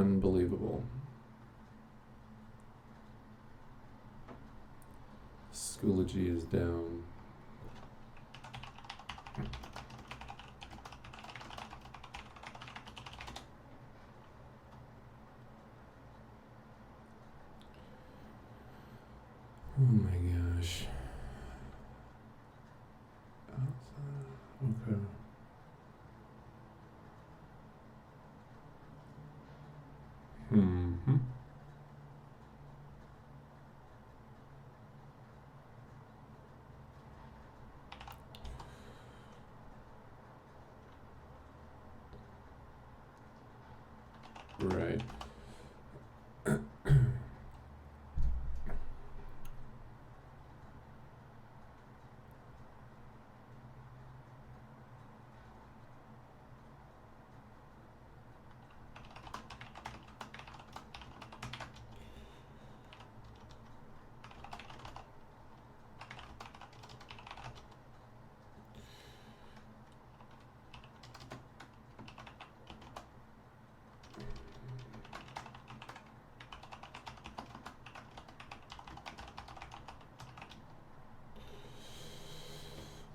unbelievable. Schoology is down. Oh my gosh. Okay. Mm-hmm. Right.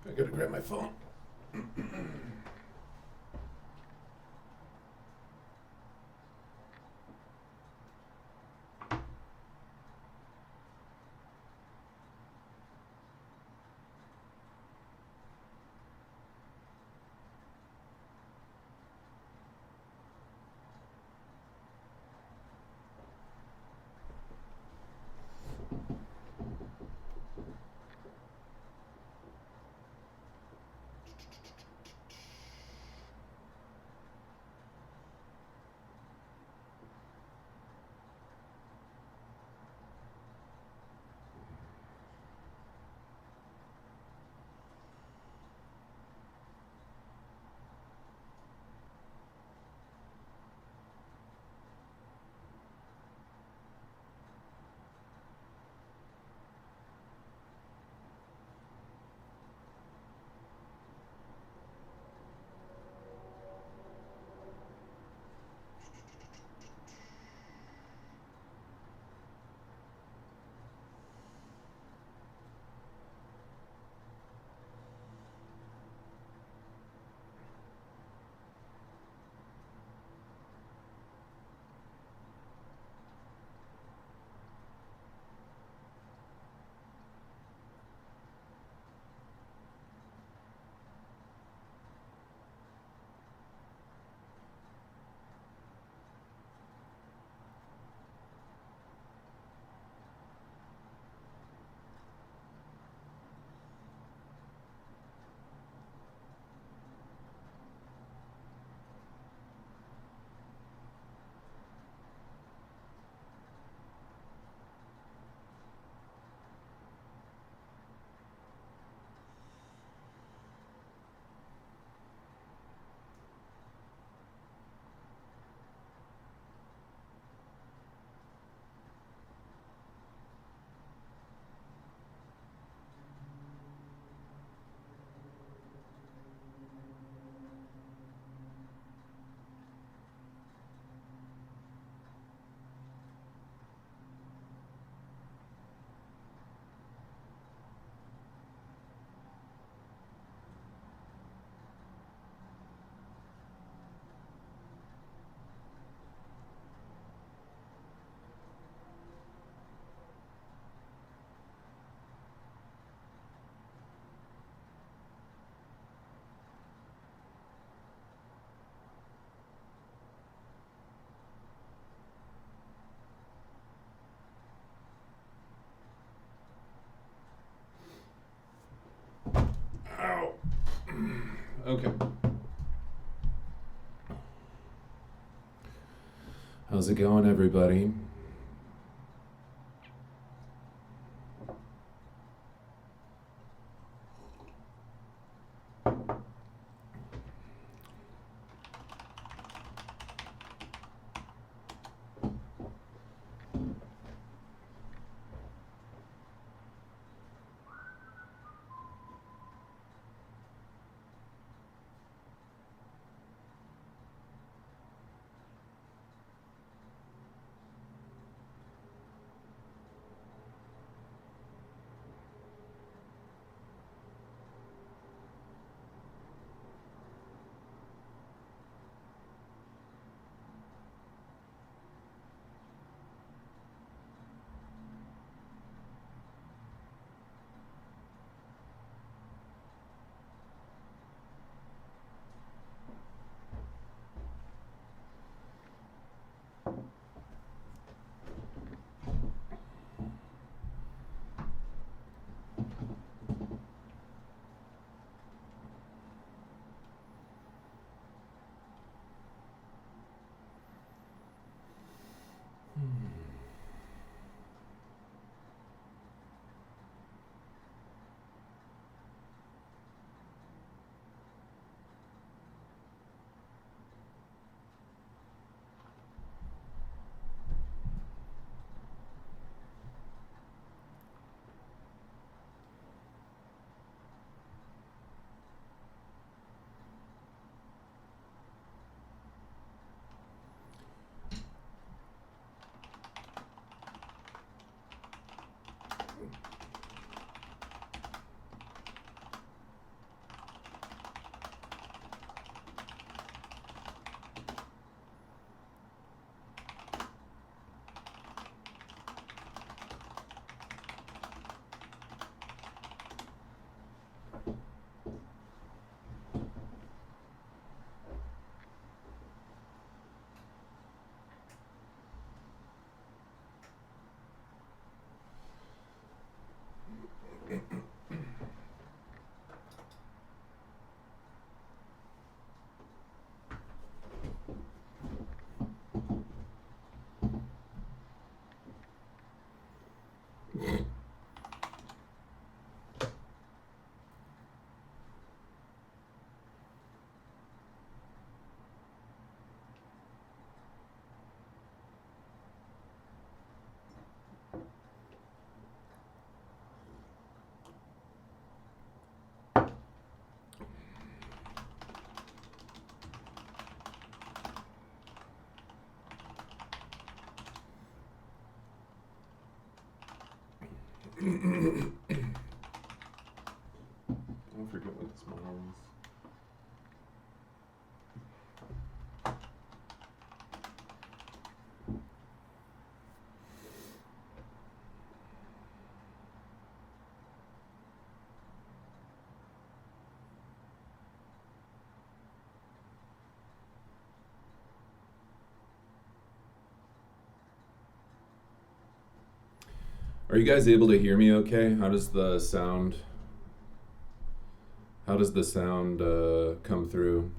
I gotta grab my phone. Ow. Okay. How's it going, everybody? forget what this model is. Are you guys able to hear me okay? How does the sound come through?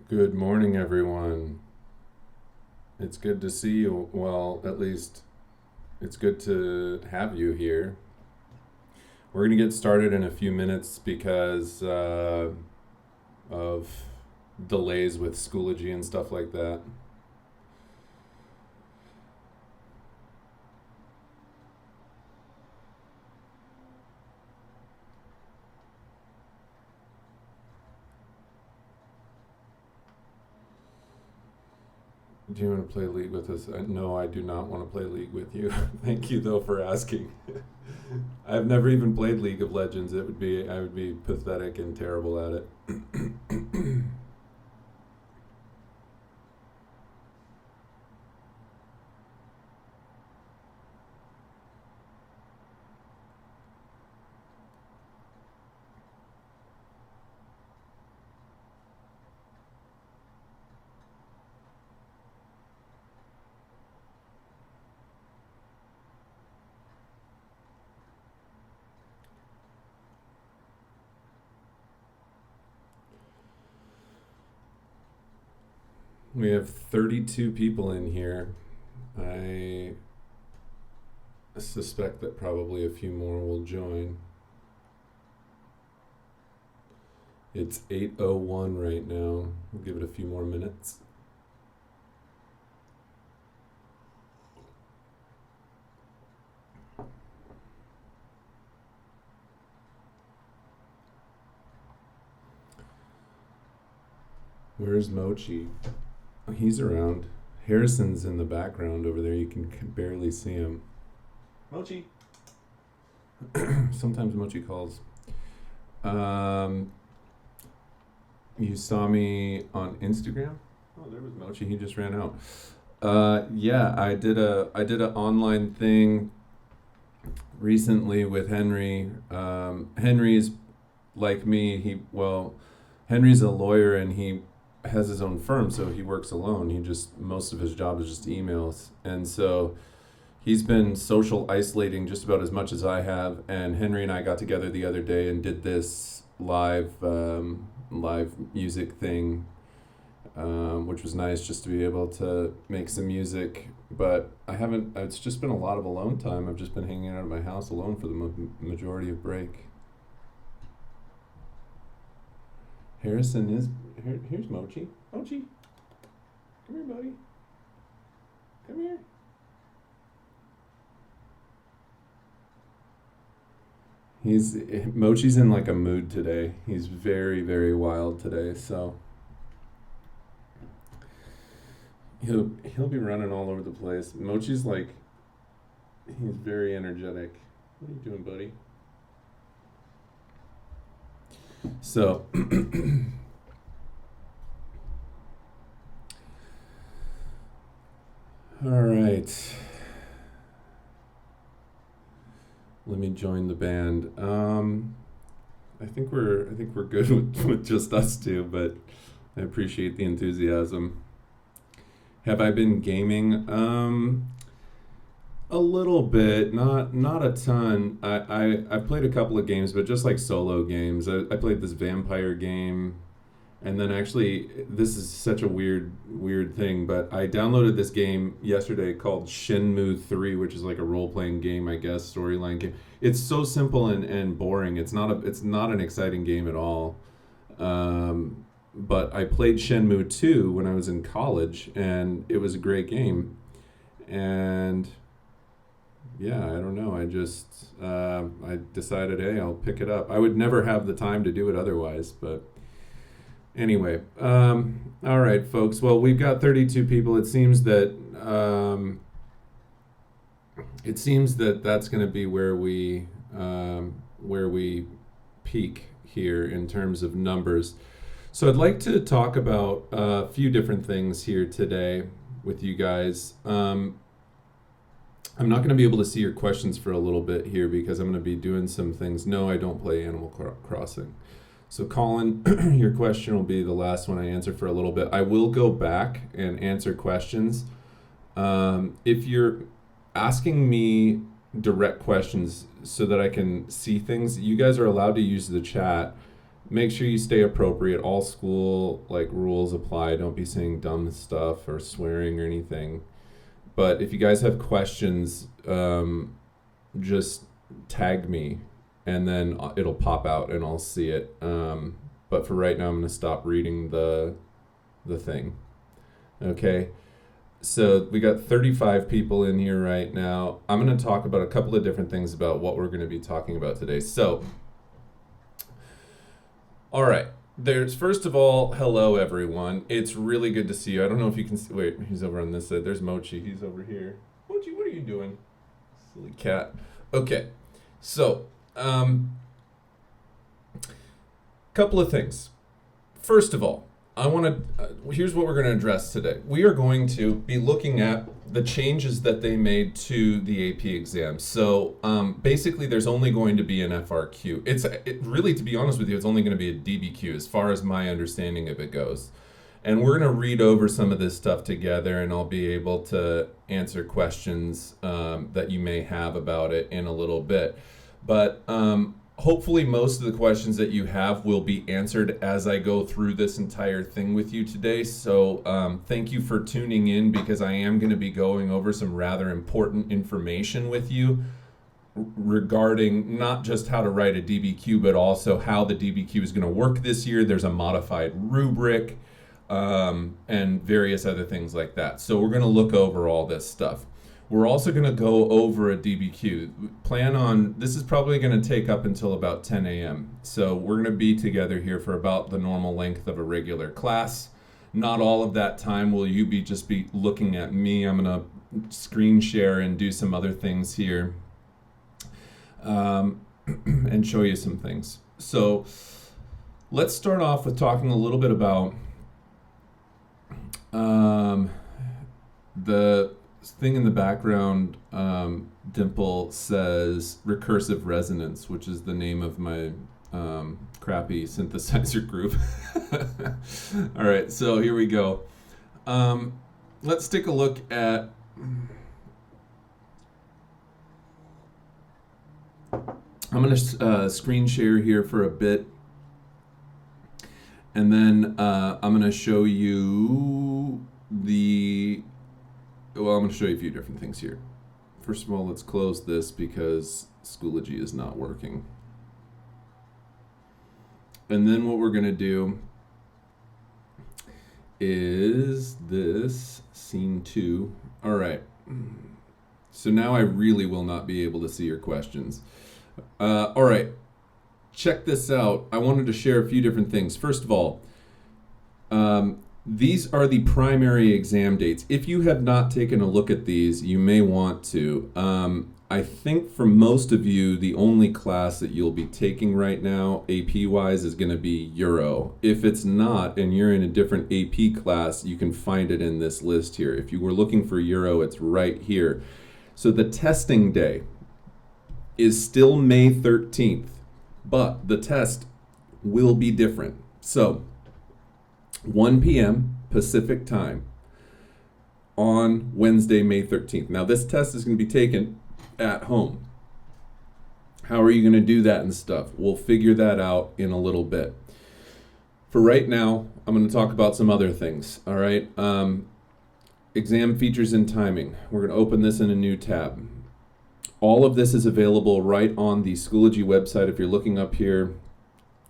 Good morning, everyone. It's good to see you. Well, at least it's good to have you here. We're going to get started in a few minutes because of delays with Schoology and stuff like that. Do you want to play League with us? No, I do not want to play League with you. Thank you, though, for asking. I've never even played League of Legends. I would be pathetic and terrible at it. We have 32 people in here. I suspect that probably a few more will join. It's 8:01 right now. We'll give it a few more minutes. Where's Mochi? Oh, he's around. Harrison's in the background over there. You can barely see him. Mochi. Sometimes Mochi calls. You saw me on Instagram? Oh, there was Mochi. He just ran out. Yeah, I did a online thing recently with Henry. Henry's like me. Henry's a lawyer and he has his own firm, so he works alone. Most of his job is just emails, and so he's been social isolating just about as much as I have. And Henry and I got together the other day and did this live music thing, which was nice, just to be able to make some music. But it's just been a lot of alone time. I've just been hanging out at my house alone for the majority of break. Harrison is here's Mochi. Mochi, come here, buddy. Come here. Mochi's in like a mood today. He's very, very wild today, so he'll be running all over the place. Mochi's he's very energetic. What are you doing, buddy? So all right. Let me join the band. I think we're good with just us two, but I appreciate the enthusiasm. Have I been gaming? A little bit, not a ton. I've played a couple of games, but just like solo games. I played this vampire game, and then actually, this is such a weird thing, but I downloaded this game yesterday called Shenmue 3, which is like a role playing game, I guess, storyline game. It's so simple and boring. It's not an exciting game at all. But I played Shenmue 2 when I was in college, and it was a great game. And yeah, I don't know. I decided, hey, I'll pick it up. I would never have the time to do it otherwise, but anyway. All right, folks. Well, we've got 32 people. It seems that that's going to be where we peak here in terms of numbers. So I'd like to talk about a few different things here today with you guys. I'm not going to be able to see your questions for a little bit here because I'm going to be doing some things. No, I don't play Animal Crossing. So Colin, your question will be the last one I answer for a little bit. I will go back and answer questions. If you're asking me direct questions so that I can see things, you guys are allowed to use the chat. Make sure you stay appropriate. All school rules apply. Don't be saying dumb stuff or swearing or anything. But if you guys have questions, just tag me, and then it'll pop out and I'll see it. But for right now, I'm going to stop reading the thing. Okay. So we got 35 people in here right now. I'm going to talk about a couple of different things about what we're going to be talking about today. So, all right. First of all, hello everyone. It's really good to see you. I don't know if you can see. Wait, he's over on this side. There's Mochi. He's over here. Mochi, what are you doing? Silly cat. Okay. So, couple of things. First of all, here's what we're going to address today. We are going to be looking at the changes that they made to the AP exam. So basically, there's only going to be an FRQ. Really, to be honest with you, it's only going to be a DBQ as far as my understanding of it goes. And we're going to read over some of this stuff together, and I'll be able to answer questions that you may have about it in a little bit. But hopefully most of the questions that you have will be answered as I go through this entire thing with you today. So thank you for tuning in, because I am going to be going over some rather important information with you regarding not just how to write a DBQ, but also how the DBQ is going to work this year. There's a modified rubric and various other things like that. So we're going to look over all this stuff. We're also going to go over a DBQ. This is probably going to take up until about 10 a.m. So we're going to be together here for about the normal length of a regular class. Not all of that time will you be looking at me. I'm going to screen share and do some other things here and show you some things. So let's start off with talking a little bit about the thing in the background. Dimple says recursive resonance, which is the name of my crappy synthesizer group. All right, so here we go. Let's take a look at I'm going to screen share here for a bit, and then I'm going to show you I'm going to show you a few different things here. First of all, let's close this because Schoology is not working. And then what we're going to do is this scene 2. All right. So now I really will not be able to see your questions. All right. Check this out. I wanted to share a few different things. First of all, these are the primary exam dates. If you have not taken a look at these, you may want to. I think for most of you, the only class that you'll be taking right now, AP-wise, is going to be Euro. If it's not, and you're in a different AP class, you can find it in this list here. If you were looking for Euro, it's right here. So the testing day is still May 13th, but the test will be different. So 1 p.m. Pacific time. on Wednesday, May 13th. Now, this test is going to be taken at home. How are you going to do that and stuff? We'll figure that out in a little bit. For right now, I'm going to talk about some other things, all right? Exam features and timing. We're going to open this in a new tab. All of this is available right on the Schoology website. If you're looking up here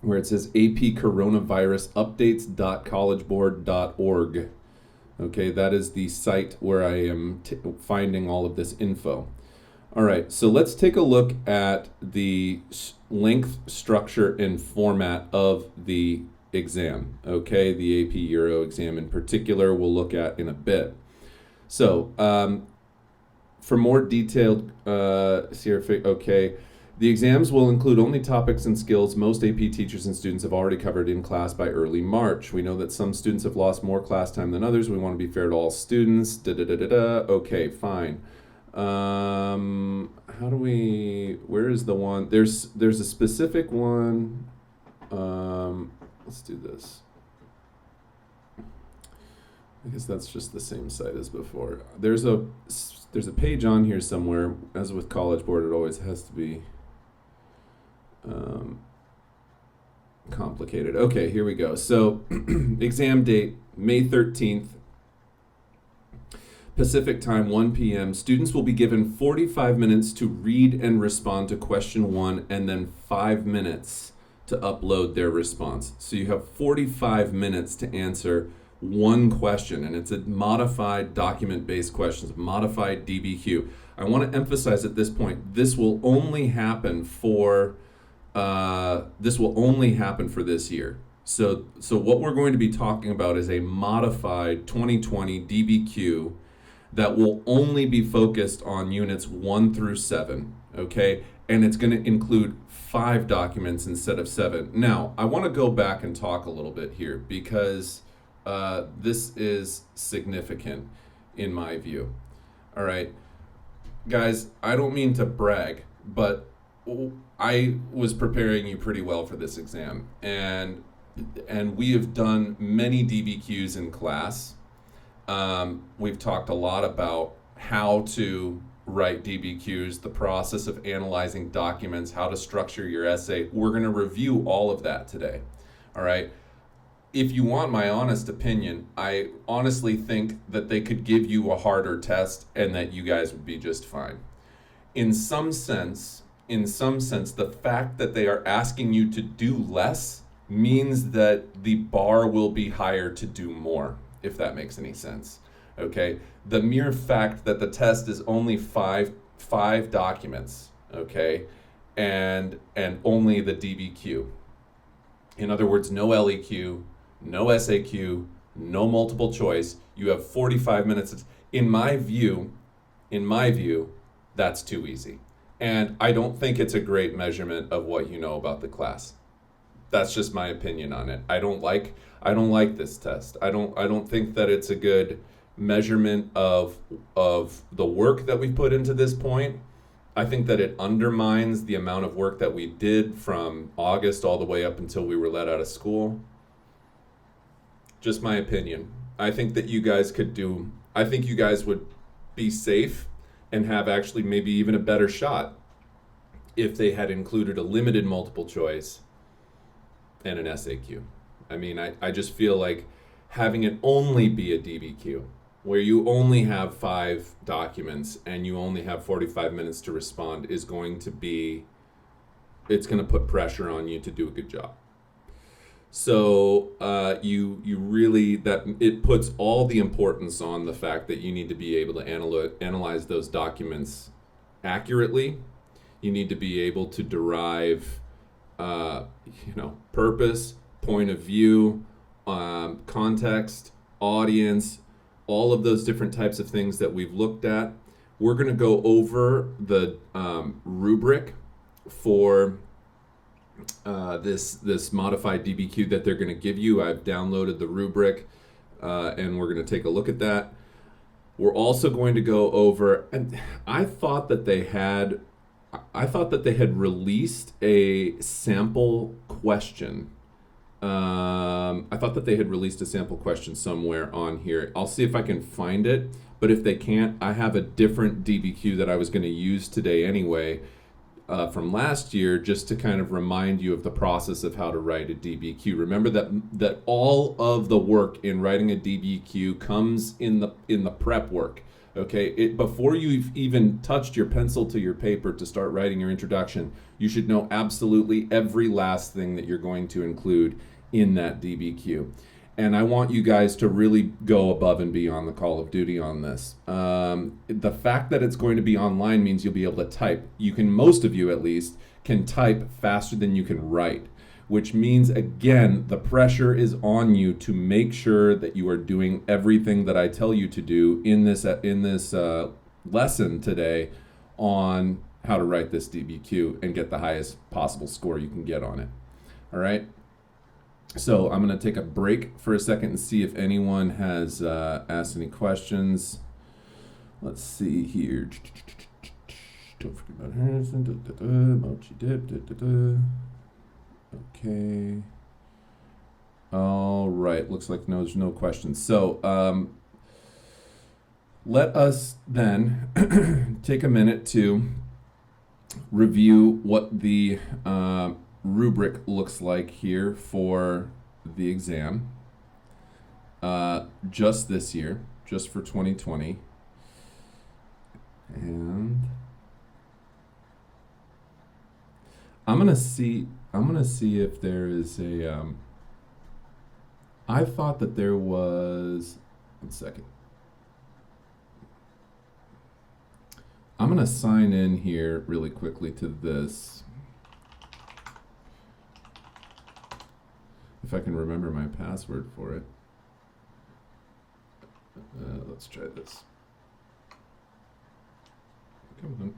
where it says AP Coronavirus Updates.collegeboard.org. Okay, that is the site where I am finding all of this info. All right, so let's take a look at the length, structure, and format of the exam. Okay, the AP Euro exam in particular we'll look at in a bit. So, for more detailed, okay, the exams will include only topics and skills most AP teachers and students have already covered in class by early March. We know that some students have lost more class time than others. We want to be fair to all students. Okay, fine. How do we? Where is the one? There's a specific one. Let's do this. I guess that's just the same site as before. There's a page on here somewhere. As with College Board, it always has to be complicated. Okay, here we go. So, exam date, May 13th, Pacific time, 1 p.m. Students will be given 45 minutes to read and respond to question 1, and then 5 minutes to upload their response. So you have 45 minutes to answer one question, and it's a modified document-based questions, modified DBQ. I want to emphasize at this point, this will only happen for this year. So what we're going to be talking about is a modified 2020 DBQ that will only be focused on units 1 through 7, okay? And it's going to include 5 documents instead of 7. Now, I want to go back and talk a little bit here because this is significant in my view. All right, guys, I don't mean to brag, but I was preparing you pretty well for this exam, and we have done many DBQs in class. We've talked a lot about how to write DBQs, the process of analyzing documents, how to structure your essay. We're going to review all of that today. All right. If you want my honest opinion, I honestly think that they could give you a harder test and that you guys would be just fine. In some sense, the fact that they are asking you to do less means that the bar will be higher to do more, if that makes any sense. Okay? The mere fact that the test is only five documents, okay, and only the DBQ. In other words, no LEQ, no SAQ, no multiple choice. You have 45 minutes. In my view, that's too easy. And I don't think it's a great measurement of what you know about the class. That's just my opinion on it. I don't like this test. I don't think that it's a good measurement of the work that we put into this point. I think that it undermines the amount of work that we did from August all the way up until we were let out of school. Just my opinion. I think that you guys would be safe and have actually maybe even a better shot if they had included a limited multiple choice and an SAQ. I mean, I just feel like having it only be a DBQ, where you only have 5 documents and you only have 45 minutes to respond, it's going to put pressure on you to do a good job. So it puts all the importance on the fact that you need to be able to analyze those documents accurately. You need to be able to derive, purpose, point of view, context, audience, all of those different types of things that we've looked at. We're going to go over the rubric for this modified DBQ that they're going to give you. I've downloaded the rubric, and we're going to take a look at that. We're also going to go over, and I thought that they had released a sample question. I thought that they had released a sample question somewhere on here. I'll see if I can find it, But if they can't, I have a different DBQ that I was going to use today anyway, from last year, just to kind of remind you of the process of how to write a DBQ. Remember that all of the work in writing a DBQ comes in the prep work. Okay, before you've even touched your pencil to your paper to start writing your introduction, you should know absolutely every last thing that you're going to include in that DBQ. And I want you guys to really go above and beyond the call of duty on this. The fact that it's going to be online means you'll be able to type. Most of you at least, can type faster than you can write, which means, again, the pressure is on you to make sure that you are doing everything that I tell you to do in this lesson today on how to write this DBQ and get the highest possible score you can get on it. All right? So I'm going to take a break for a second and see if anyone has asked any questions. Let's see here. Don't forget about Harrison. Mochi dip. Okay. All right. Looks like there's no questions. So let us then take a minute to review what the rubric looks like here for the exam, just this year, just for 2020. And I'm gonna see if there is a I thought that there was, one second. I'm gonna sign in here really quickly to this, if I can remember my password for it. Let's try this. Come on.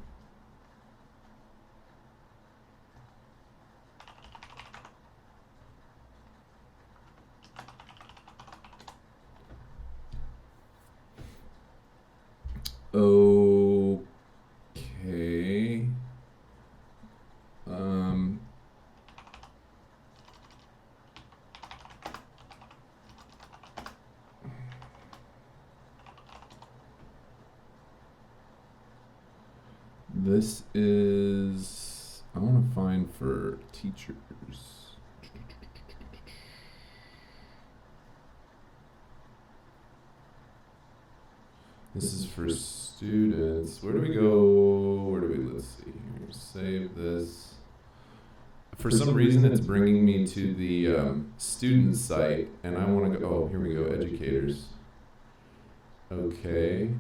Okay. This is, I want to find for teachers. This is for students. Where do we go? Let's see here. Save this. For some reason, it's bringing me to the student site, and I want to go, oh, here we go, educators. Okay.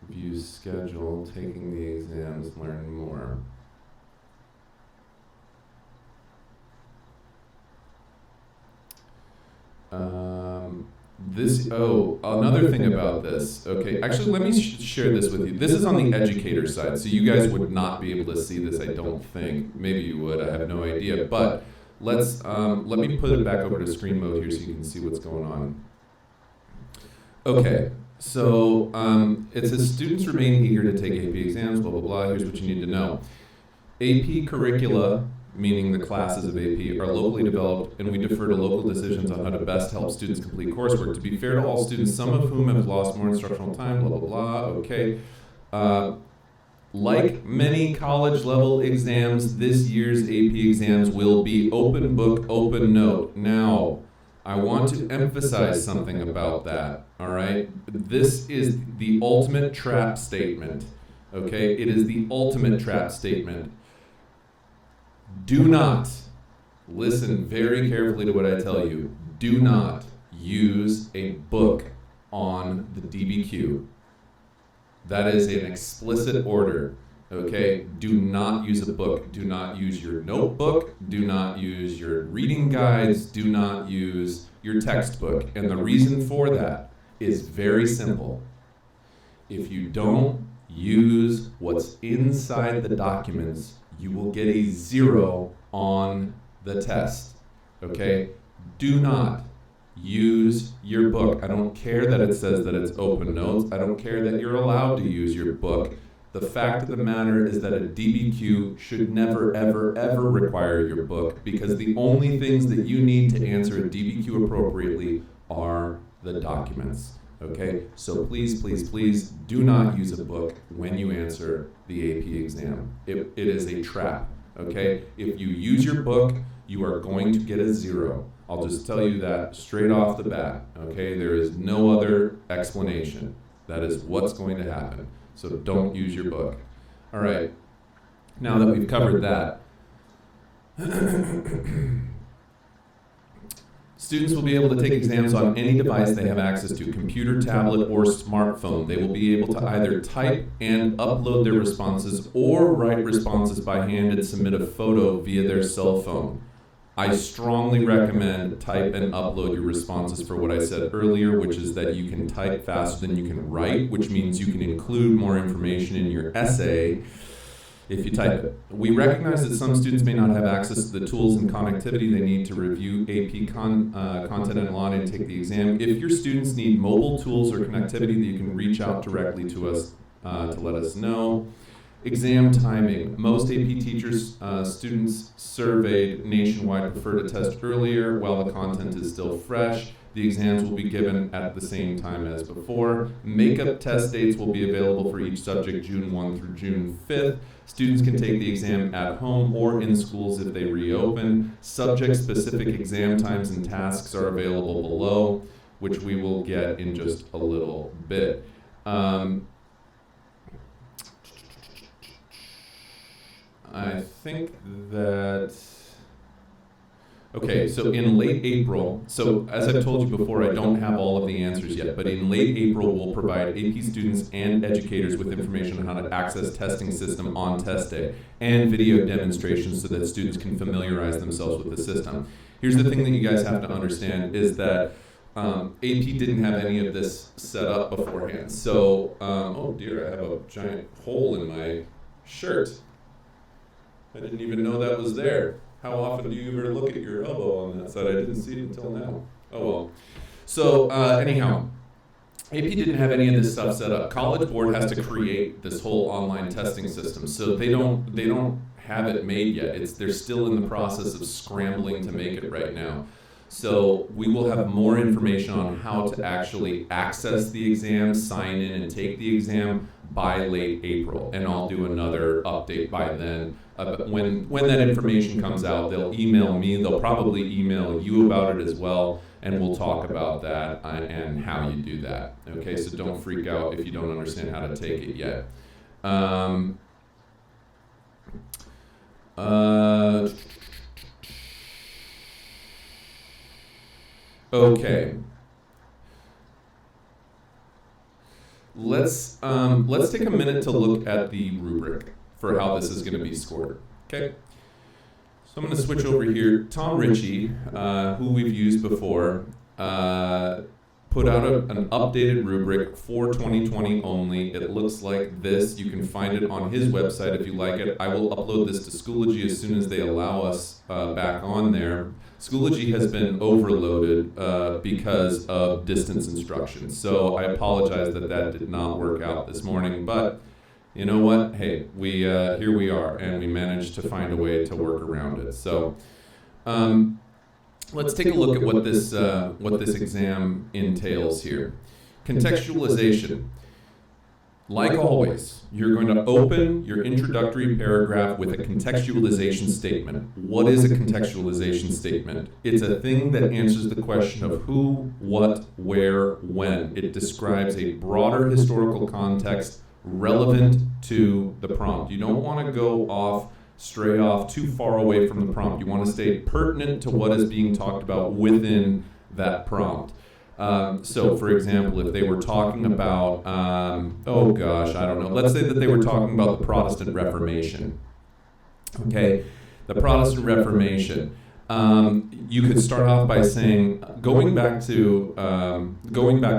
View schedule, taking the exams, learn more. Another thing about this. Okay, actually, let me share this with you. This is on the educator side, so you guys would not be able to see this, I don't think. Maybe you would, I have no idea. But let me put it back over to screen mode here so you can see what's going on. Okay. So it says students remain eager to take AP exams, blah, blah, blah. Here's what you need to know. AP curricula, meaning the classes of AP, are locally developed, and we defer to local decisions on how to best help students complete coursework. To be fair to all students, some of whom have lost more instructional time, blah, blah, blah. Okay. Like many college-level exams, this year's AP exams will be open book, open note. Now, I want to emphasize something about that, all right? This is the ultimate trap statement, okay? It is the ultimate trap statement. Do not, listen very carefully to what I tell you, do not use a book on the DBQ. That is an explicit order. Okay, do not use a book. Do not use your notebook. Do not use your reading guides. Do not use your textbook. And the reason for that is very simple. If you don't use what's inside the documents, you will get a 0 on the test. Okay, do not use your book. I don't care that it says that it's open notes. I don't care that you're allowed to use your book. The fact of the matter is that a DBQ should never, ever, ever require your book, because the only things that you need to answer a DBQ appropriately are the documents. Okay, so please, please, please do not use a book when you answer the AP exam. It is a trap. Okay, if you use your book, you are going to get a 0. I'll just tell you that straight off the bat. Okay, there is no other explanation. That is what's going to happen. So don't use your book. All right, now that we've covered that, students will be able to take exams on any device they have access to, computer, tablet, or smartphone. They will be able to either type and upload their responses or write responses by hand and submit a photo via their cell phone. I strongly recommend type and upload your responses for what I said earlier, which is that you can type faster than you can write, which means you can include more information in your essay if you type it. We recognize that some students may not have access to the tools and connectivity they need to review AP content and law and take the exam. If your students need mobile tools or connectivity, that you can reach out directly to us to let us know. Exam timing. Most AP teachers, students surveyed nationwide prefer to test earlier while the content is still fresh. The exams will be given at the same time as before. Makeup test dates will be available for each subject June 1 through June 5th. Students can take the exam at home or in schools if they reopen. Subject-specific exam times and tasks are available below, which we will get in just a little bit. I think that, okay, so in late April, so as I've told you before, I don't have all of the answers yet, but in late April, we'll provide AP students and educators with information on how to access testing system on test day and video demonstrations so that students can familiarize themselves with the system. Here's the thing that you guys have to understand is that AP didn't have any of this set up beforehand. So, oh dear, I have a giant hole in my shirt. I didn't even know that was there. How often do you ever look at your elbow on that side? I didn't see it until now. Oh well. So anyhow, AP didn't have any of this stuff set up. College Board has to create this whole online testing system. So they don't have it made yet. They're still in the process of scrambling to make it right now. So we will have more information on how to actually access the exam, sign in and take the exam by late April. And I'll do another update by then. When that information comes out, they'll email me. They'll probably email you about it as well. And we'll talk about that and how you do that. Okay, so don't freak out if you don't understand how to take it yet. Okay. Let's take a minute to look at the rubric for how this is going to be scored. Okay. So I'm going to switch over here. Tom Ritchie, who we've used before, put out an updated rubric for 2020 only. It looks like this. You can find it on his website if you like it. I will upload this to Schoology as soon as they allow us back on there. Schoology has been overloaded because of distance instruction. So I apologize that did not work out this morning, but you know what? Hey, here we are, and we managed to find a way to work around it. So let's take a look at what this exam entails here. Contextualization. Like always, you're going to open your introductory paragraph with a contextualization statement. What is a contextualization statement? It's a thing that answers the question of who, what, where, when. It describes a broader historical context relevant to the prompt. You don't want to go stray off too far away from the prompt. You want to stay pertinent to what is being talked about within that prompt. So, for example, if they were talking about, oh gosh, I don't know. Let's say that they were talking about the Protestant Reformation. Okay, the Protestant Reformation. You could start off by saying, going back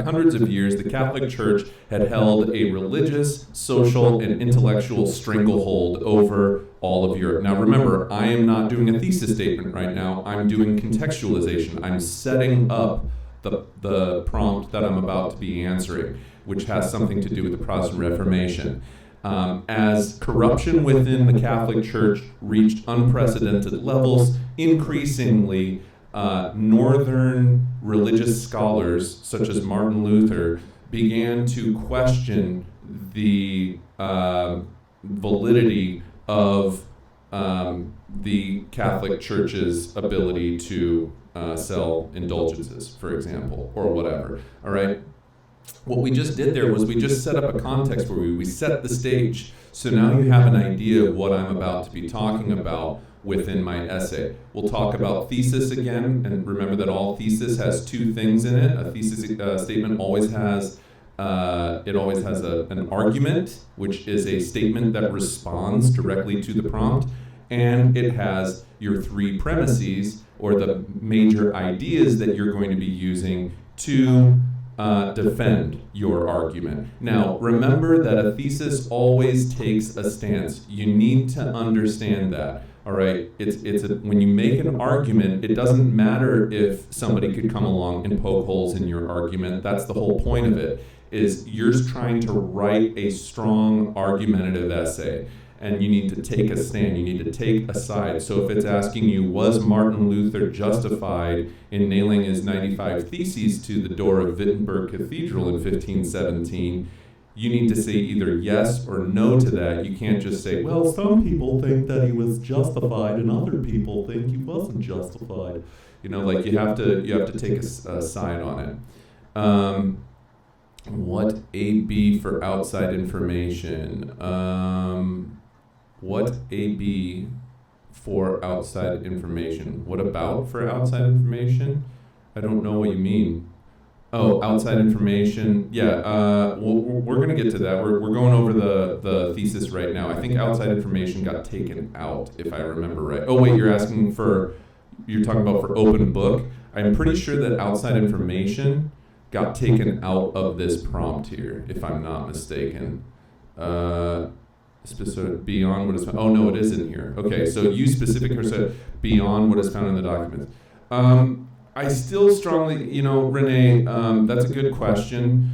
hundreds of years, the Catholic Church had held a religious, social, and intellectual stranglehold over all of Europe. Now remember, I am not doing a thesis statement right now. I'm doing contextualization. I'm setting up the prompt that I'm about to be answering, which has something to do with the Protestant Reformation. As corruption within the Catholic Church reached unprecedented levels, increasingly Northern religious scholars, such as Martin Luther, began to question the validity of the Catholic Church's ability to sell indulgences, for example, or whatever. All right. What we just did there was we just set up a context where we set the stage. So now you have an idea of what I'm about to be talking about within my essay. We'll talk about thesis again, and remember that all thesis has two things in it. A thesis statement always has an argument, which is a statement that responds directly to the prompt, and it has your three premises, or the major ideas that you're going to be using to defend your argument. Now, remember that a thesis always takes a stance. You need to understand that. All right, when you make an argument, it doesn't matter if somebody could come along and poke holes in your argument. That's the whole point of it, is you're just trying to write a strong argumentative essay, and you need to take a stand, you need to take a side. So if it's asking you, was Martin Luther justified in nailing his 95 Theses to the door of Wittenberg Cathedral in 1517, you need to say either yes or no to that. You can't just say, well, some people think that he was justified and other people think he wasn't justified. You know, like you have to take a side on it. What AB for outside information? What AB for outside information? What about for outside information? I don't know what you mean. Oh, outside information. Yeah, we're going to get to that. We're going over the thesis right now. I think outside information got taken out, if I remember right. Oh, wait, you're talking about for open book. I'm pretty sure that outside information got taken out of this prompt here, if I'm not mistaken. Specific beyond what is found. Oh, no, it is in here. Okay, so use specific or said beyond what is found in the documents. I still strongly, Renee, that's a good question.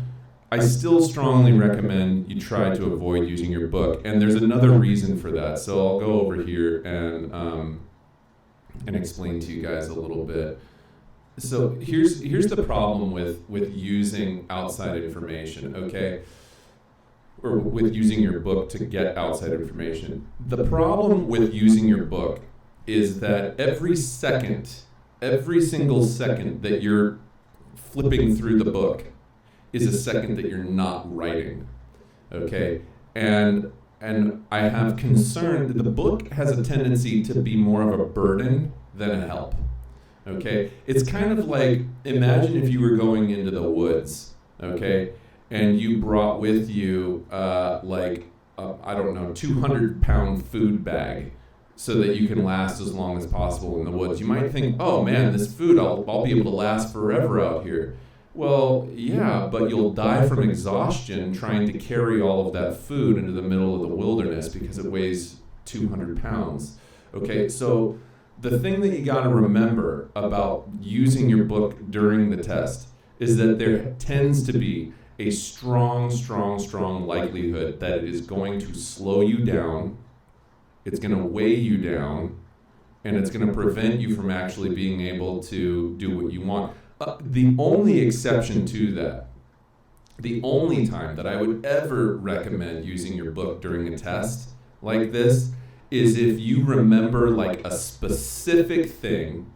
I still strongly recommend you try to avoid using your book, and there's another reason for that. So I'll go over here and explain to you guys a little bit. So here's the problem with using outside information, okay? Or with using your book to get outside information. The problem with using your book is that every single second that you're flipping through the book is a second that you're not writing, okay? And I have concern that the book has a tendency to be more of a burden than a help, okay? It's kind of like, imagine if you were going into the woods, okay? And you brought with you, 200-pound food bag so that you can last as long as possible in the woods. You might think, oh man, this food, I'll be able to last forever out here. Well, yeah, but you'll die from exhaustion trying to carry all of that food into the middle of the wilderness because it weighs 200 pounds. Okay, so the thing that you got to remember about using your book during the test is that there tends to be a strong likelihood that it is going to slow you down, it's going to weigh you down, and it's going to prevent you from actually being able to do what you want. The only exception to that, the only time that I would ever recommend using your book during a test like this is if you remember like a specific thing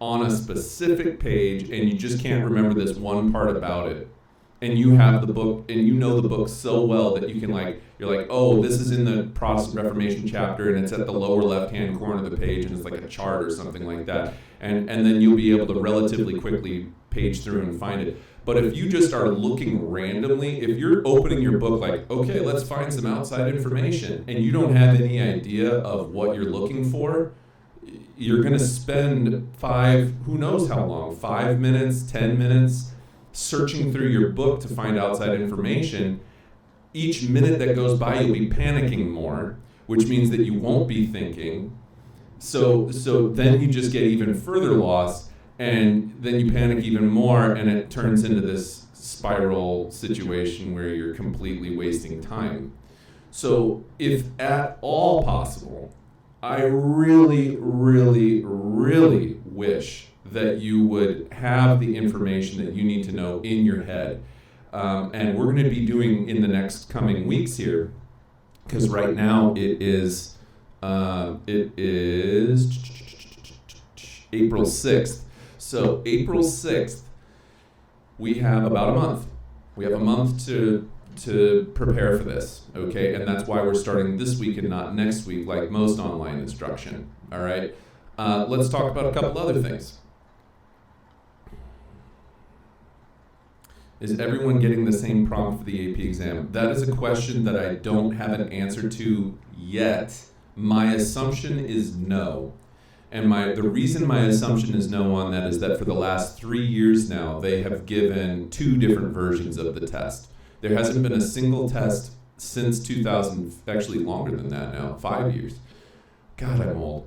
on a specific page and you just can't remember this one part about it. And you have the book, and you know the book so well that you can you're like, oh, this is in the Protestant Reformation chapter, and it's at the lower left-hand corner of the page, and it's like a chart or something like that. And then you'll be able to relatively quickly page through and find it. But if you just are looking randomly, if you're opening your book like, okay, let's find some outside information, and you don't have any idea of what you're looking for, you're going to spend who knows how long, 5 minutes, 10 minutes, searching through your book to find outside information. Each minute that goes by, you'll be panicking more, which means that you won't be thinking. So then you just get even further lost, and then you panic even more, and it turns into this spiral situation where you're completely wasting time. So if at all possible, I really, really, really wish that you would have the information that you need to know in your head. And we're going to be doing in the next coming weeks here, because right now it is April 6th. So April 6th, we have about a month. We have a month to prepare for this, okay? And that's why we're starting this week and not next week like most online instruction, all right? Let's talk about a couple other things. Is everyone getting the same prompt for the AP exam? That is a question that I don't have an answer to yet. My assumption is no. And the reason my assumption is no on that is that for the last 3 years now, they have given 2 different versions of the test. There hasn't been a single test since 2000, actually longer than that now, 5 years. God, I'm old.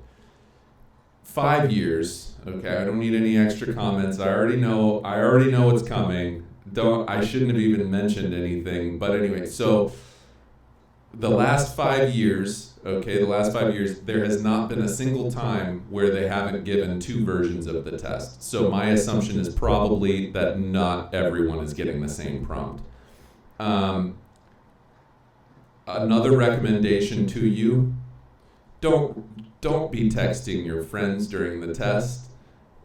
5 years, okay, I don't need any extra comments. I already know what's coming. I shouldn't have even mentioned anything, but anyway, so the last 5 years, there has not been a single time where they haven't given 2 versions of the test. So my assumption is probably that not everyone is getting the same prompt. Another recommendation to you, don't be texting your friends during the test.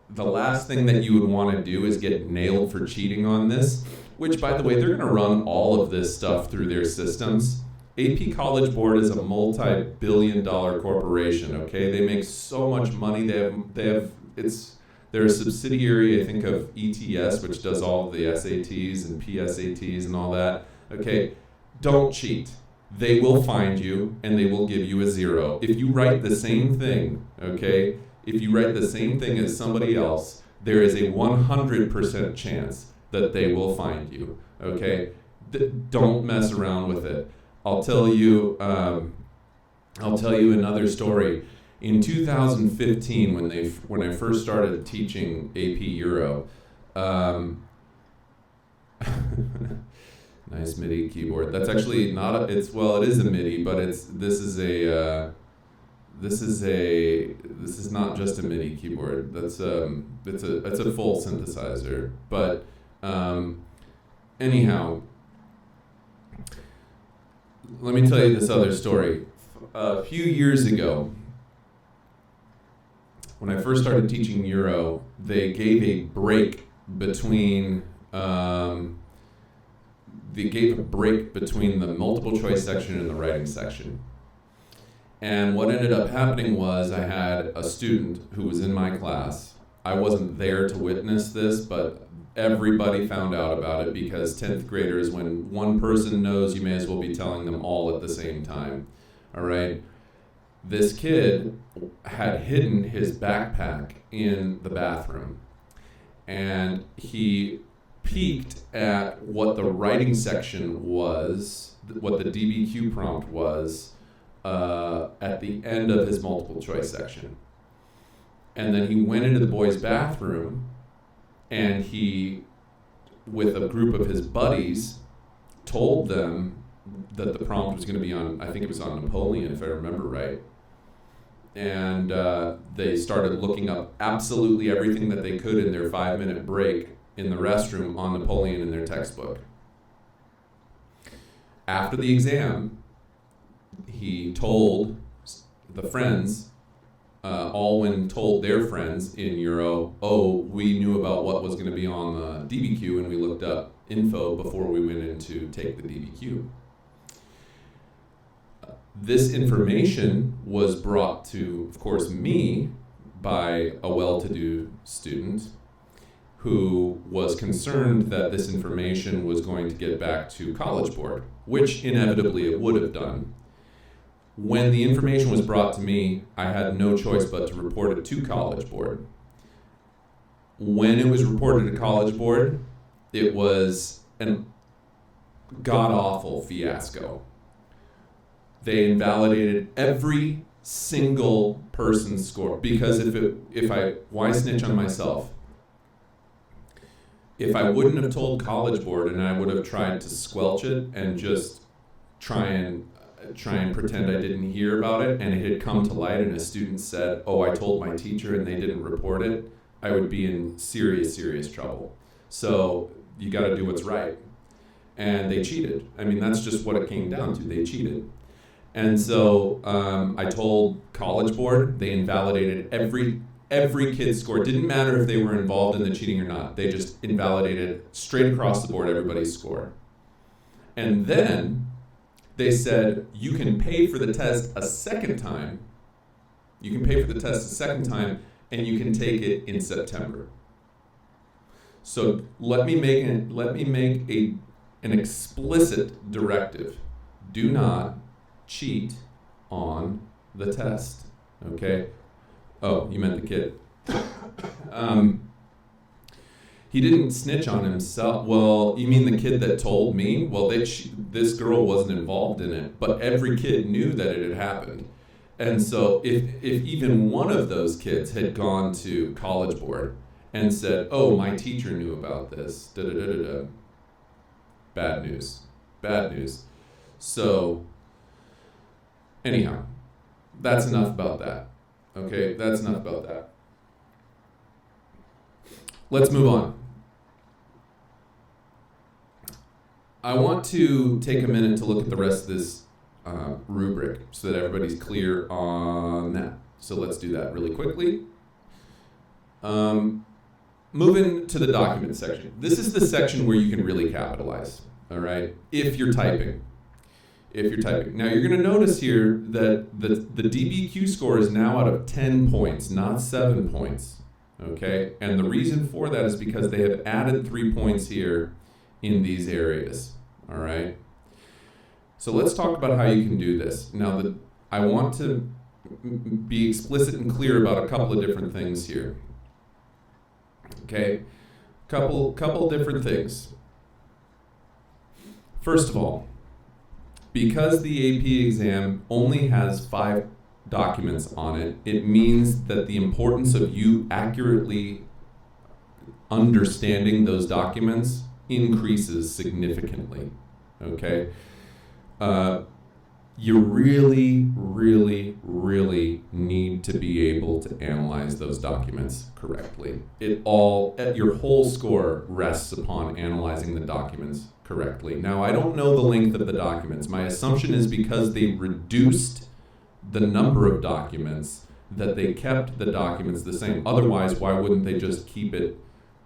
The last thing that you would want to do is get nailed for cheating on this, which, by the way, they're going to run all of this stuff through their systems. AP College Board is a multi-billion-dollar corporation, okay? They make so much money. They're a subsidiary, I think, of ETS, which does all of the SATs and PSATs and all that. Okay, don't cheat. They will find you, and they will give you a 0. If you write the same thing, okay, if you write the same thing as somebody else, there is a 100% chance that they will find you, okay? Don't mess around with it. I'll tell you another story. In 2015, when I first started teaching AP Euro, nice MIDI keyboard. That's actually not it is a MIDI, but this is not just a MIDI keyboard. It's a full synthesizer. But anyhow, let me tell you this other story. A few years ago, when I first started teaching Euro, they gave a break between the multiple choice section and the writing section. And what ended up happening was I had a student who was in my class. I wasn't there to witness this, but everybody found out about it because 10th graders, when one person knows, you may as well be telling them all at the same time. All right? This kid had hidden his backpack in the bathroom, and he peeked at what the writing section was, what the DBQ prompt was, at the end of his multiple choice section. And then he went into the boys' bathroom, and he, with a group of his buddies, told them that the prompt was going to be on, I think it was on Napoleon, if I remember right. And they started looking up absolutely everything that they could in their 5-minute break in the restroom on Napoleon in their textbook. After the exam, he told the friends, all when told their friends in Euro, we knew about what was going to be on the DBQ, and we looked up info before we went in to take the DBQ. This information was brought to, of course, me by a well-to-do student who was concerned that this information was going to get back to College Board, which inevitably it would have done. When the information was brought to me, I had no choice but to report it to College Board. When it was reported to College Board, it was a god-awful fiasco. They invalidated every single person's score, because why snitch on myself? If I wouldn't have told College Board and I would have tried to squelch it and just try and pretend I didn't hear about it, and it had come to light and a student said, I told my teacher and they didn't report it, I would be in serious, serious trouble. So you got to do what's right. And they cheated. I mean, that's just what it came down to. They cheated. And so I told College Board, they invalidated every kid's score. It didn't matter if they were involved in the cheating or not. They just invalidated straight across the board everybody's score. And then they said, you can pay for the test a second time. You can pay for the test a second time, and you can take it in September. So let me make an explicit directive. Do not cheat on the test. Okay? Oh, you meant the kid. He didn't snitch on himself. Well, you mean the kid that told me? Well, this girl wasn't involved in it, but every kid knew that it had happened. And so if even one of those kids had gone to College Board and said, oh, my teacher knew about this, da-da-da-da-da, bad news. Bad news. So, anyhow, that's enough about that. Okay, that's enough about that. Let's move on. I want to take a minute to look at the rest of this rubric so that everybody's clear on that. So let's do that really quickly. Moving to the document section. This is the section where you can really capitalize, all right, if you're typing. Now you're going to notice here that the DBQ score is now out of 10 points, not 7 points, okay? And the reason for that is because they have added 3 points here in these areas, all right? So let's talk about how you can do this. Now, I want to be explicit and clear about a couple of different things here, okay? Couple different things. First of all, because the AP exam only has 5 documents on it, it means that the importance of you accurately understanding those documents increases significantly, okay? You really, really, really need to be able to analyze those documents correctly. Your whole score rests upon analyzing the documents correctly. Now, I don't know the length of the documents. My assumption is because they reduced the number of documents that they kept the documents the same. Otherwise, why wouldn't they just keep it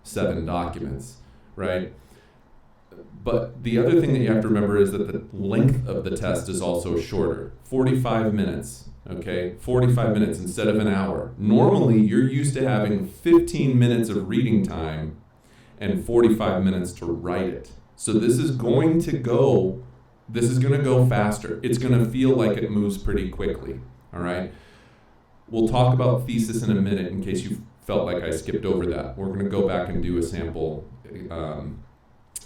7 documents, right? But the other thing that you have to remember is that the length of the test is also shorter. 45 minutes, okay? 45 minutes instead of an hour. Normally, you're used to having 15 minutes of reading time and 45 minutes to write it. So this is going to go faster. It's going to feel like it moves pretty quickly, all right? We'll talk about thesis in a minute in case you felt like I skipped over that. We're going to go back and do a sample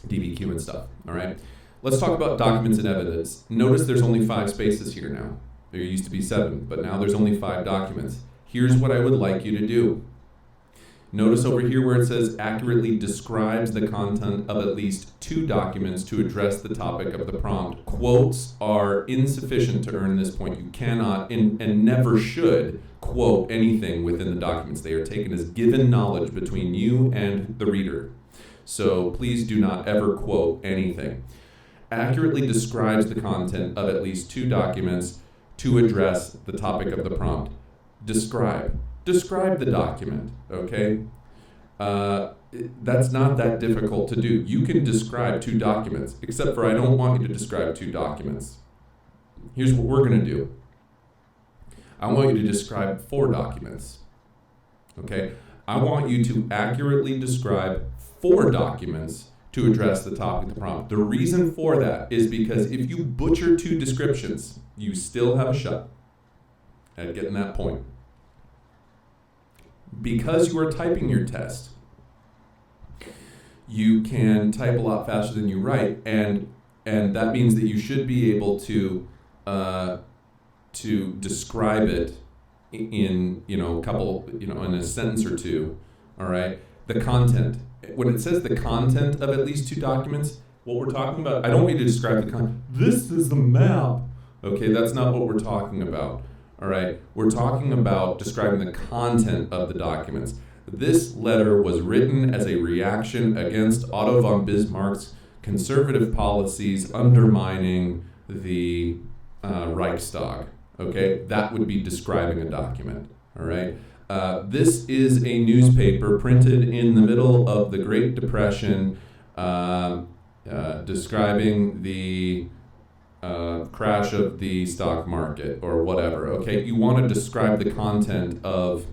DBQ and stuff, all right? Let's talk about documents and evidence. Notice there's only 5 spaces here now. There used to be 7, but now there's only 5 documents. Here's what I would like you to do. Notice over here where it says accurately describes the content of at least 2 documents to address the topic of the prompt. Quotes are insufficient to earn this point. You cannot and never should quote anything within the documents. They are taken as given knowledge between you and the reader. So please do not ever quote anything. Accurately describes the content of at least 2 documents to address the topic of the prompt. Describe the document, okay? That's not that difficult to do. You can describe 2 documents, except for I don't want you to describe 2 documents. Here's what we're going to do. I want you to describe 4 documents, okay? I want you to accurately describe 4 documents to address the topic of the prompt. The reason for that is because if you butcher 2 descriptions, you still have a shot at getting that point. Because you are typing your test, you can type a lot faster than you write, and that means that you should be able to describe it in in a sentence or 2. All right, the content. When it says the content of at least 2 documents, what we're talking about, I don't want you to describe the content. This is the map. Okay, that's not what we're talking about. All right, we're talking about describing the content of the documents. This letter was written as a reaction against Otto von Bismarck's conservative policies undermining the Reichstag. Okay, that would be describing a document. All right. This is a newspaper printed in the middle of the Great Depression, describing the crash of the stock market or whatever. Okay, you want to describe the content of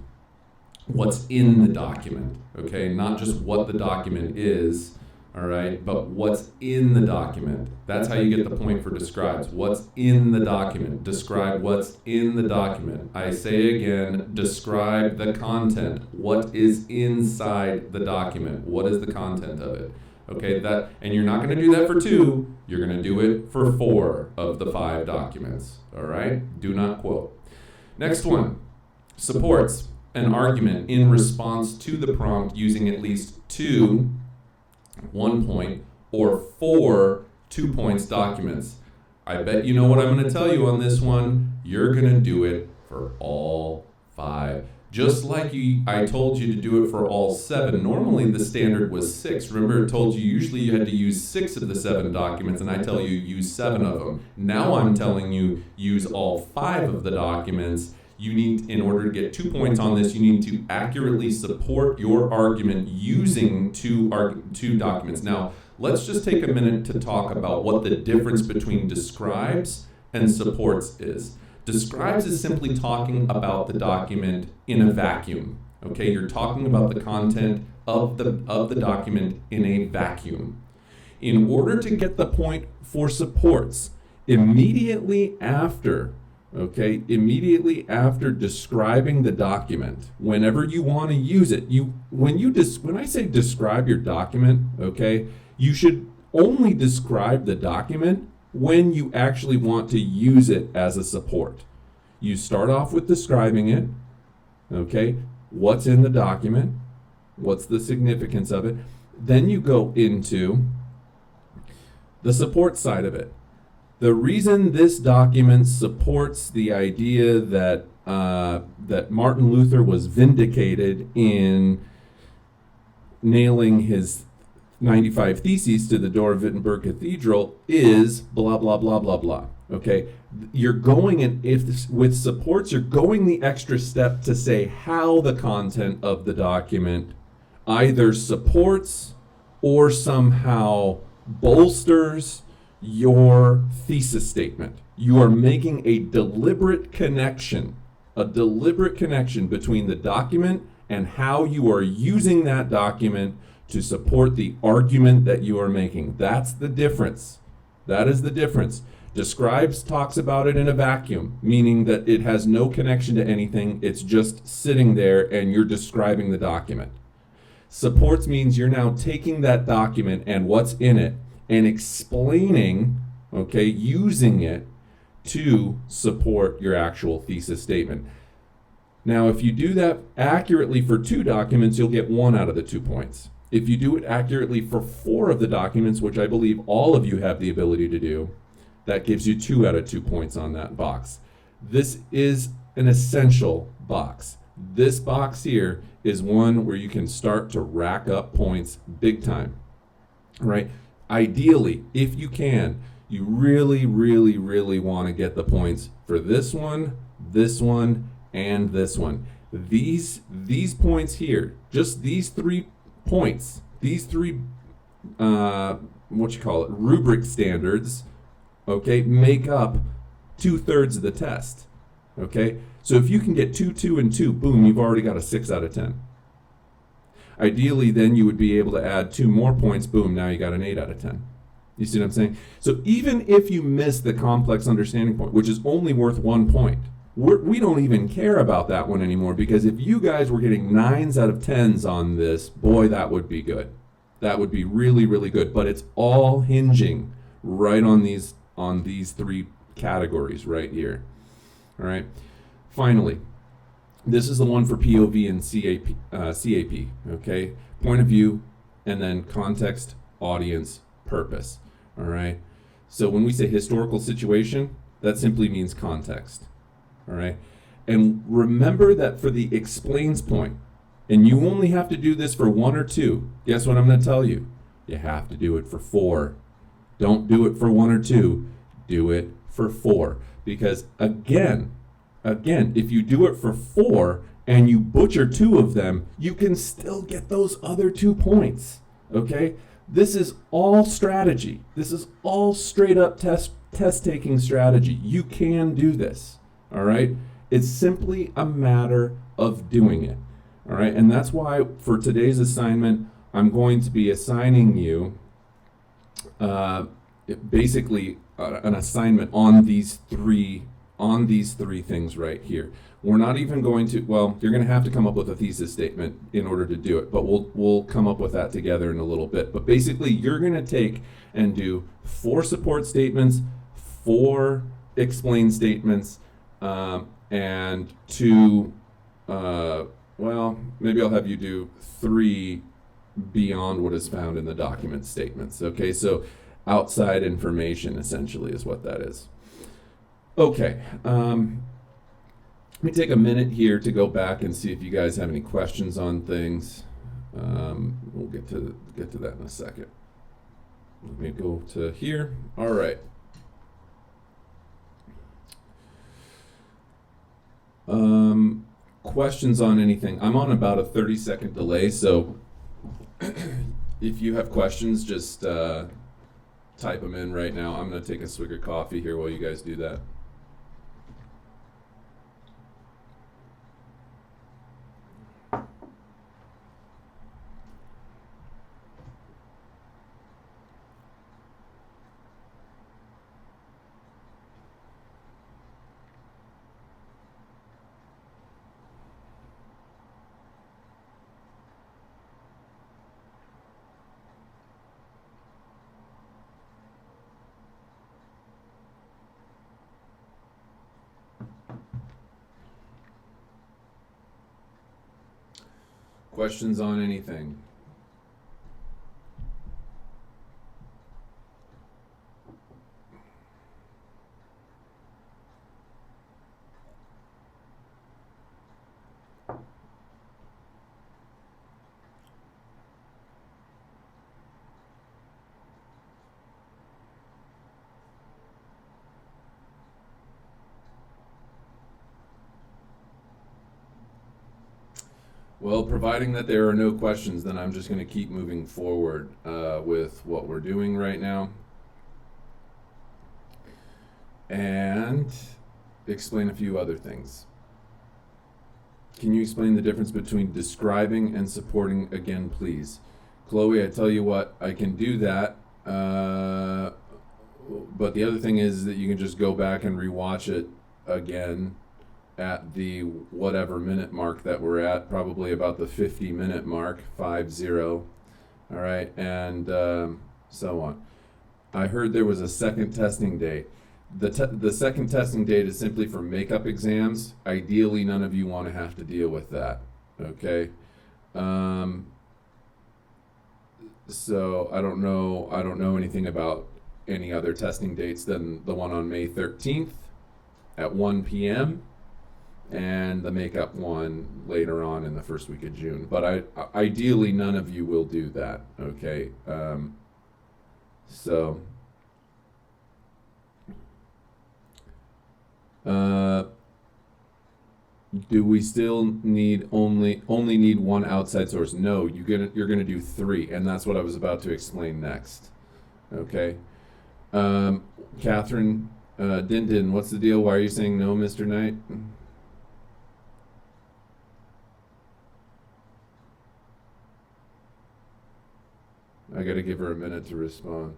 what's in the document. Okay, not just what the document is. All right, but what's in the document. That's how you get the point for describes. What's in the document. Describe what's in the document. I say again, describe the content. What is inside the document? What is the content of it? Okay, that, and you're not going to do that for 2. You're going to do it for 4 of the 5 documents. All right, do not quote. Next one, supports an argument in response to the prompt using at least 2 1 point or 4 2 points documents. I bet you know what I'm going to tell you on this one. You're going to do it for all 5. Just like I told you to do it for all 7. Normally the standard was 6. Remember, it told you usually you had to use 6 of the 7 documents, and I tell you use 7 of them. Now I'm telling you use all 5 of the documents. You need, in order to get 2 points on this, you need to accurately support your argument using 2 documents. Now, let's just take a minute to talk about what the difference between describes and supports is. Describes is simply talking about the document in a vacuum. Okay, you're talking about the content of the document in a vacuum. In order to get the point for supports, immediately after describing the document, whenever you want to use it, when I say describe your document, okay, you should only describe the document when you actually want to use it as a support. You start off with describing it, okay, what's in the document, what's the significance of it, then you go into the support side of it. The reason this document supports the idea that that Martin Luther was vindicated in nailing his 95 Theses to the door of Wittenberg Cathedral is blah, blah, blah, blah, blah. Okay? You're going, and with supports, you're going the extra step to say how the content of the document either supports or somehow bolsters your thesis statement. You are making a deliberate connection between the document and how you are using that document to support the argument that you are making. That's the difference. That is the difference. Describes talks about it in a vacuum, meaning that it has no connection to anything. It's just sitting there and you're describing the document. Supports means you're now taking that document and what's in it and explaining, okay, using it to support your actual thesis statement. Now, if you do that accurately for 2 documents, you'll get 1 out of the 2 points. If you do it accurately for 4 of the documents, which I believe all of you have the ability to do, that gives you 2 out of 2 points on that box. This is an essential box. This box here is one where you can start to rack up points big time, right? Ideally, if you can, you really, really, really want to get the points for this one, and this one. These points here, just these 3 points, these 3, rubric standards, okay, make up 2/3 of the test, okay? So if you can get 2, 2, and 2, boom, you've already got a 6 out of 10. Ideally, then you would be able to add 2 more points, boom, now you got an 8 out of 10. You see what I'm saying? So even if you miss the complex understanding point, which is only worth 1 point, we don't even care about that one anymore, because if you guys were getting 9s out of 10s on this, boy, that would be good. That would be really, really good. But it's all hinging right on these 3 categories right here. All right. Finally, this is the one for POV and CAP. Okay. Point of view, and then context, audience, purpose. All right. So when we say historical situation, that simply means context. All right. And remember that for the explains point, And you only have to do this for 1 or 2. Guess what I'm going to tell you? You have to do it for 4. Don't do it for 1 or 2. Do it for 4. Because again, if you do it for 4 and you butcher 2 of them, you can still get those other 2 points. Okay? This is all strategy. This is all straight up test taking strategy. You can do this. All right? It's simply a matter of doing it. All right? And that's why for today's assignment, I'm going to be assigning you basically an assignment on these three things right here. We're not even going to, well, you're going to have to come up with a thesis statement in order to do it, but we'll come up with that together in a little bit. But basically, you're going to take and do 4 support statements, 4 explain statements, and 2, well, maybe I'll have you do 3 beyond what is found in the document statements. Okay, so outside information essentially is what that is. Okay, let me take a minute here to go back and see if you guys have any questions on things. We'll get to that in a second. Let me go to here. All right. Questions on anything? I'm on about a 30-second delay, so if you have questions, just type them in right now. I'm going to take a swig of coffee here while you guys do that. Questions on anything? Well, providing that there are no questions, then I'm just going to keep moving forward with what we're doing right now. And explain a few other things. Can you explain the difference between describing and supporting again, please? Chloe, I tell you what, I can do that. But the other thing is that you can just go back and rewatch it again at the whatever minute mark that we're at, probably about the 50-minute mark, 50. All right, and so on. I heard there was a second testing date. The second testing date is simply for makeup exams. Ideally, none of you want to have to deal with that. Okay. So I don't know anything about any other testing dates than the one on May 13th at 1 p.m. and the makeup one later on in the first week of June. But ideally, none of you will do that. Okay. Do we still need only need one outside source? No, you're gonna do 3, and that's what I was about to explain next. Okay, Catherine, Din, what's the deal? Why are you saying no, Mr. Knight? I gotta give her a minute to respond.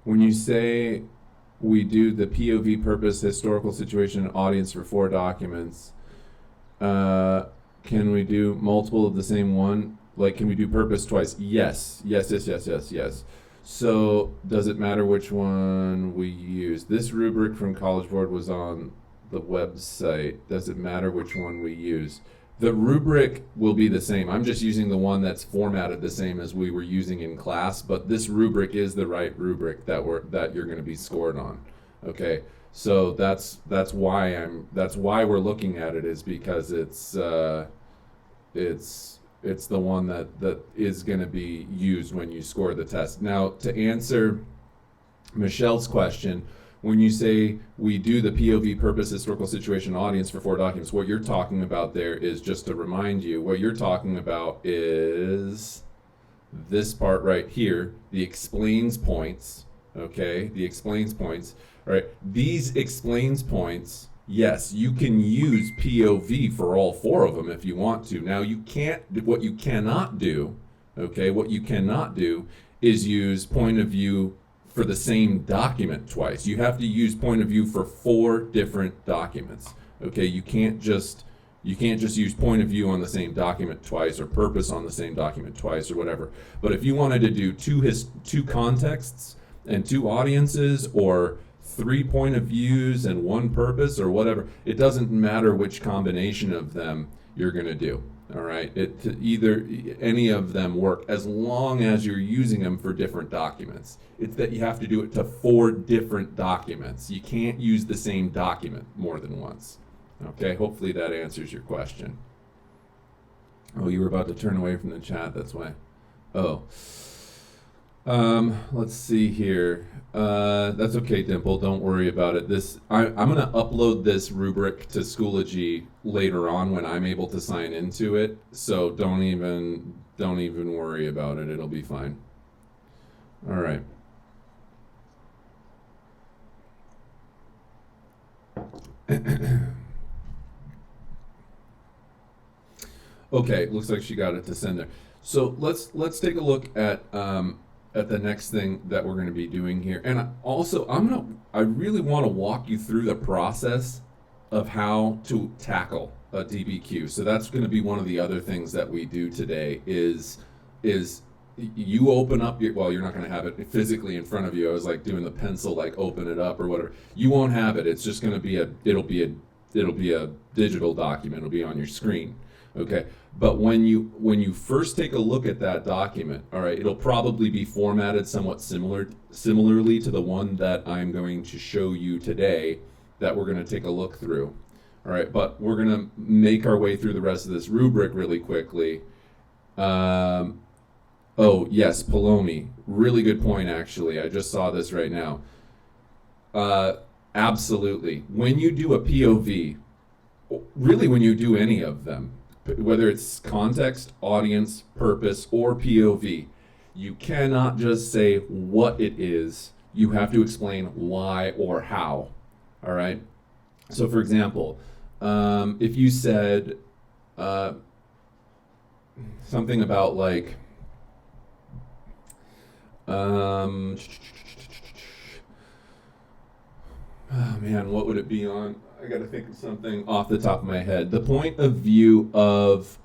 When you say we do the POV purpose, historical situation, and audience for 4 documents, can we do multiple of the same one? Like, can we do purpose twice? Yes. So, does it matter which one we use? This rubric from College Board was on the website. Does it matter which one we use? The rubric will be the same. I'm just using the one that's formatted the same as we were using in class, but this rubric is the right rubric that you're going to be scored on. Okay, So that's why we're looking at it, is because it's the one that is going to be used when you score the test. Now, to answer Michelle's question, when you say we do the POV, purpose, historical situation, audience for 4 documents, what you're talking about there is, just to remind you, what you're talking about is this part right here, the explains points, okay? The explains points, all right? These explains points, yes, you can use POV for all 4 of them if you want to. Now, what you cannot do, okay, what you cannot do is use point of view for the same document twice. You have to use point of view for 4 different documents, okay? You can't just use point of view on the same document twice, or purpose on the same document twice, or whatever. But if you wanted to do 2 contexts and 2 audiences, or 3 point of views and 1 purpose, or whatever, it doesn't matter which combination of them you're going to do. All right, either any of them work, as long as you're using them for different documents. It's that you have to do it to 4 different documents. You can't use the same document more than once. Okay, hopefully that answers your question. Oh, you were about to turn away from the chat, that's why. Oh. Let's see here. That's okay, Dimple. Don't worry about it. I'm going to upload this rubric to Schoology later on when I'm able to sign into it. So don't even worry about it. It'll be fine. All right. Okay, looks like she got it to send there. So let's take a look at the next thing that we're going to be doing here. And I really want to walk you through the process of how to tackle a DBQ. So that's going to be one of the other things that we do today is you open up well, you're not going to have it physically in front of you. I was like doing the pencil, like open it up or whatever. You won't have it. It's just going to be it'll be a digital document. It'll be on your screen. Okay. But when you first take a look at that document, all right, it'll probably be formatted somewhat similarly to the one that I'm going to show you today that we're going to take a look through. All right, but we're going to make our way through the rest of this rubric really quickly. Oh, yes, Palomi. Really good point, actually. I just saw this right now. Absolutely. When you do a POV, really when you do any of them, whether it's context, audience, purpose, or POV, you cannot just say what it is. You have to explain why or how. All right? So, for example, if you said something about like, oh man, what would it be on? I got to think of something off the top of my head. The point of view of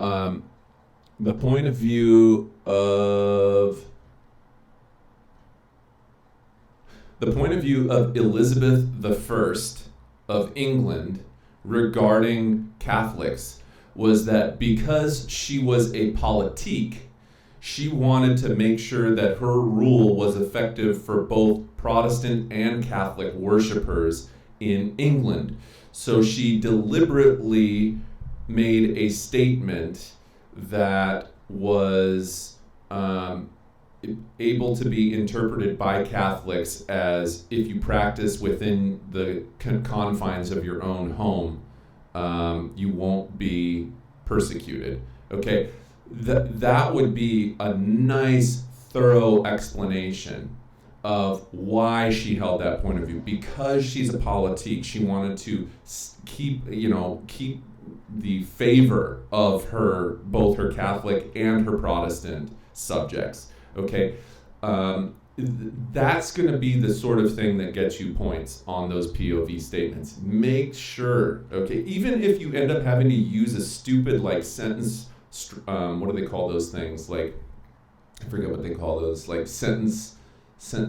Elizabeth I of England regarding Catholics was that because she was a politique, she wanted to make sure that her rule was effective for both Protestant and Catholic worshipers in England. So she deliberately made a statement that was able to be interpreted by Catholics as, if you practice within the confines of your own home, you won't be persecuted. Okay, that would be a nice, thorough explanation of why she held that point of view. Because she's a politique, she wanted to keep the favor of both her Catholic and her Protestant subjects. Okay, that's going to be the sort of thing that gets you points on those POV statements. Make sure, okay, even if you end up having to use a stupid like sentence, what do they call those things? Like, I forget what they call those, like sentence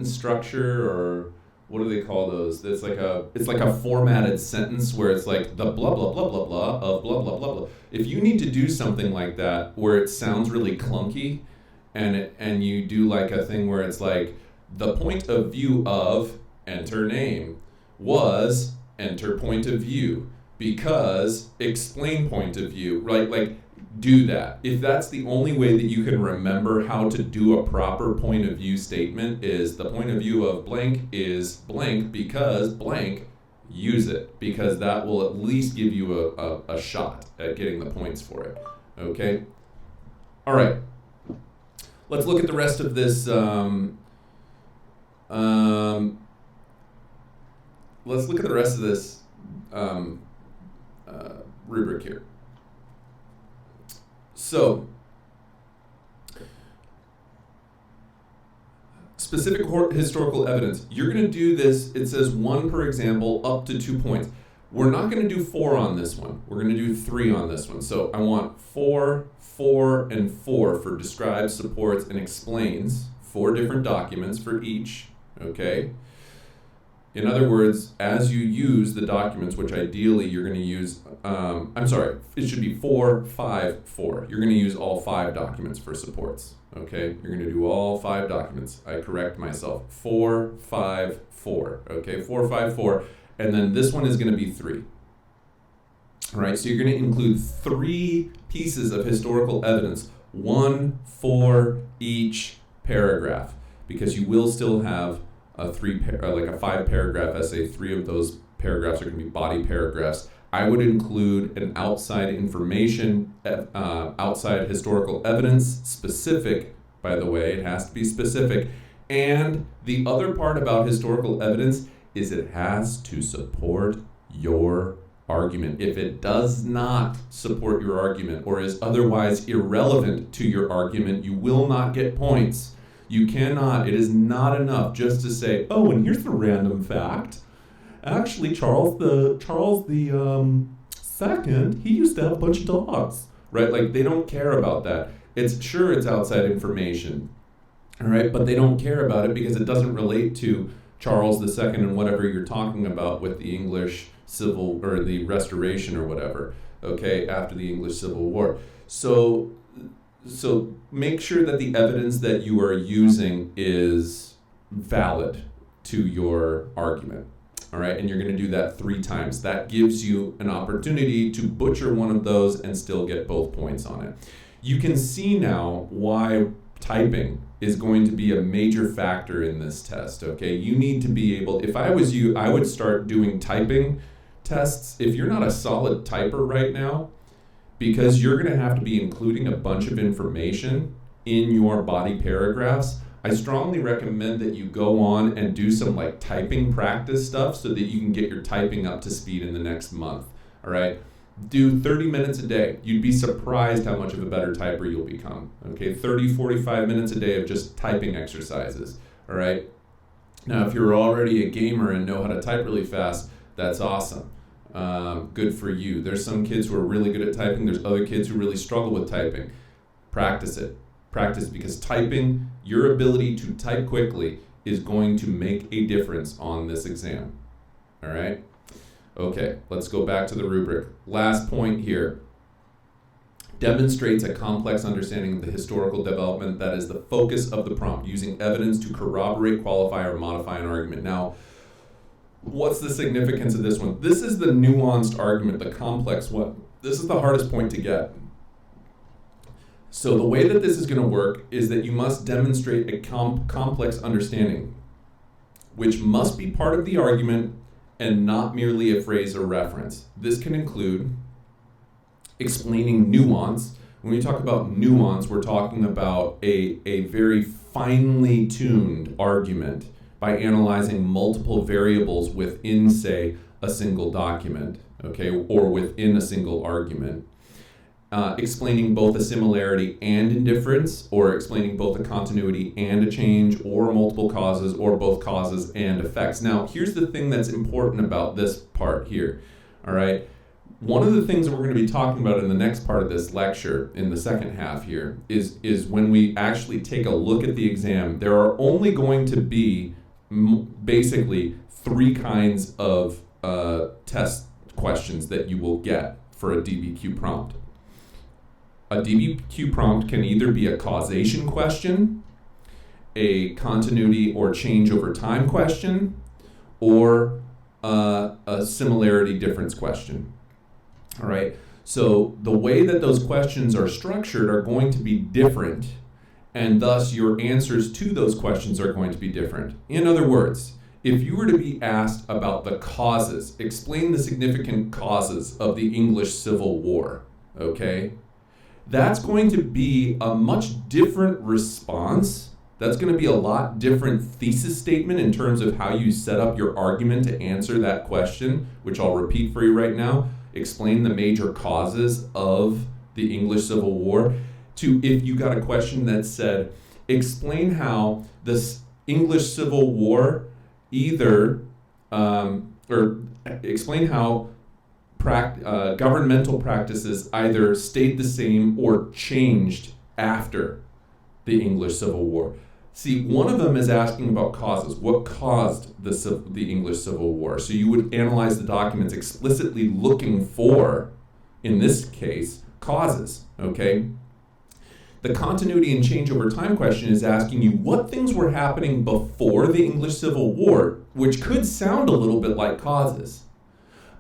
structure, or what do they call those? It's like a formatted sentence where it's like the blah blah blah blah blah of blah blah blah blah. If you need to do something like that where it sounds really clunky, and you do like a thing where it's like the point of view of enter name, was enter point of view, because explain point of view, right? Like, do that. If that's the only way that you can remember how to do a proper point of view statement, is the point of view of blank is blank because blank, use it, because that will at least give you a shot at getting the points for it. Okay? All right. Let's look at the rest of this. Let's look at the rest of this rubric here. So, specific historical evidence. You're going to do this, it says 1 per example, up to 2 points. We're not going to do 4 on this one. We're going to do 3 on this one. So I want 4, 4, and 4 for describes, supports, and explains. 4 different documents for each, okay? In other words, as you use the documents, which ideally you're going to use, it should be 4, 5, 4. You're going to use all 5 documents for supports, okay? You're going to do all 5 documents. I correct myself. 4, 5, 4, okay? 4, 5, 4. And then this one is going to be 3. All right, so you're going to include 3 pieces of historical evidence, 1 for each paragraph, because you will still have a 5-paragraph essay. 3 of those paragraphs are going to be body paragraphs. I would include an outside information, outside historical evidence, specific, by the way, it has to be specific. And the other part about historical evidence is it has to support your argument. If it does not support your argument or is otherwise irrelevant to your argument, you will not get points. You cannot, it is not enough just to say, oh, and here's the random fact. Actually, Charles the second, he used to have a bunch of dogs, right? Like, they don't care about that. It's outside information, all right? But they don't care about it because it doesn't relate to Charles the second and whatever you're talking about with the English Civil, or the Restoration or whatever, okay, after the English Civil War. So make sure that the evidence that you are using is valid to your argument, all right? And you're going to do that 3 times. That gives you an opportunity to butcher one of those and still get both points on it. You can see now why typing is going to be a major factor in this test, okay? You need to be able, if I was you, I would start doing typing tests. If you're not a solid typer right now, because you're going to have to be including a bunch of information in your body paragraphs, I strongly recommend that you go on and do some like typing practice stuff so that you can get your typing up to speed in the next month, all right? Do 30 minutes a day. You'd be surprised how much of a better typer you'll become, okay? 30, 45 minutes a day of just typing exercises, all right? Now, if you're already a gamer and know how to type really fast, that's awesome. Good for you. There's some kids who are really good at typing. There's other kids who really struggle with typing. Practice it. Practice, because typing, your ability to type quickly is going to make a difference on this exam. All right? Okay, let's go back to the rubric. Last point here. Demonstrates a complex understanding of the historical development that is the focus of the prompt, using evidence to corroborate, qualify, or modify an argument. Now, what's the significance of this one? This is the nuanced argument, the complex one. This is the hardest point to get. So the way that this is going to work is that you must demonstrate a complex understanding, which must be part of the argument and not merely a phrase or reference. This can include explaining nuance. When we talk about nuance, we're talking about a very finely tuned argument by analyzing multiple variables within, say, a single document, okay, or within a single argument. Explaining both a similarity and indifference, or explaining both a continuity and a change, or multiple causes, or both causes and effects. Now, here's the thing that's important about this part here, all right? One of the things that we're going to be talking about in the next part of this lecture, in the second half here, is when we actually take a look at the exam, there are only going to be basically 3 kinds of test questions that you will get for a DBQ prompt. A DBQ prompt can either be a causation question, a continuity or change over time question, or a similarity difference question. All right. So the way that those questions are structured are going to be different, and thus your answers to those questions are going to be different. In other words, if you were to be asked about the causes, explain the significant causes of the English Civil War, okay? That's going to be a much different response. That's going to be a lot different thesis statement in terms of how you set up your argument to answer that question, which I'll repeat for you right now. Explain the major causes of the English Civil War. To if you got a question that said, explain how this English Civil War or explain how governmental practices either stayed the same or changed after the English Civil War. See, one of them is asking about causes. What caused the English Civil War? So you would analyze the documents explicitly looking for, in this case, causes, okay? The continuity and change over time question is asking you what things were happening before the English Civil War, which could sound a little bit like causes.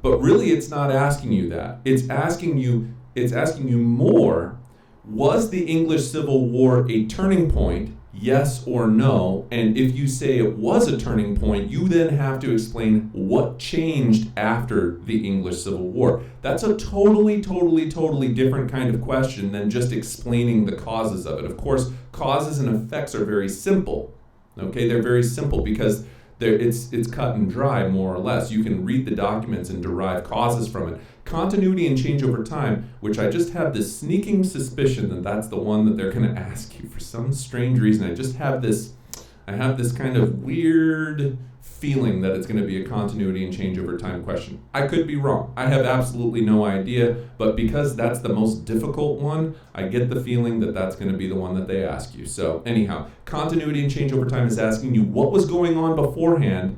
But really it's not asking you that. It's asking you more, was the English Civil War a turning point? Yes or no? And if you say it was a turning point, you then have to explain what changed after the English Civil War. That's a totally different kind of question than just explaining the causes of it. Of course, causes and effects are very simple. Okay, they're very simple because it's cut and dry, more or less. You can read the documents and derive causes from it. Continuity and change over time, which I just have this sneaking suspicion that that's the one that they're going to ask you for some strange reason. I have this kind of weird feeling that it's going to be a continuity and change over time question. I could be wrong. I have absolutely no idea, but because that's the most difficult one, I get the feeling that that's going to be the one that they ask you. So anyhow, continuity and change over time is asking you what was going on beforehand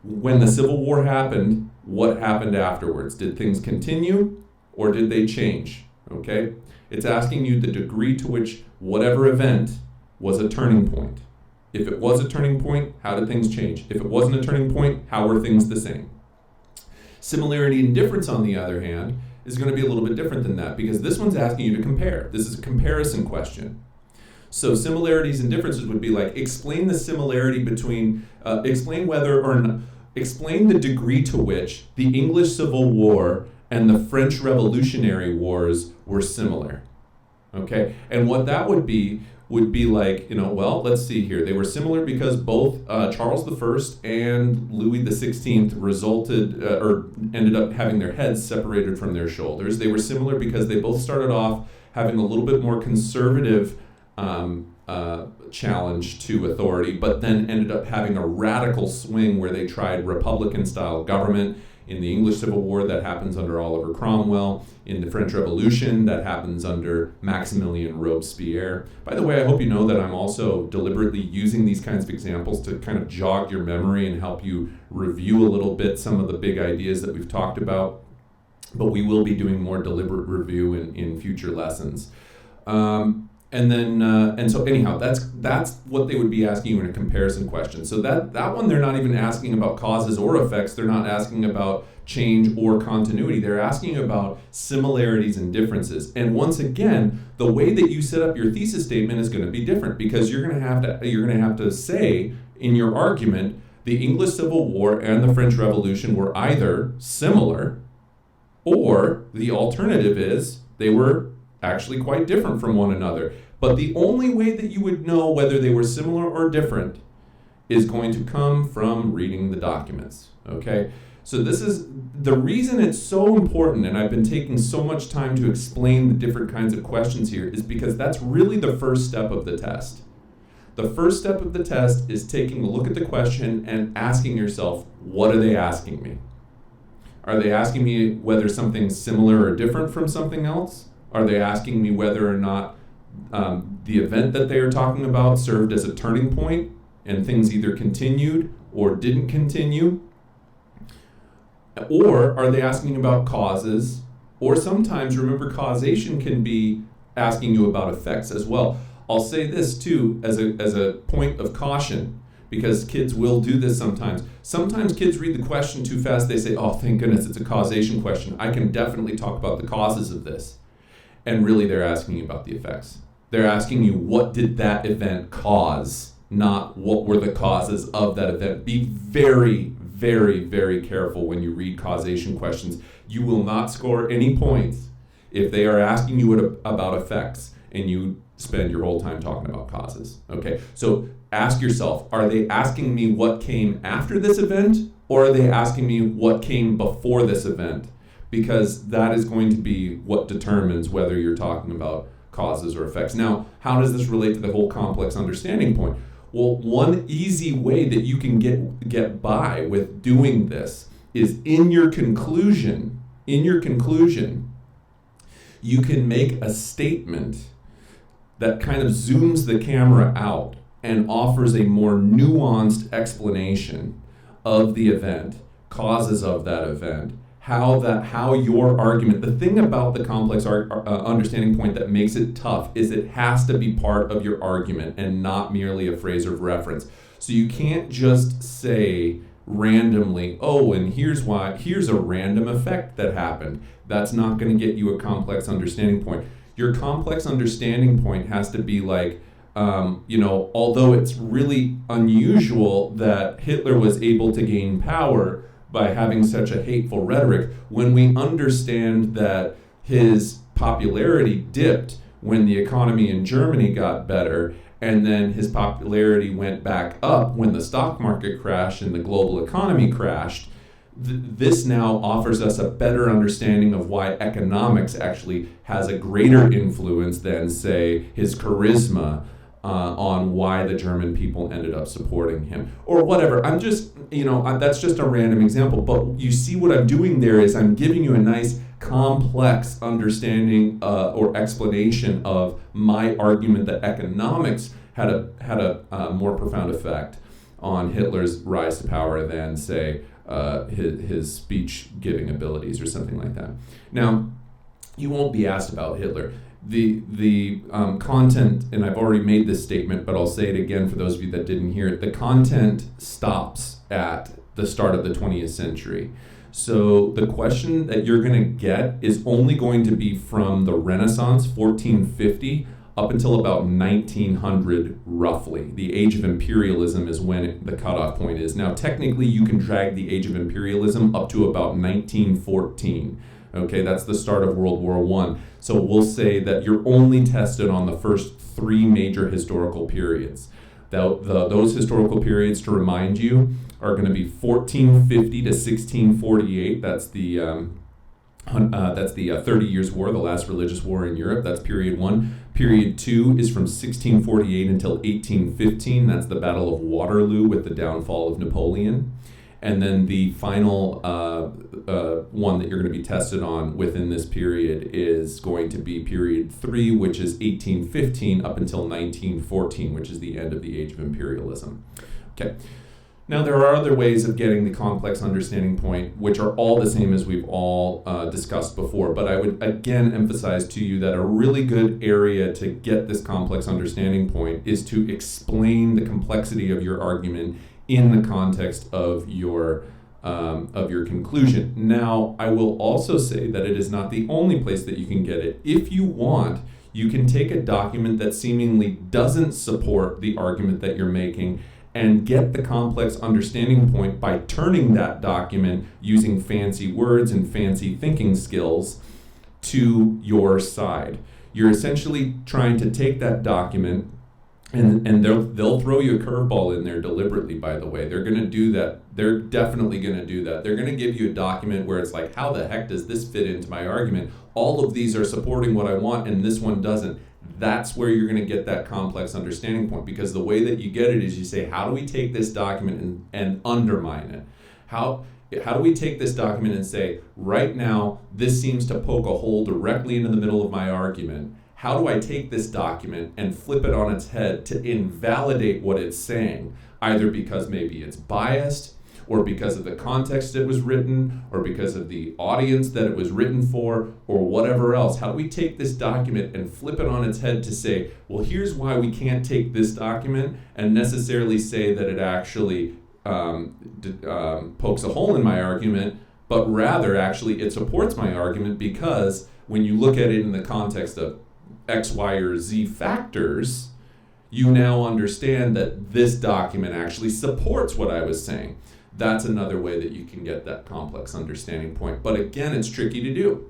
when the Civil War happened. What happened afterwards? Did things continue or did they change? Okay? It's asking you the degree to which whatever event was a turning point. If it was a turning point, how did things change? If it wasn't a turning point, how were things the same? Similarity and difference, on the other hand, is going to be a little bit different than that because this one's asking you to compare. This is a comparison question. So similarities and differences would be like, explain the similarity between, explain the degree to which the English Civil War and the French Revolutionary Wars were similar. Okay? And what that would be like, well, let's see here. They were similar because both Charles I and Louis XVI ended up having their heads separated from their shoulders. They were similar because they both started off having a little bit more conservative challenge to authority, but then ended up having a radical swing where they tried Republican-style government. In the English Civil War, that happens under Oliver Cromwell. In the French Revolution, that happens under Maximilien Robespierre. By the way, I hope you know that I'm also deliberately using these kinds of examples to kind of jog your memory and help you review a little bit some of the big ideas that we've talked about. But we will be doing more deliberate review in future lessons. So anyhow, that's what they would be asking you in a comparison question. So that one, they're not even asking about causes or effects. They're not asking about change or continuity. They're asking about similarities and differences. And once again, the way that you set up your thesis statement is going to be different because you're going to have to say in your argument, the English Civil War and the French Revolution were either similar, or the alternative is they were actually quite different from one another. But the only way that you would know whether they were similar or different is going to come from reading the documents, okay? So this is the reason it's so important, and I've been taking so much time to explain the different kinds of questions here, is because that's really the first step of the test. The first step of the test is taking a look at the question and asking yourself, what are they asking me? Are they asking me whether something's similar or different from something else? Are they asking me whether or not the event that they are talking about served as a turning point and things either continued or didn't continue? Or are they asking about causes? Or sometimes, remember, causation can be asking you about effects as well. I'll say this too as a point of caution. because kids will do this sometimes. Sometimes kids read the question too fast. They say, oh, thank goodness, it's a causation question. I can definitely talk about the causes of this. And really, they're asking you about the effects. They're asking you, what did that event cause, not what were the causes of that event. Be very, very, very careful when you read causation questions. You will not score any points if they are asking you about effects and you spend your whole time talking about causes. Okay, so ask yourself, are they asking me what came after this event, or are they asking me what came before this event? Because that is going to be what determines whether you're talking about causes or effects. Now, how does this relate to the whole complex understanding point? Well, one easy way that you can get by with doing this is in your conclusion, you can make a statement that kind of zooms the camera out and offers a more nuanced explanation of the event, causes of that event, how your argument, the thing about the complex understanding point that makes it tough is it has to be part of your argument and not merely a phrase of reference. So you can't just say randomly, oh, and here's a random effect that happened. That's not going to get you a complex understanding point. Your complex understanding point has to be like, although it's really unusual that Hitler was able to gain power by having such a hateful rhetoric, when we understand that his popularity dipped when the economy in Germany got better, and then his popularity went back up when the stock market crashed and the global economy crashed, this now offers us a better understanding of why economics actually has a greater influence than, say, his charisma on why the German people ended up supporting him, or whatever. I'm just, that's just a random example, but you see what I'm doing there is I'm giving you a nice complex understanding or explanation of my argument that economics had a more profound effect on Hitler's rise to power than, say, his speech-giving abilities or something like that. Now, you won't be asked about Hitler. The content, and I've already made this statement, but I'll say it again for those of you that didn't hear it, the content stops at the start of the 20th century. So the question that you're going to get is only going to be from the Renaissance, 1450, up until about 1900, roughly. The age of imperialism is when the cutoff point is. Now, technically, you can drag the age of imperialism up to about 1914. Okay, that's the start of World War I. So we'll say that you're only tested on the first three major historical periods. Those historical periods, to remind you, are going to be 1450 to 1648. That's the 30 Years' War, the last religious war in Europe. That's period one. Period two is from 1648 until 1815. That's the Battle of Waterloo with the downfall of Napoleon. And then the final one that you're going to be tested on within this period is going to be period three, which is 1815 up until 1914, which is the end of the age of imperialism. Okay. Now, there are other ways of getting the complex understanding point, which are all the same as we've all discussed before. But I would again emphasize to you that a really good area to get this complex understanding point is to explain the complexity of your argument in the context of your conclusion. Now, I will also say that it is not the only place that you can get it. If you want, you can take a document that seemingly doesn't support the argument that you're making and get the complex understanding point by turning that document using fancy words and fancy thinking skills to your side. You're essentially trying to take that document, and they'll throw you a curveball in there deliberately, by the way. They're going to do that. They're definitely going to do that. They're going to give you a document where it's like, how the heck does this fit into my argument? All of these are supporting what I want, and this one doesn't. That's where you're going to get that complex understanding point, because the way that you get it is you say, how do we take this document and undermine it? How do we take this document and say, right now, this seems to poke a hole directly into the middle of my argument. How do I take this document and flip it on its head to invalidate what it's saying, either because maybe it's biased or because of the context it was written, or because of the audience that it was written for, or whatever else? How do we take this document and flip it on its head to say, well, here's why we can't take this document and necessarily say that it actually pokes a hole in my argument, but rather actually it supports my argument, because when you look at it in the context of X, Y, or Z factors, you now understand that this document actually supports what I was saying. That's another way that you can get that complex understanding point. But again, it's tricky to do.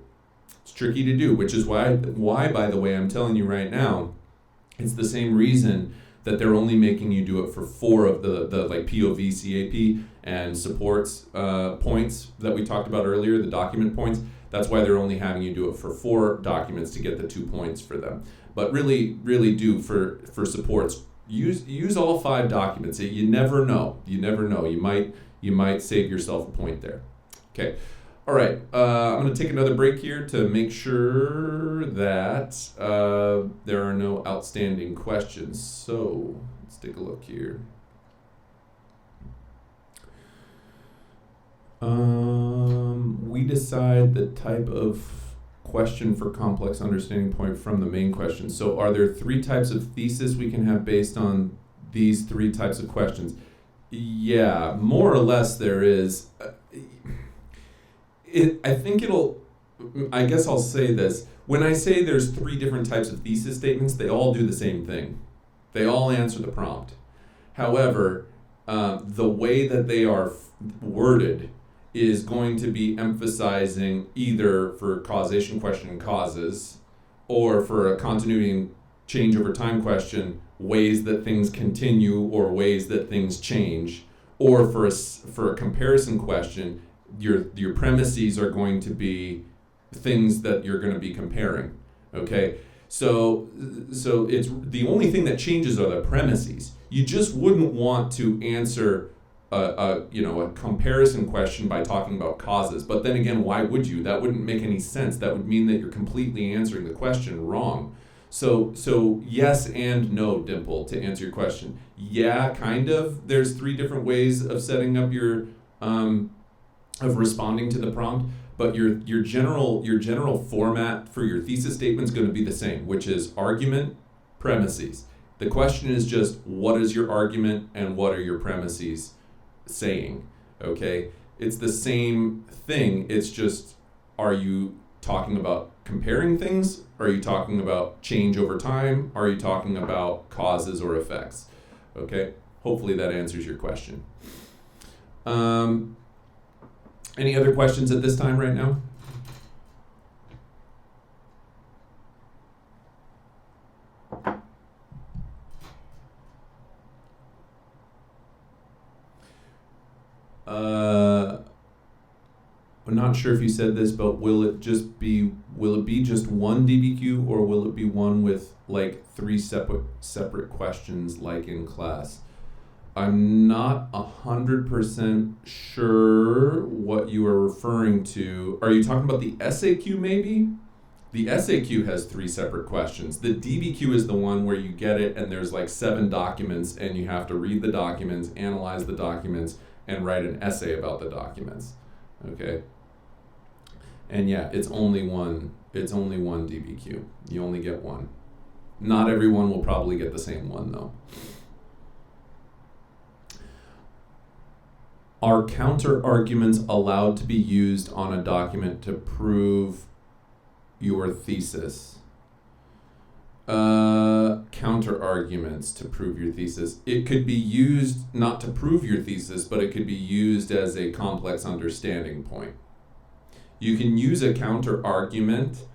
It's tricky to do, which is why, by the way, I'm telling you right now, it's the same reason that they're only making you do it for 4 of the like POV, CAP, and supports points that we talked about earlier, the document points. That's why they're only having you do it for 4 documents to get the 2 points for them. But really do for supports, use all 5 documents. You never know. You might save yourself a point there. Okay. All right. I'm going to take another break here to make sure that there are no outstanding questions. So let's take a look here. We decide the type of question for complex understanding point from the main question. So are there 3 types of thesis we can have based on these 3 types of questions? Yeah, more or less there is. I guess I'll say this. When I say there's 3 different types of thesis statements, they all do the same thing. They all answer the prompt. However, the way that they are worded is going to be emphasizing either for causation question causes, or for a continuity and change over time question, ways that things continue or ways that things change, or for a comparison question, your premises are going to be things that you're going to be comparing. Okay, so it's the only thing that changes are the premises. You just wouldn't want to answer a comparison question by talking about causes. But then again, why would you? That wouldn't make any sense. That would mean that you're completely answering the question wrong. So yes and no, Dimple, to answer your question. Yeah, kind of. There's 3 different ways of setting up your of responding to the prompt, but your general format for your thesis statement is going to be the same, which is argument, premises. The question is just, what is your argument and what are your premises saying? Okay, it's the same thing. It's just, are you talking about comparing things? Are you talking about change over time? Are you talking about causes or effects? Okay, hopefully that answers your question. Any other questions at this time right now? I'm not sure if you said this, but will it be just one DBQ, or will it be one with like 3 separate questions like in class? I'm not 100% sure what you are referring to. Are you talking about the SAQ maybe? The SAQ has 3 separate questions. The DBQ is the one where you get it and there's like 7 documents and you have to read the documents, analyze the documents, and write an essay about the documents. Okay? And yeah, it's only one DBQ. You only get one. Not everyone will probably get the same one though. Are counter arguments allowed to be used on a document to prove your thesis? Counter arguments to prove your thesis. It could be used not to prove your thesis, but it could be used as a complex understanding point. You can use a counter argument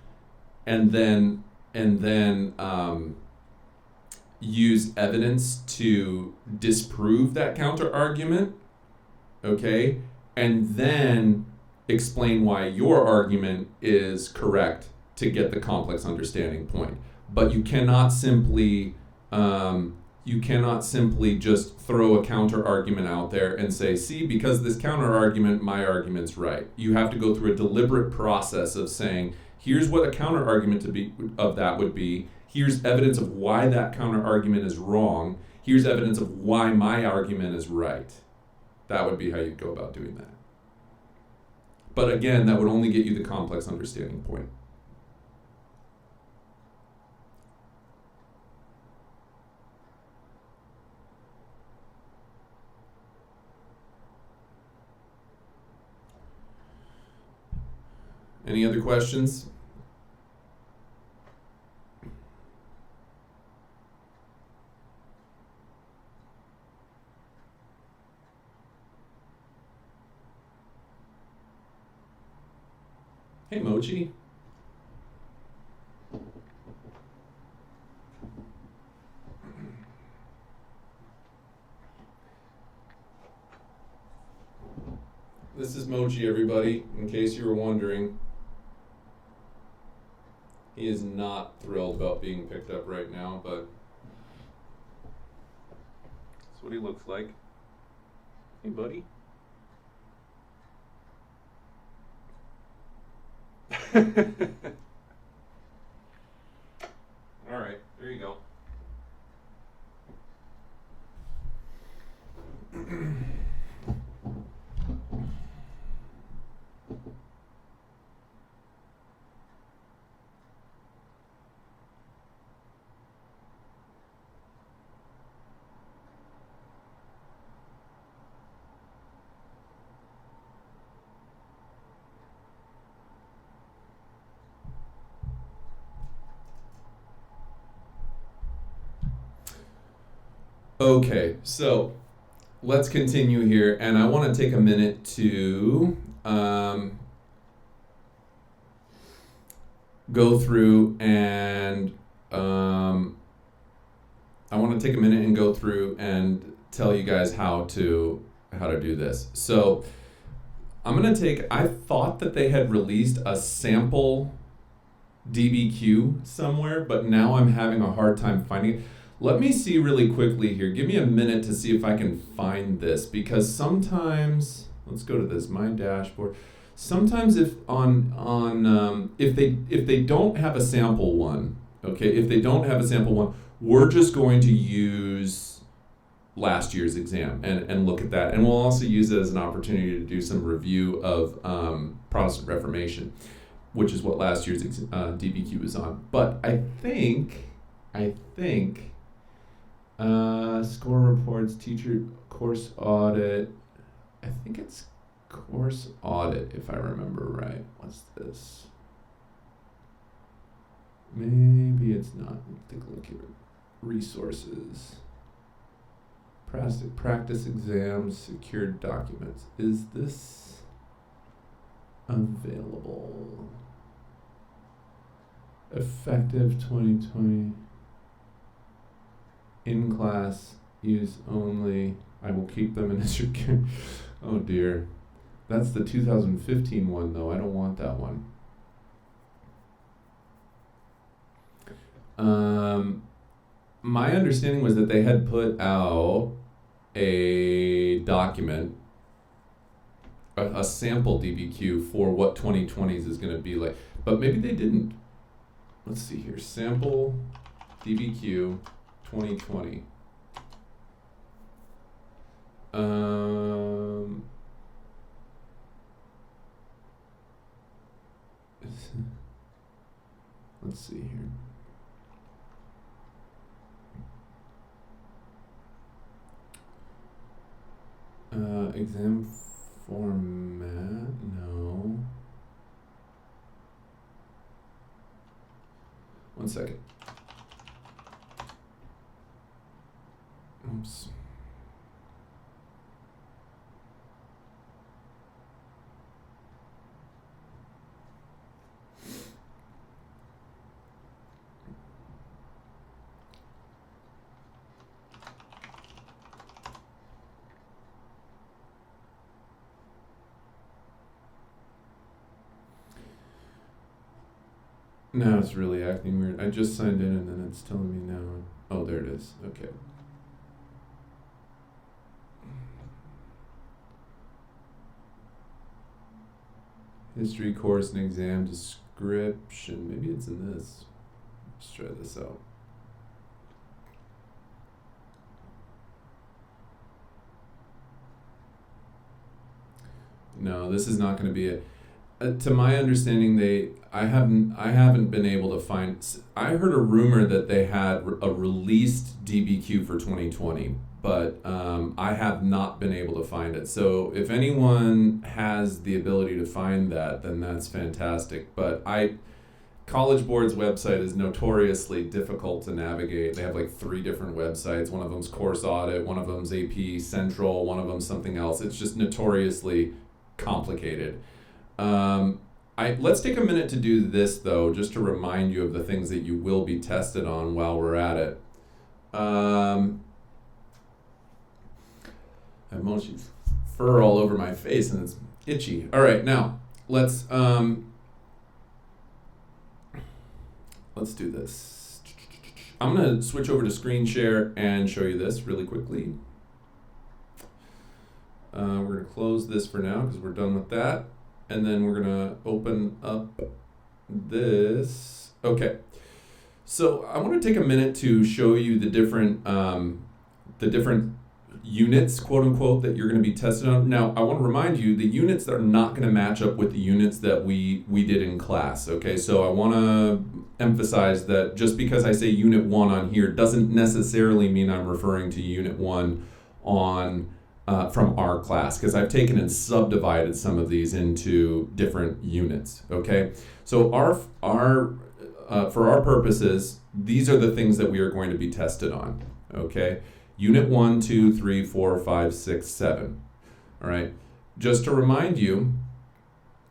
and then use evidence to disprove that counter argument. Okay, and then explain why your argument is correct to get the complex understanding point. But you cannot simply just throw a counter argument out there and say, see, because this counter argument, my argument's right. You have to go through a deliberate process of saying, here's what a counter argument would be. Here's evidence of why that counter argument is wrong. Here's evidence of why my argument is right. That would be how you'd go about doing that. But again, that would only get you the complex understanding point. Any other questions? Hey, Mochi. This is Mochi, everybody, in case you were wondering. He is not thrilled about being picked up right now, but that's what he looks like. Hey, buddy. All right, there you go. Okay, so let's continue here, and I want to take a minute to go through and tell you guys how to do this. So I thought that they had released a sample DBQ somewhere, but now I'm having a hard time finding it. Let me see really quickly here. Give me a minute to see if I can find this, because sometimes, let's go to this, my dashboard. Sometimes if they don't have a sample one, we're just going to use last year's exam and look at that. And we'll also use it as an opportunity to do some review of Protestant Reformation, which is what last year's DBQ was on. But I think score reports, teacher course audit. I think it's course audit, if I remember right. What's this? Maybe it's not. Let's take a look here. Resources. Practice exams, secured documents. Is this available? Effective 2020. In class, use only. I will keep them in history. Oh dear. That's the 2015 one though. I don't want that one. My understanding was that they had put out a document, a sample DBQ for what 2020s is going to be like. But maybe they didn't. Let's see here. Sample DBQ 2020. Let's see here. Exam format, no. One second. Oops. Now it's really acting weird. I just signed in and then it's telling me now. Oh, there it is. Okay. History course and exam description. Maybe it's in this. Let's try this out. No, this is not going to be it. To my understanding, I haven't been able to find. I heard a rumor that they had a released DBQ for 2020, but I have not been able to find it. So if anyone has the ability to find that, then that's fantastic. But College Board's website is notoriously difficult to navigate. They have like 3 different websites. One of them's Course Audit, one of them's AP Central, one of them's something else. It's just notoriously complicated. Let's take a minute to do this though, just to remind you of the things that you will be tested on while we're at it. I have Mochi's fur all over my face and it's itchy. All right, now let's do this. I'm gonna switch over to screen share and show you this really quickly. We're gonna close this for now because we're done with that. And then we're gonna open up this. Okay, so I want to take a minute to show you the different units, quote unquote, that you're going to be tested on. Now, I want to remind you the units that are not going to match up with the units that we did in class. Okay, so I want to emphasize that just because I say Unit 1 on here doesn't necessarily mean I'm referring to Unit 1 on from our class, because I've taken and subdivided some of these into different units. Okay, so for our purposes, these are the things that we are going to be tested on. Okay, Unit 1, 2, 3, 4, 5, 6, 7. All right, just to remind you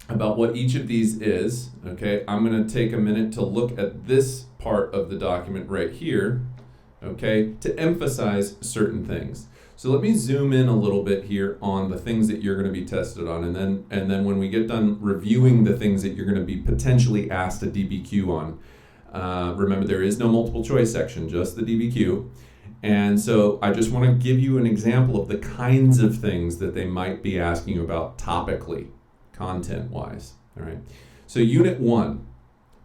about what each of these is. Okay, I'm going to take a minute to look at this part of the document right here. Okay, to emphasize certain things. So let me zoom in a little bit here on the things that you're going to be tested on, and then when we get done reviewing the things that you're going to be potentially asked a DBQ on, remember there is no multiple choice section, just the DBQ. And so I just want to give you an example of the kinds of things that they might be asking you about topically, content-wise. All right. So Unit 1,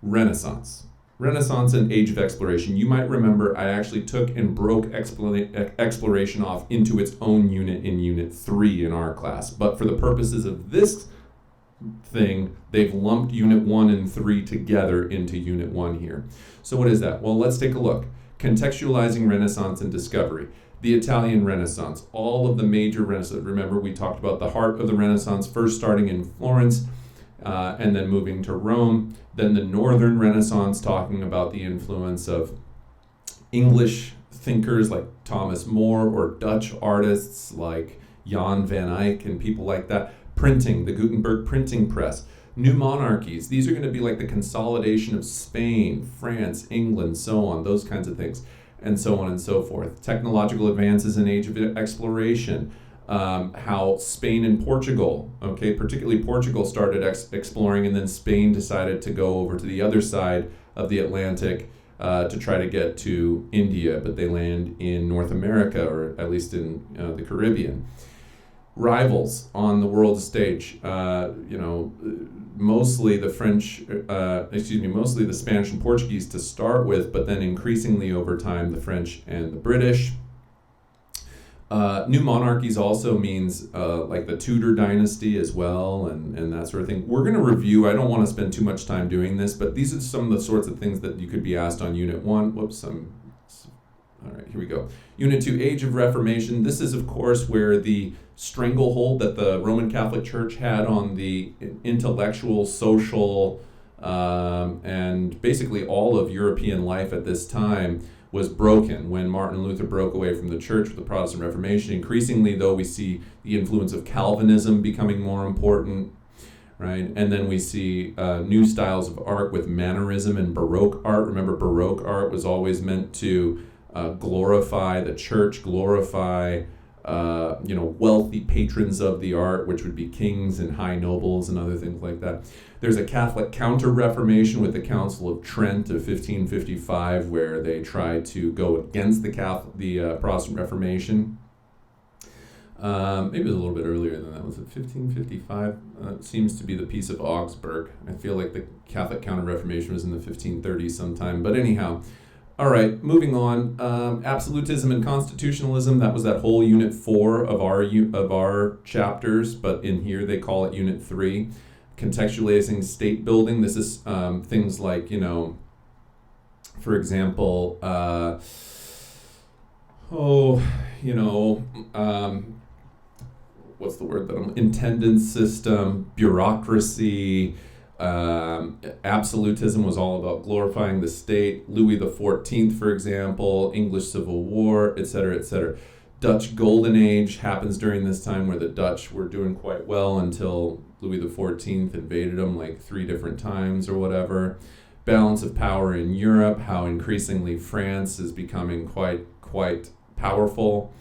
Renaissance. Renaissance and Age of Exploration. You might remember I actually took and broke exploration off into its own unit in Unit 3 in our class. But for the purposes of this thing, they've lumped Unit 1 and 3 together into Unit 1 here. So what is that? Well, let's take a look. Contextualizing Renaissance and Discovery. The Italian Renaissance. All of the major Renaissance. Remember, we talked about the heart of the Renaissance first starting in Florence, and then moving to Rome. Then the Northern Renaissance, talking about the influence of English thinkers like Thomas More or Dutch artists like Jan van Eyck and people like that. Printing, the Gutenberg printing press. New monarchies. These are going to be like the consolidation of Spain, France, England, so on, those kinds of things, and so on and so forth. Technological advances in Age of Exploration. How Spain and Portugal, okay, particularly Portugal started exploring, and then Spain decided to go over to the other side of the Atlantic to try to get to India, but they land in North America, or at least in the Caribbean. Rivals on the world stage, mostly the mostly the Spanish and Portuguese to start with, but then increasingly over time the French and the British. New monarchies also means like the Tudor dynasty as well, and that sort of thing. We're going to review, I don't want to spend too much time doing this, but these are some of the sorts of things that you could be asked on Unit 1. All right, here we go. Unit 2, Age of Reformation. This is, of course, where the stranglehold that the Roman Catholic Church had on the intellectual, social, and basically all of European life at this time was broken when Martin Luther broke away from the church with the Protestant Reformation. Increasingly, though, we see the influence of Calvinism becoming more important, right? And then we see new styles of art with Mannerism and Baroque art. Remember, Baroque art was always meant to glorify the church, glorify wealthy patrons of the art, which would be kings and high nobles and other things like that. There's a Catholic counter-reformation with the Council of Trent of 1555, where they tried to go against the Protestant Reformation. Maybe it was a little bit earlier than that. Was it 1555? It seems to be the Peace of Augsburg. I feel like the Catholic counter-reformation was in the 1530s sometime. But anyhow, All right, moving on. Absolutism and constitutionalism. That was that whole unit 4 of our chapters, but in here they call it unit 3. Contextualizing state building. This is things like, for example, what's the word attendance system, bureaucracy. Absolutism was all about glorifying the state. Louis XIV, for example, English Civil War, etc., etc. Dutch Golden Age happens during this time, where the Dutch were doing quite well until Louis XIV invaded them like 3 different times or whatever. Balance of power in Europe, how increasingly France is becoming quite powerful.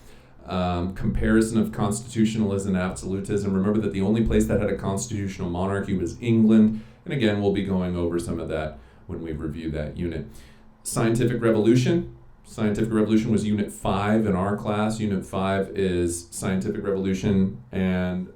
Comparison of constitutionalism and absolutism. Remember that the only place that had a constitutional monarchy was England. And again, we'll be going over some of that when we review that unit. Scientific Revolution. Scientific Revolution was Unit 5 in our class. Unit 5 is Scientific Revolution and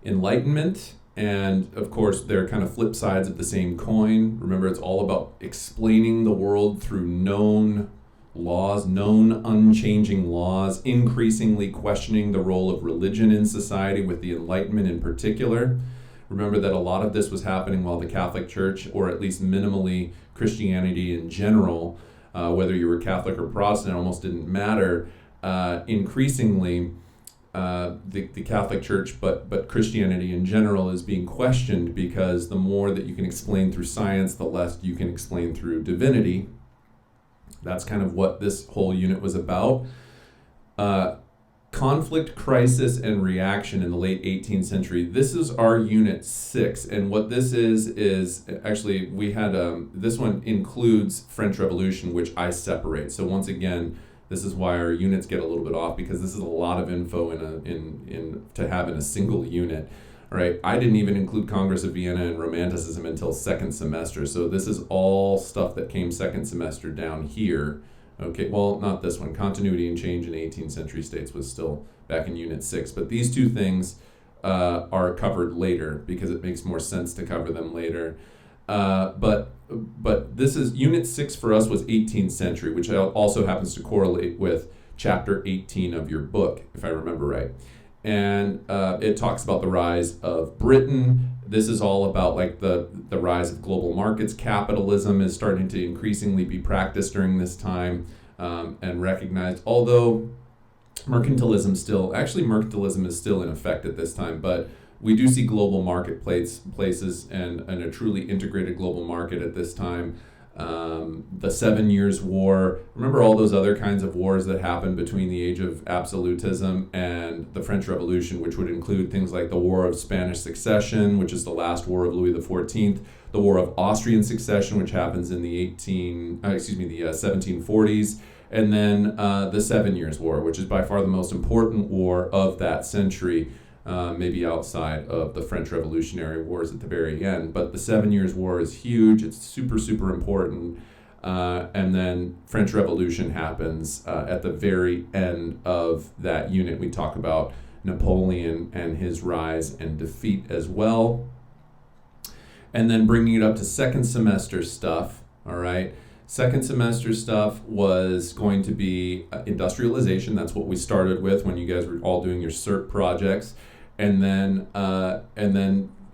Enlightenment. And of course, they're kind of flip sides of the same coin. Remember, it's all about explaining the world through known laws, known unchanging laws, increasingly questioning the role of religion in society, with the Enlightenment in particular. Remember that a lot of this was happening while the Catholic Church, or at least minimally Christianity in general, whether you were Catholic or Protestant, it almost didn't matter. Increasingly, the Catholic Church, but Christianity in general, is being questioned, because the more that you can explain through science, the less you can explain through divinity. That's kind of what this whole unit was about. Conflict, crisis, and reaction in the late 18th century. This is our unit 6, and what this is actually, we had this one includes French Revolution, which I separate. So once again, this is why our units get a little bit off, because this is a lot of info to have in a single unit. All right, I didn't even include Congress of Vienna and Romanticism until second semester, so this is all stuff that came second semester down here. Okay, well, not this one. Continuity and change in 18th century states was still back in Unit 6, but these 2 things are covered later, because it makes more sense to cover them later. But this is Unit 6 for us was 18th century, which also happens to correlate with Chapter 18 of your book, if I remember right. And it talks about the rise of Britain. This is all about like the rise of global markets. Capitalism is starting to increasingly be practiced during this time and recognized, although mercantilism is still in effect at this time, but we do see global marketplaces and a truly integrated global market at this time. The 7 Years' War. Remember all those other kinds of wars that happened between the age of absolutism and the French Revolution, which would include things like the War of Spanish Succession, which is the last war of Louis XIV, the War of Austrian Succession, which happens in the 1740s, and then the 7 Years' War, which is by far the most important war of that century. Maybe outside of the French Revolutionary Wars at the very end. But the 7 Years' War is huge. It's super, super important. And then French Revolution happens at the very end of that unit. We talk about Napoleon and his rise and defeat as well. And then bringing it up to second semester stuff, all right? Second semester stuff was going to be industrialization. That's what we started with when you guys were all doing your CERT projects. And then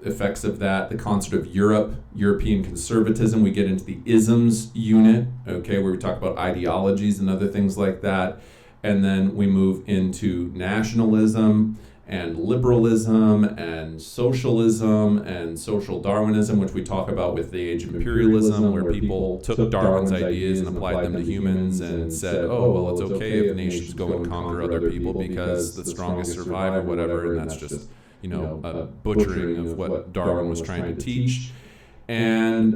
effects of that, the concept of European conservatism. We get into the isms unit, okay, where we talk about ideologies and other things like that. And then we move into nationalism and liberalism and socialism and social Darwinism, which we talk about with the age of imperialism, where people took Darwin's ideas and applied them to humans and said, oh, well, it's okay if nations go and conquer other people because the strongest survive or whatever, and that's just, a butchering of what Darwin was trying to teach. And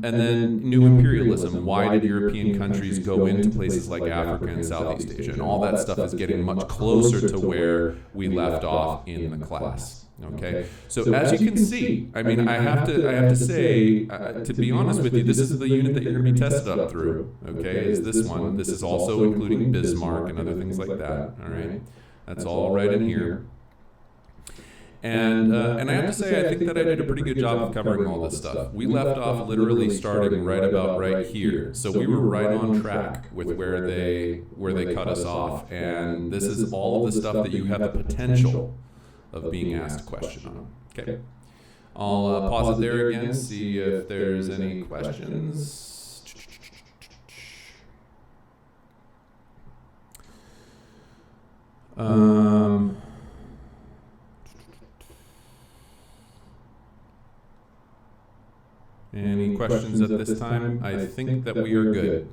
then new imperialism. Why did European countries go into places like Africa and Southeast Asia? And all that stuff is getting much closer to where we left off in the class. Okay, so as you can see, I mean, I have to say, to be honest with you, this is the unit that you're going to be tested up through. Okay, is this one? This is also including Bismarck and other things like that. All right, that's all right in here. And I have to say, I think that I did a pretty good job of covering all this stuff. We left off literally starting right about right here. So we were right on track with where they cut us off. And this is all of the stuff that you have the potential of being asked a question on. Okay. I'll pause it there again, see if there's any questions. Any questions at this time? I think that we are good.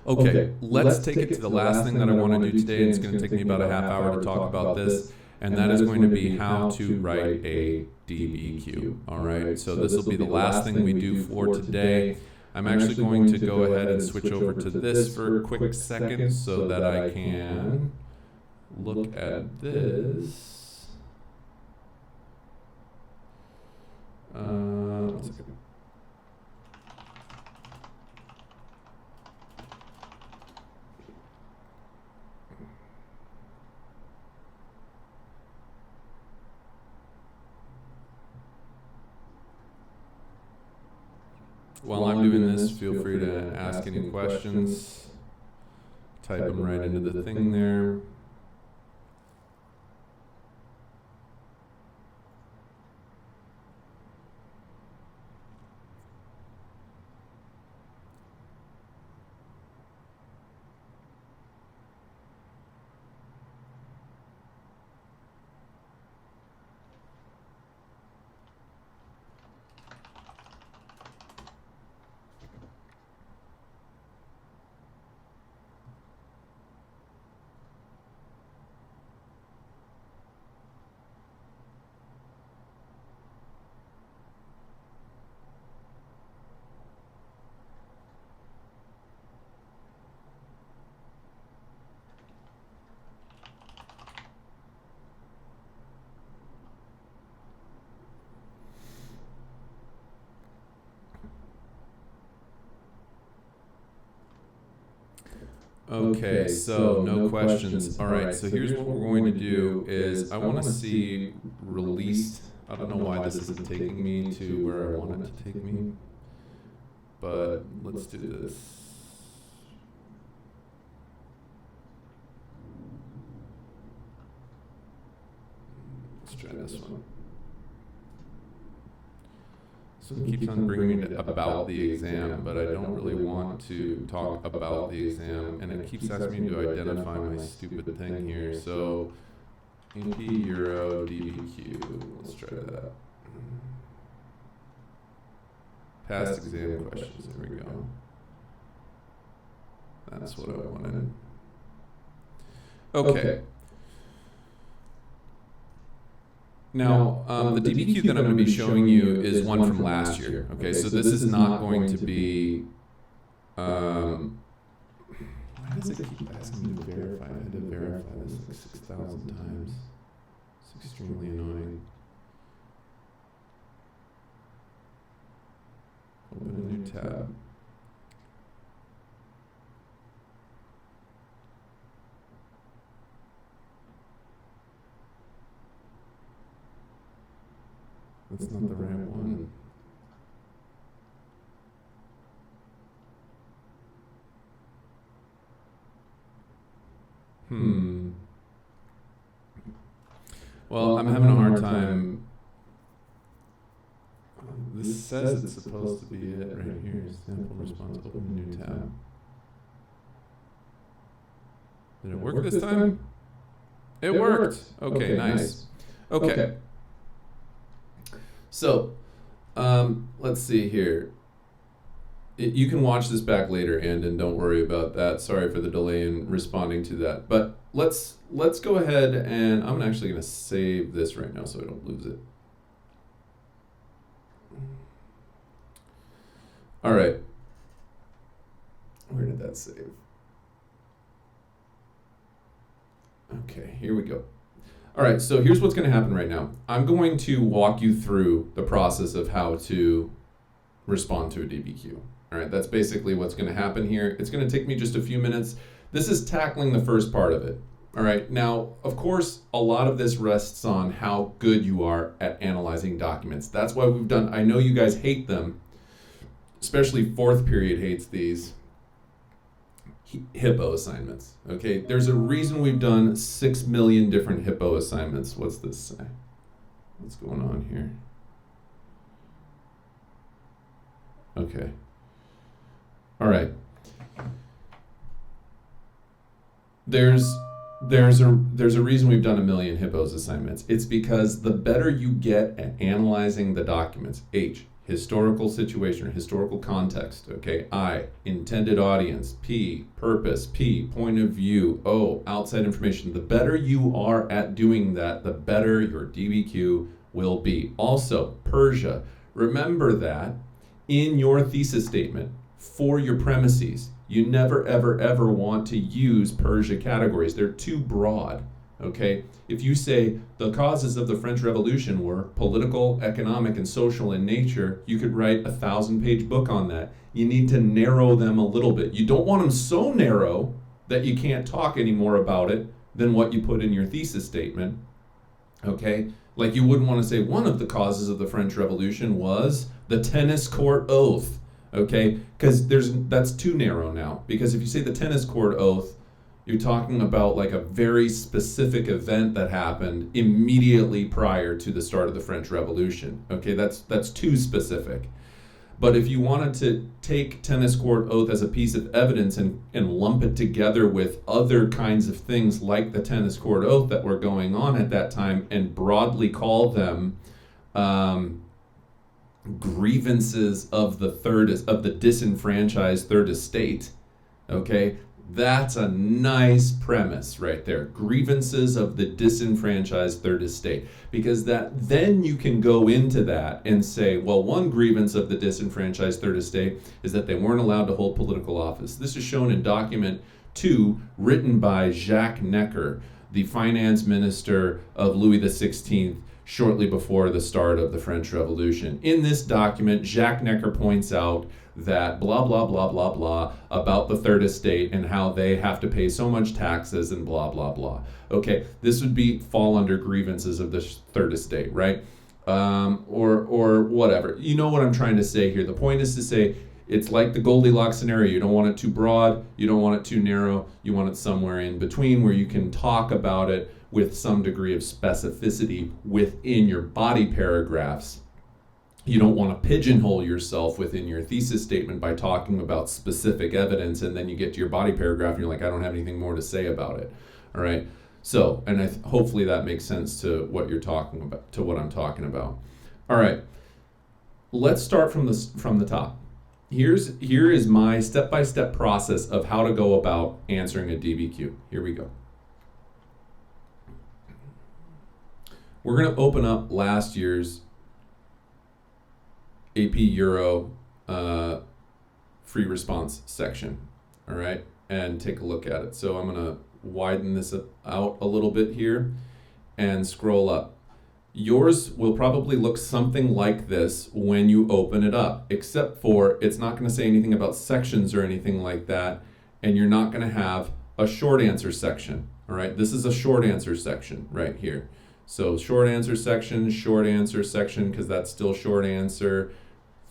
Okay, let's take it to the last thing that I want to do today. And it's going to take me about a half hour to talk about this, and that is going to be how to write a DBQ. All right, so this will be the last thing we do for today. I'm actually going to go ahead and switch over to this for a quick second so that I can look at this. One second. While I'm doing this, feel free to ask any questions. Type them right into the thing there. Okay, so no questions. All right, so here's what we're going to do is I want to see released. I don't know why this isn't taking me to where I want it to take me, but let's do this. Let's try this one. So it keeps on bringing me to about the exam, but I don't really want to talk about the exam, and it keeps asking me to identify my stupid thing here. So, AP, Euro, DBQ, let's try that. Past exam questions, there we go. That's what I wanted. Okay. Now, the DBQ that I'm going to be showing you is one from last year. Okay, so this is not going to be. Why does it keep asking me to verify? I had to verify this like 6,000 times. It's extremely annoying. Open a new tab. That's not the right one. Well, I'm having a hard time. This says it's supposed to be it right here. Sample response, open a new tab. Did it work this time? It worked. Okay, nice. Okay. So, let's see here. You can watch this back later, and don't worry about that. Sorry for the delay in responding to that. But let's go ahead, and I'm actually going to save this right now so I don't lose it. All right. Where did that save? Okay, here we go. All right, so here's what's going to happen right now. I'm going to walk you through the process of how to respond to a DBQ. All right, that's basically what's going to happen here. It's going to take me just a few minutes. This is tackling the first part of it. All right, now, of course, a lot of this rests on how good you are at analyzing documents. That's why we've done, I know you guys hate them, especially fourth period hates these HIPPO assignments, okay? There's a reason we've done 6 million different HIPPO assignments. What's this say? What's going on here? Okay. All right. There's a reason we've done 1 million HIPPOs assignments. It's because the better you get at analyzing the documents, H, historical situation or historical context, okay, I, intended audience, P, purpose, P, point of view, O, outside information. The better you are at doing that, the better your DBQ will be. Also, Persia. Remember that in your thesis statement for your premises, you never, ever, ever want to use Persia categories. They're too broad, okay? If you say the causes of the French Revolution were political, economic, and social in nature, you could write a 1,000-page book on that. You need to narrow them a little bit. You don't want them so narrow that you can't talk any more about it than what you put in your thesis statement, okay? Like you wouldn't want to say one of the causes of the French Revolution was the tennis court oath. Okay, because that's too narrow now. Because if you say the tennis court oath, you're talking about like a very specific event that happened immediately prior to the start of the French Revolution. Okay, that's too specific. But if you wanted to take tennis court oath as a piece of evidence and lump it together with other kinds of things like the tennis court oath that were going on at that time and broadly call them grievances of the disenfranchised third estate, okay, that's a nice premise right there. Grievances of the disenfranchised third estate, because then you can go into that and say, well, one grievance of the disenfranchised third estate is that they weren't allowed to hold political office. This is shown in document 2, written by Jacques Necker, the finance minister of Louis XVI, shortly before the start of the French Revolution. In this document, Jacques Necker points out that blah, blah, blah, blah, blah about the third estate and how they have to pay so much taxes and blah, blah, blah. Okay, this would fall under grievances of the third estate, right? Or whatever. You know what I'm trying to say here. The point is to say it's like the Goldilocks scenario. You don't want it too broad, you don't want it too narrow, you want it somewhere in between where you can talk about it with some degree of specificity within your body paragraphs. You don't want to pigeonhole yourself within your thesis statement by talking about specific evidence, and then you get to your body paragraph and you're like, I don't have anything more to say about it. All right. So, and hopefully that makes sense to what you're talking about, to what I'm talking about. All right. Let's start from the top. Here is my step-by-step process of how to go about answering a DBQ. Here we go. We're going to open up last year's AP Euro free response section, all right, and take a look at it. So I'm going to widen this out a little bit here and scroll up. Yours will probably look something like this when you open it up, except for it's not going to say anything about sections or anything like that, and you're not going to have a short answer section, all right? This is a short answer section right here. So short answer section, because that's still short answer.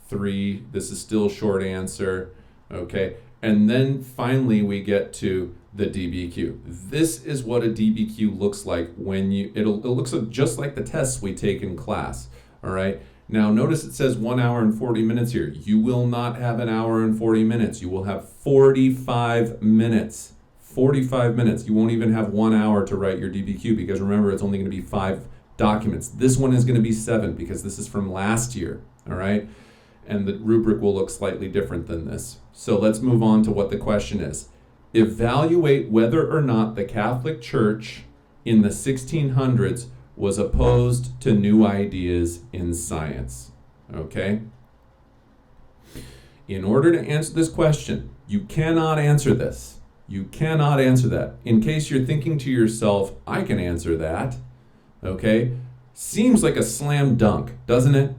3, this is still short answer, okay? And then finally we get to the DBQ. This is what a DBQ looks like when it looks just like the tests we take in class, all right? Now notice it says 1 hour and 40 minutes here. You will not have an hour and 40 minutes. You will have 45 minutes. 45 minutes. You won't even have 1 hour to write your DBQ because remember, it's only going to be 5 documents. This one is going to be 7 because this is from last year, all right? And the rubric will look slightly different than this. So let's move on to what the question is. Evaluate whether or not the Catholic Church in the 1600s was opposed to new ideas in science, okay? In order to answer this question, you cannot answer this. You cannot answer that. In case you're thinking to yourself, I can answer that, okay? Seems like a slam dunk, doesn't it?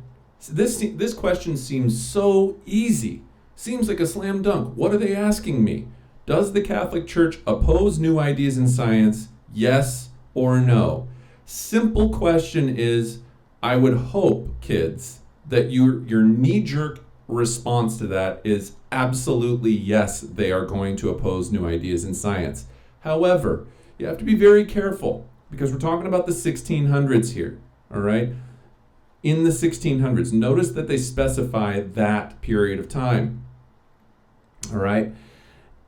This question seems so easy. Seems like a slam dunk. What are they asking me? Does the Catholic Church oppose new ideas in science Yes or no? Simple question is, I would hope, kids, that your knee-jerk response to that is absolutely yes, they are going to oppose new ideas in science. However, you have to be very careful because we're talking about the 1600s here, all right? In the 1600s, notice that they specify that period of time, all right?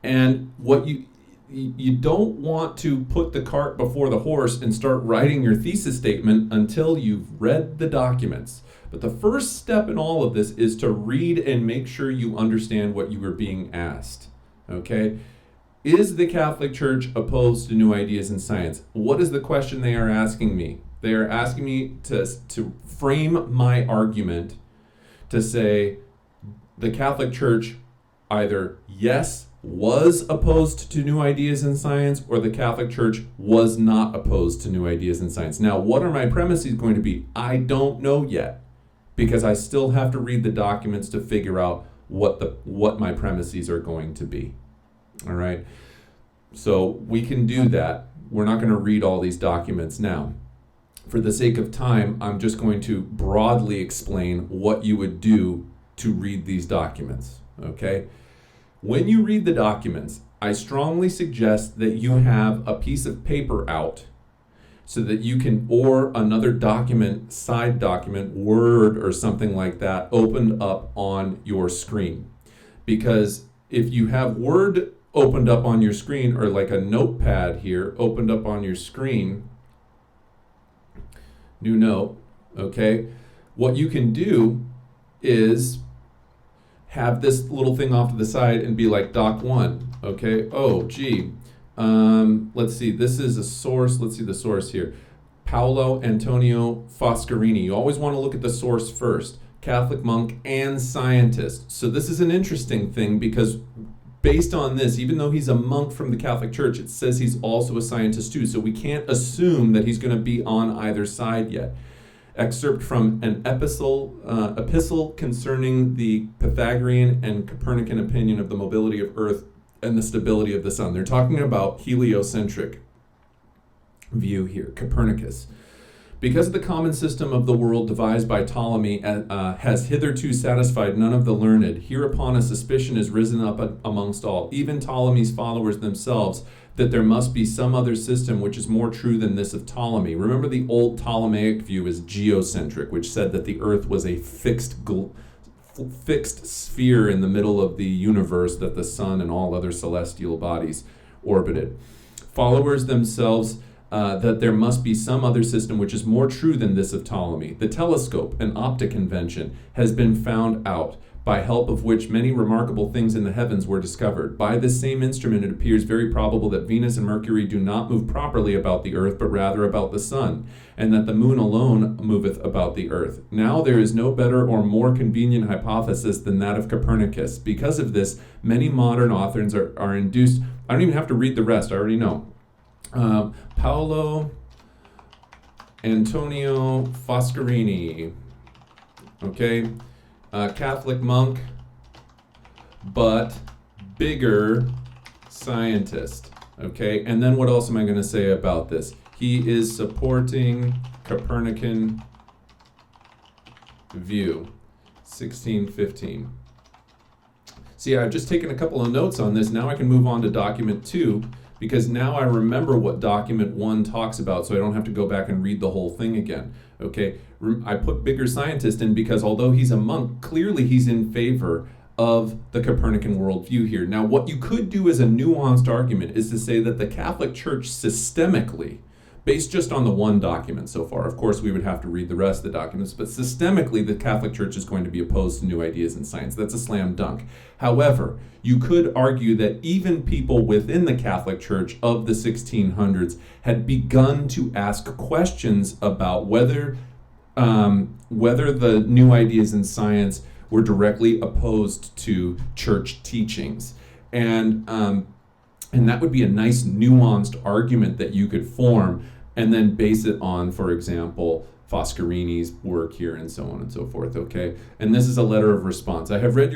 And what you don't want to put the cart before the horse and start writing your thesis statement until you've read the documents. But the first step in all of this is to read and make sure you understand what you are being asked. Okay? Is the Catholic Church opposed to new ideas in science? What is the question they are asking me? They are asking me to frame my argument to say the Catholic Church either yes, was opposed to new ideas in science, or the Catholic Church was not opposed to new ideas in science. Now, what are my premises going to be? I don't know yet, because I still have to read the documents to figure out what my premises are going to be. All right? So we can do that. We're not going to read all these documents now. For the sake of time, I'm just going to broadly explain what you would do to read these documents. Okay? When you read the documents, I strongly suggest that you have a piece of paper out so that you can, or another document, side document, Word or something like that, opened up on your screen. Because if you have Word opened up on your screen, or like a notepad here opened up on your screen, new note, okay, what you can do is have this little thing off to the side and be like Doc 1, okay? Oh, gee, let's see, this is a source, let's see the source here. Paolo Antonio Foscarini. You always want to look at the source first. Catholic monk and scientist. So this is an interesting thing because based on this, even though he's a monk from the Catholic Church, it says he's also a scientist too. So we can't assume that he's going to be on either side yet. Excerpt from an epistle concerning the Pythagorean and Copernican opinion of the mobility of Earth and the stability of the sun. They're talking about heliocentric view here, Copernicus. Because the common system of the world devised by Ptolemy has hitherto satisfied none of the learned, hereupon a suspicion is risen up amongst all, even Ptolemy's followers themselves, that there must be some other system which is more true than this of Ptolemy. Remember, the old Ptolemaic view is geocentric, which said that the Earth was a fixed sphere in the middle of the universe that the sun and all other celestial bodies orbited. Followers themselves that there must be some other system which is more true than this of Ptolemy. The telescope, an optic invention, has been found out, by help of which many remarkable things in the heavens were discovered. By this same instrument it appears very probable that Venus and Mercury do not move properly about the earth, but rather about the sun, and that the moon alone moveth about the earth. Now there is no better or more convenient hypothesis than that of Copernicus. Because of this, many modern authors are induced. I don't even have to read the rest, I already know. Paolo Antonio Foscarini, okay, Catholic monk, but bigger scientist, okay? And then what else am I going to say about this? He is supporting Copernican view, 1615. See, I've just taken a couple of notes on this. Now I can move on to document 2, because now I remember what document 1 talks about, so I don't have to go back and read the whole thing again. Okay, I put bigger scientist in because although he's a monk, clearly he's in favor of the Copernican worldview here. Now, what you could do as a nuanced argument is to say that the Catholic Church systemically, based just on the one document so far, of course we would have to read the rest of the documents, but systemically the Catholic Church is going to be opposed to new ideas in science. That's a slam dunk. However, you could argue that even people within the Catholic Church of the 1600s had begun to ask questions about whether the new ideas in science were directly opposed to church teachings. And that would be a nice nuanced argument that you could form and then base it on, for example, Foscarini's work here, and so on and so forth, okay? And this is a letter of response. I have read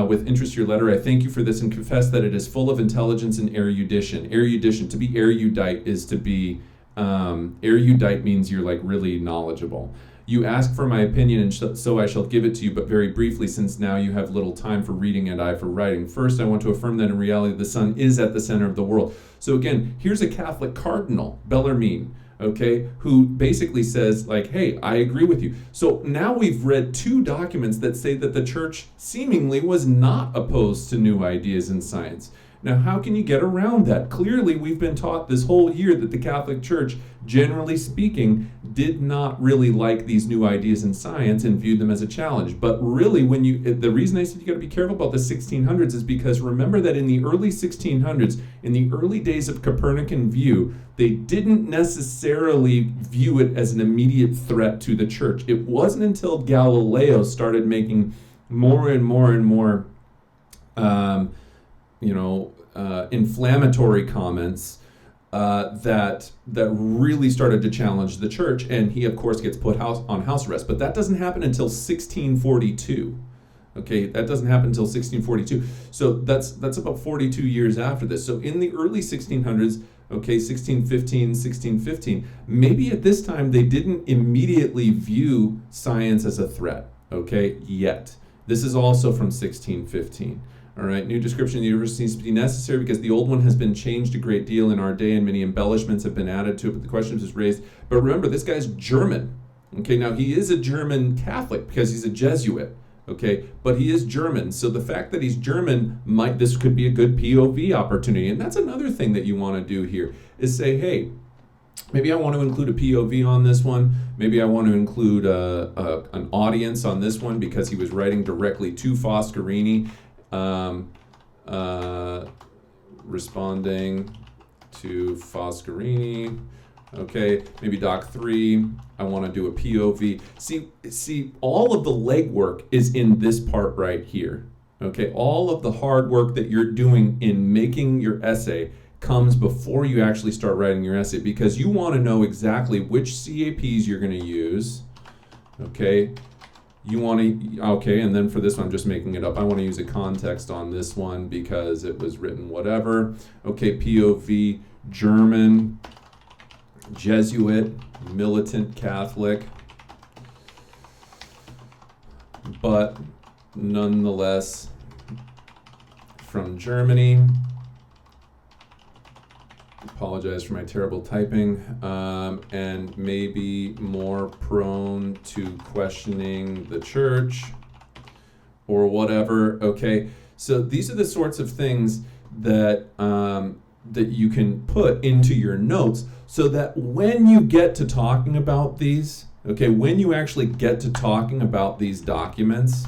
with interest your letter. I thank you for this and confess that it is full of intelligence and erudition. Erudition, to be erudite is to be, erudite means you're like really knowledgeable. You ask for my opinion, and so I shall give it to you, but very briefly, since now you have little time for reading and I for writing. First, I want to affirm that in reality the sun is at the center of the world. So again, here's a Catholic cardinal, Bellarmine, okay, who basically says, like, hey, I agree with you. So now we've read two documents that say that the church seemingly was not opposed to new ideas in science. Now, how can you get around that? Clearly, we've been taught this whole year that the Catholic Church, generally speaking, did not really like these new ideas in science and viewed them as a challenge. But really, the reason I said you got to be careful about the 1600s is because remember that in the early 1600s, in the early days of Copernican view, they didn't necessarily view it as an immediate threat to the church. It wasn't until Galileo started making more and more and more inflammatory comments that really started to challenge the church, and he of course gets put on house arrest. But that doesn't happen until 1642. Okay, that doesn't happen until 1642. So that's about 42 years after this. So in the early 1600s, okay, 1615, maybe at this time they didn't immediately view science as a threat. Okay, yet. This is also from 1615. All right, new description of the universe seems to be necessary because the old one has been changed a great deal in our day and many embellishments have been added to it, but the question is raised. But remember, this guy's German. Okay, now he is a German Catholic because he's a Jesuit. Okay, but he is German. So the fact that he's German, this could be a good POV opportunity. And that's another thing that you want to do here is say, hey, maybe I want to include a POV on this one. Maybe I want to include an audience on this one because he was writing directly to Foscarini. Responding to Foscarini. Okay, maybe Doc 3. I want to do a POV. See, all of the legwork is in this part right here. Okay, all of the hard work that you're doing in making your essay comes before you actually start writing your essay because you want to know exactly which CAPs you're going to use. Okay. And then for this one, I'm just making it up. I want to use a context on this one because it was written whatever. Okay, POV, German, Jesuit, militant Catholic, but nonetheless from Germany. Apologize for my terrible typing, and maybe more prone to questioning the church or whatever. Okay, so these are the sorts of things that that you can put into your notes so that when you get to talking about these, okay, when you actually get to talking about these documents,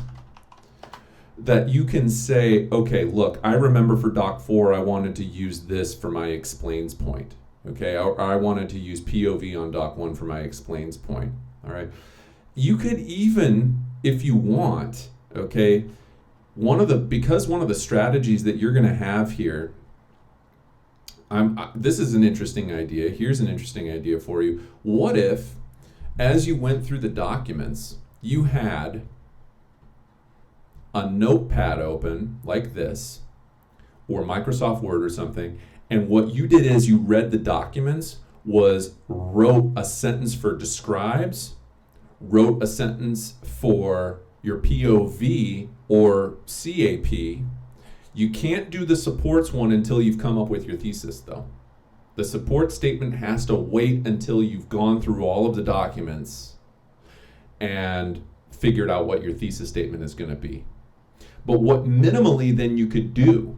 that you can say, okay, look, I remember for Doc 4, I wanted to use this for my explains point. Okay, I wanted to use POV on Doc 1 for my explains point. All right. You could even, if you want, okay, because one of the strategies that you're going to have here, this is an interesting idea. Here's an interesting idea for you. What if, as you went through the documents, you had a notepad open like this, or Microsoft Word or something, and what you did as you read the documents was wrote a sentence for describes, wrote a sentence for your POV or CAP. You can't do the supports one until you've come up with your thesis, though. The support statement has to wait until you've gone through all of the documents and figured out what your thesis statement is going to be. But what minimally then you could do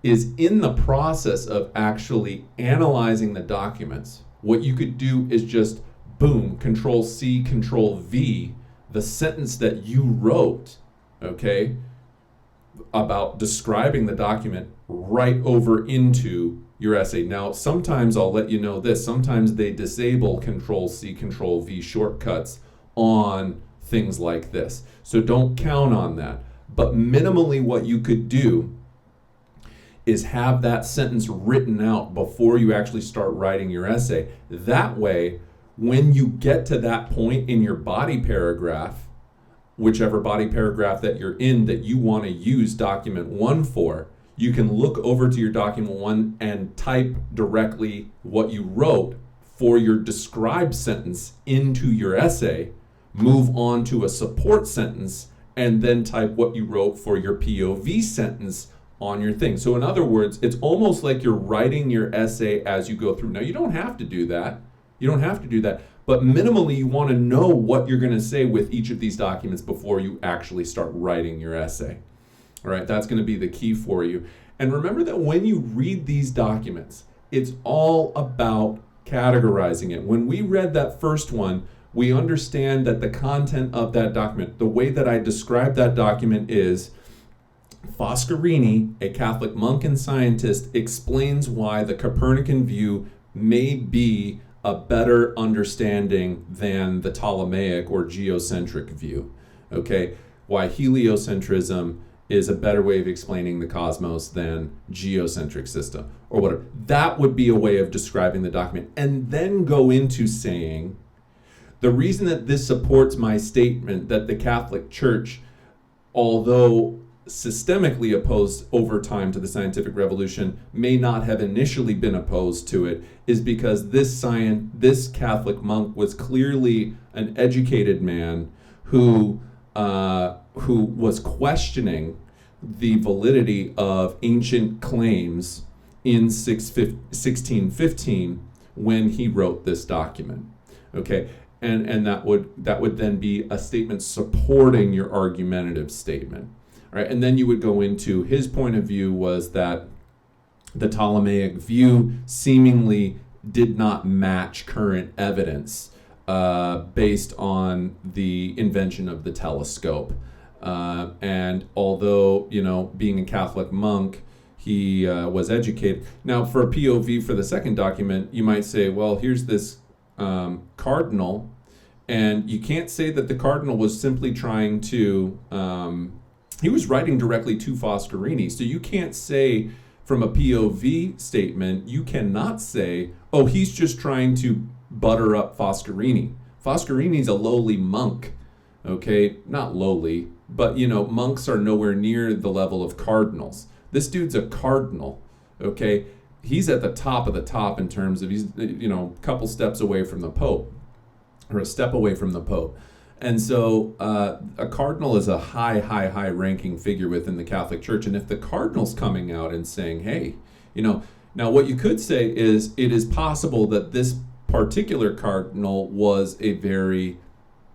is in the process of actually analyzing the documents, what you could do is just boom, Control C, Control V, the sentence that you wrote, okay, about describing the document right over into your essay. Now, sometimes I'll let you know this, sometimes they disable Control C, Control V shortcuts on things like this. So don't count on that. But minimally what you could do is have that sentence written out before you actually start writing your essay. That way, When you get to that point in your body paragraph, whichever body paragraph that you're in that you want to use document 1 for, you can look over to your document 1 and type directly what you wrote for your described sentence into your essay, move on to a support sentence, and then type what you wrote for your POV sentence on your thing. So in other words, it's almost like you're writing your essay as you go through. Now, you don't have to do that. But minimally, you want to know what you're going to say with each of these documents before you actually start writing your essay. All right, that's going to be the key for you. And remember that when you read these documents, it's all about categorizing it. When we read that first one, we understand that the content of that document, the way that I describe that document is, Foscarini, a Catholic monk and scientist, explains why the Copernican view may be a better understanding than the Ptolemaic or geocentric view. Okay, why heliocentrism is a better way of explaining the cosmos than geocentric system or whatever. That would be a way of describing the document, and then go into saying the reason that this supports my statement that the Catholic Church, although systemically opposed over time to the scientific revolution, may not have initially been opposed to it, is because this Catholic monk was clearly an educated man who was questioning the validity of ancient claims in 1615 when he wrote this document. Okay, and that would then be a statement supporting your argumentative statement. Right, and then you would go into his point of view was that the Ptolemaic view seemingly did not match current evidence based on the invention of the telescope. And although, being a Catholic monk, he was educated. Now, for a POV for the second document, you might say, well, here's this cardinal, and you can't say that the cardinal was simply trying to... he was writing directly to Foscarini, so you can't say from a POV statement, you cannot say, oh, he's just trying to butter up Foscarini. Foscarini's a lowly monk, okay? Not lowly, but monks are nowhere near the level of cardinals. This dude's a cardinal, okay? He's at the top of the top in terms of he's, a couple steps away from the Pope, or a step away from the Pope. And so a cardinal is a high ranking figure within the Catholic Church. And if the cardinal's coming out and saying, hey, now what you could say is it is possible that this particular cardinal was a very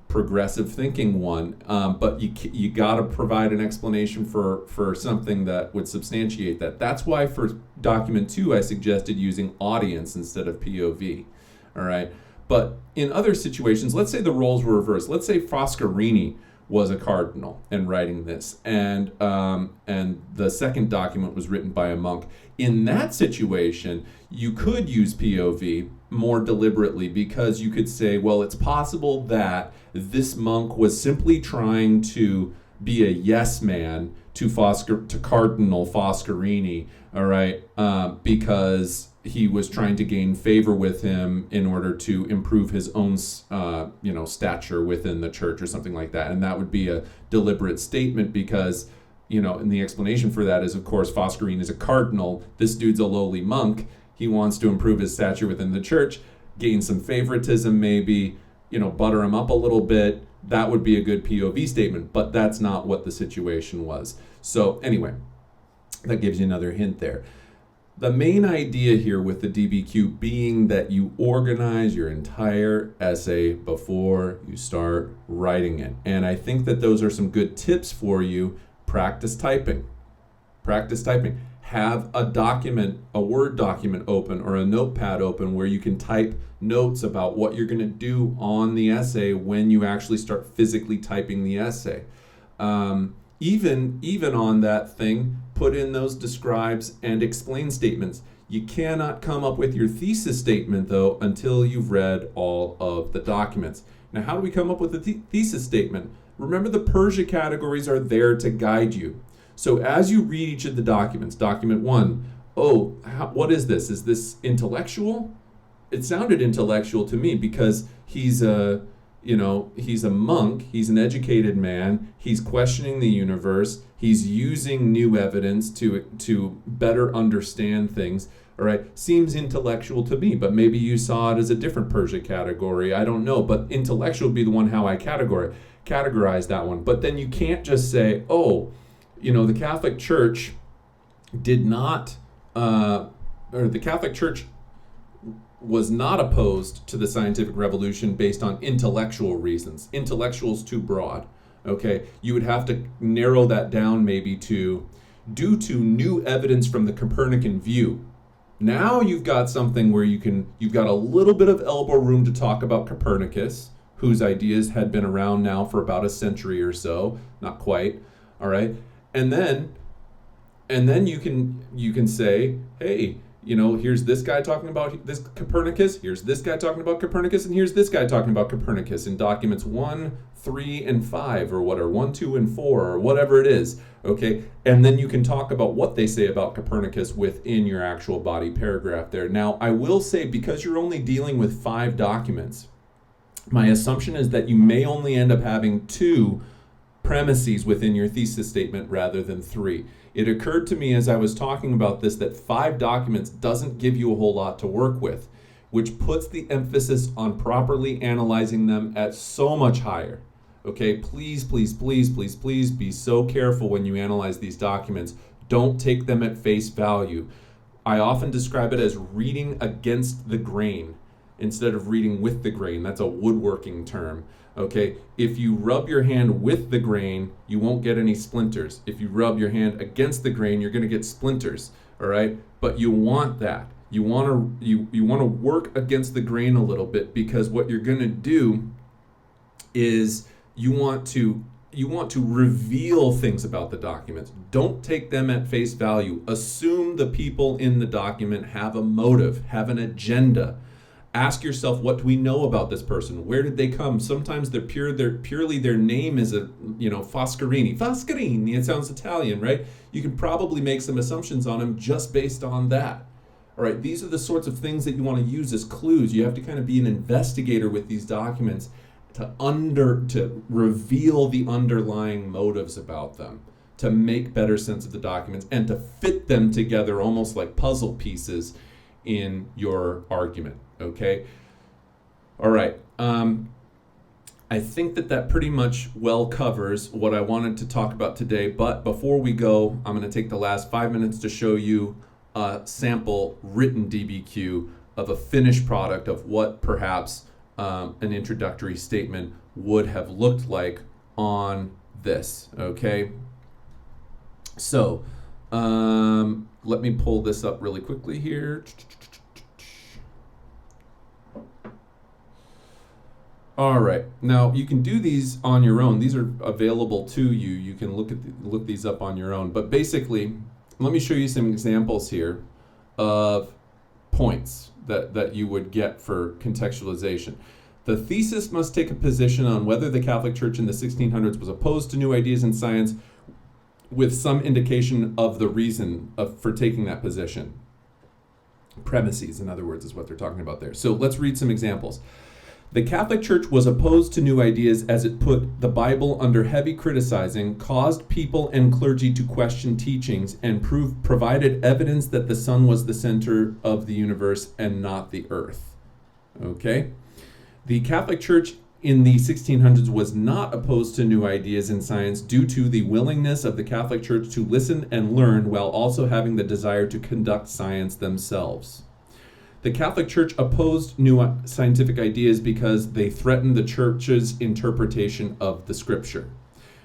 progressive thinking one, but you got to provide an explanation for something that would substantiate that. That's why for document 2, I suggested using audience instead of POV. All right. But in other situations, let's say the roles were reversed. Let's say Foscarini was a cardinal and writing this, and the second document was written by a monk. In that situation, you could use POV more deliberately, because you could say, well, it's possible that this monk was simply trying to be a yes man to Cardinal Foscarini, all right, because he was trying to gain favor with him in order to improve his own, stature within the church or something like that. And that would be a deliberate statement because, and the explanation for that is, of course, Foscarini is a cardinal. This dude's a lowly monk. He wants to improve his stature within the church, gain some favoritism maybe, butter him up a little bit. That would be a good POV statement, but that's not what the situation was. So anyway, that gives you another hint there. The main idea here with the DBQ being that you organize your entire essay before you start writing it. And I think that those are some good tips for you. Practice typing. Have a document, a Word document open or a notepad open where you can type notes about what you're going to do on the essay when you actually start physically typing the essay. Even on that thing, put in those describes and explain statements. You cannot come up with your thesis statement, though, until you've read all of the documents. Now, how do we come up with a thesis statement? Remember, the Persia categories are there to guide you. So as you read each of the documents, document 1, what is this? Is this intellectual? it sounded intellectual to me because he's a monk, he's an educated man, he's questioning the universe, he's using new evidence to better understand things. All right, seems intellectual to me, but maybe you saw it as a different Persia category. I don't know, but intellectual would be the one how I categorize that one. But then you can't just say, oh, the Catholic Church did not, or the Catholic Church was not opposed to the scientific revolution based on intellectual reasons. Intellectual's too broad. Okay, you would have to narrow that down maybe to due to new evidence from the Copernican view. Now you've got something where you've got a little bit of elbow room to talk about Copernicus, whose ideas had been around now for about a century or so, not quite, all right? And then you can say, hey, here's this guy talking about this Copernicus, here's this guy talking about Copernicus, and here's this guy talking about Copernicus in documents 1, 3, and 5, or 1, 2, and 4, or whatever it is, okay? And then you can talk about what they say about Copernicus within your actual body paragraph there. Now, I will say, because you're only dealing with 5 documents, my assumption is that you may only end up having 2 premises within your thesis statement rather than 3. It occurred to me as I was talking about this that 5 documents doesn't give you a whole lot to work with, which puts the emphasis on properly analyzing them at so much higher. Okay, please, please, please, please, please be so careful when you analyze these documents. Don't take them at face value. I often describe it as reading against the grain instead of reading with the grain. That's a woodworking term. Okay, if you rub your hand with the grain, you won't get any splinters. If you rub your hand against the grain, you're going to get splinters. All right, but you want that. You want to work against the grain a little bit, because what you're going to do is you want to reveal things about the documents. Don't take them at face value. Assume the people in the document have a motive, have an agenda. Ask yourself, what do we know about this person? Where did they come? Sometimes they're purely their name is Foscarini. Foscarini, it sounds Italian, right? You can probably make some assumptions on him just based on that. All right, these are the sorts of things that you want to use as clues. You have to kind of be an investigator with these documents to reveal the underlying motives about them, to make better sense of the documents, and to fit them together almost like puzzle pieces in your argument. Okay. All right. I think that pretty much well covers what I wanted to talk about today. But before we go, I'm going to take the last 5 minutes to show you a sample written DBQ of a finished product of what perhaps an introductory statement would have looked like on this. Okay. So let me pull this up really quickly here. All right. Now you can do these on your own. These are available to you. You can look these up on your own. But basically, let me show you some examples here of points that you would get for contextualization. The thesis must take a position on whether the Catholic Church in the 1600s was opposed to new ideas in science, with some indication of the reason for taking that position. Premises, in other words, is what they're talking about there. So let's read some examples. The Catholic Church was opposed to new ideas as it put the Bible under heavy criticizing, caused people and clergy to question teachings, and provided evidence that the sun was the center of the universe and not the earth. Okay? The Catholic Church in the 1600s was not opposed to new ideas in science due to the willingness of the Catholic Church to listen and learn while also having the desire to conduct science themselves. The Catholic Church opposed new scientific ideas because they threatened the Church's interpretation of the Scripture.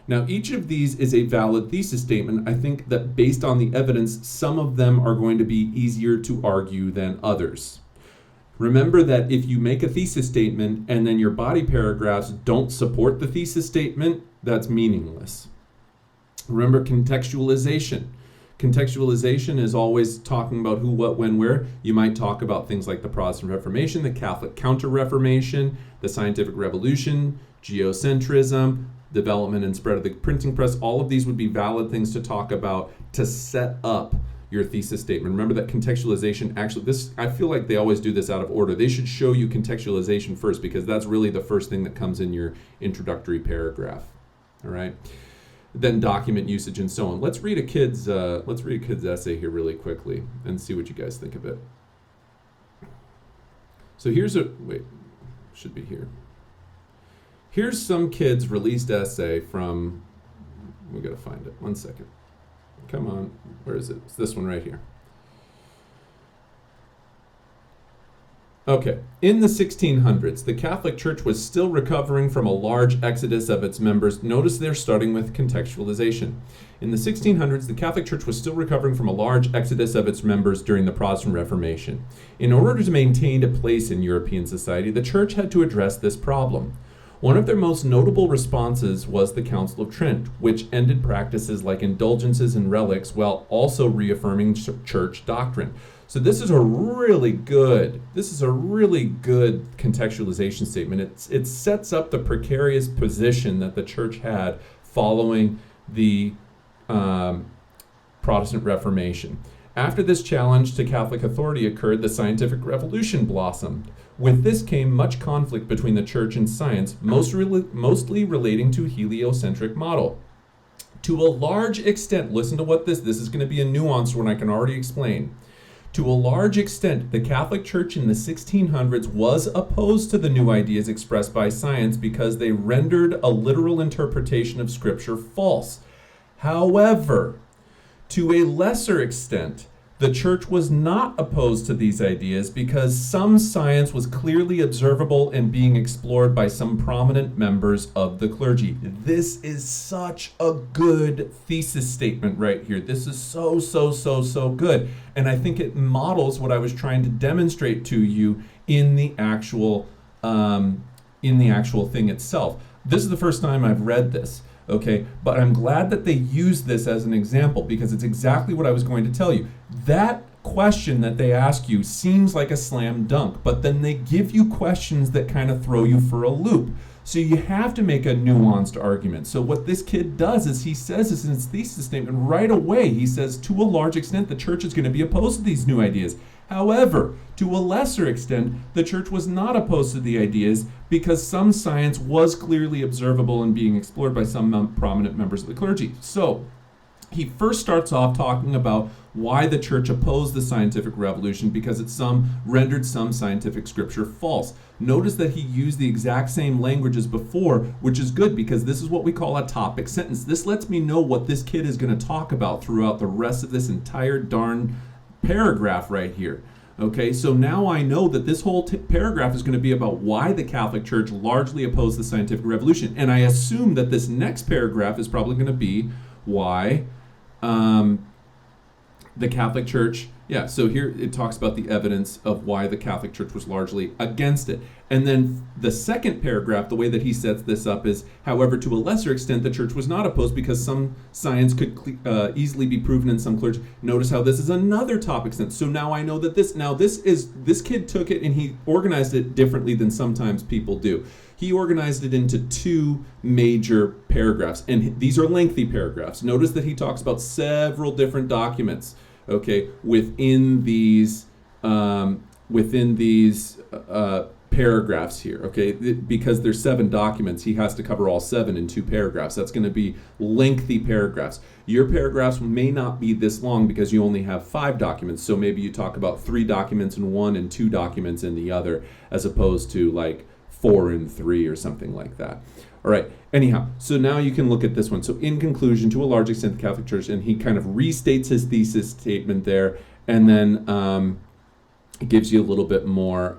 Now, each of these is a valid thesis statement. I think that based on the evidence, some of them are going to be easier to argue than others. Remember that if you make a thesis statement and then your body paragraphs don't support the thesis statement, that's meaningless. Remember contextualization. Contextualization is always talking about who, what, when, where. You might talk about things like the Protestant Reformation, the Catholic Counter-Reformation, the Scientific Revolution, geocentrism, development and spread of the printing press. All of these would be valid things to talk about to set up your thesis statement. Remember that contextualization, actually, I feel like they always do this out of order. They should show you contextualization first, because that's really the first thing that comes in your introductory paragraph. All right? Then document usage and so on. Let's read a kid's essay here really quickly and see what you guys think of it. So should be here. Here's some kid's released essay from, we gotta find it, 1 second. Come on, where is it? It's this one right here. Okay, in the 1600s, the Catholic Church was still recovering from a large exodus of its members. Notice they're starting with contextualization. In the 1600s, the Catholic Church was still recovering from a large exodus of its members during the Protestant Reformation. In order to maintain a place in European society, the Church had to address this problem. One of their most notable responses was the Council of Trent, which ended practices like indulgences and relics while also reaffirming church doctrine. So this is a really good contextualization statement. It sets up the precarious position that the church had following the Protestant Reformation. After this challenge to Catholic authority occurred, the scientific revolution blossomed. With this came much conflict between the church and science, mostly relating to heliocentric model. To a large extent, listen to what this is going to be a nuanced one I can already explain. To a large extent, the Catholic Church in the 1600s was opposed to the new ideas expressed by science because they rendered a literal interpretation of Scripture false. However, to a lesser extent, the Church was not opposed to these ideas because some science was clearly observable and being explored by some prominent members of the clergy. This is such a good thesis statement right here. This is so good. And I think it models what I was trying to demonstrate to you in the actual thing itself. This is the first time I've read this. Okay, but I'm glad that they used this as an example because it's exactly what I was going to tell you. That question that they ask you seems like a slam dunk, but then they give you questions that kind of throw you for a loop. So you have to make a nuanced argument. So what this kid does is he says this in his thesis statement right away. He says, to a large extent, the church is going to be opposed to these new ideas. However, to a lesser extent, the church was not opposed to the ideas because some science was clearly observable and being explored by some prominent members of the clergy. So he first starts off talking about why the church opposed the scientific revolution because it rendered some scientific scripture false. Notice that he used the exact same language as before, which is good because this is what we call a topic sentence. This lets me know what this kid is going to talk about throughout the rest of this entire darn paragraph right here. Okay, so now I know that this whole paragraph is going to be about why the Catholic Church largely opposed the scientific revolution. And I assume that this next paragraph is probably going to be why the Catholic Church, so here it talks about the evidence of why the Catholic Church was largely against it. And then the second paragraph, the way that he sets this up is, however, to a lesser extent, the church was not opposed because some science could easily be proven in some clergy. Notice how this is another topic sentence. So now I know that this kid took it and he organized it differently than sometimes people do. He organized it into two major paragraphs, and these are lengthy paragraphs. Notice that he talks about several different documents, okay, within these paragraphs here, okay? Because there's 7 documents, he has to cover all 7 in 2 paragraphs. That's going to be lengthy paragraphs. Your paragraphs may not be this long because you only have 5 documents, so maybe you talk about 3 documents in one and 2 documents in the other, as opposed to like 4 and 3 or something like that. All right, anyhow, so now you can look at this one. So in conclusion, to a large extent, the Catholic Church, and he kind of restates his thesis statement there, and then it gives you a little bit more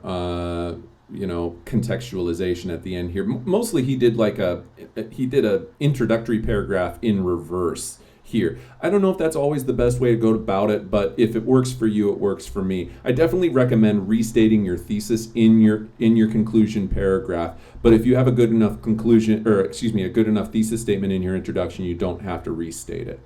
contextualization at the end here. Mostly he did a introductory paragraph in reverse here. I don't know if that's always the best way to go about it, but if it works for you, it works for me. I definitely recommend restating your thesis in your conclusion paragraph. But if you have a good enough a good enough thesis statement in your introduction, you don't have to restate it.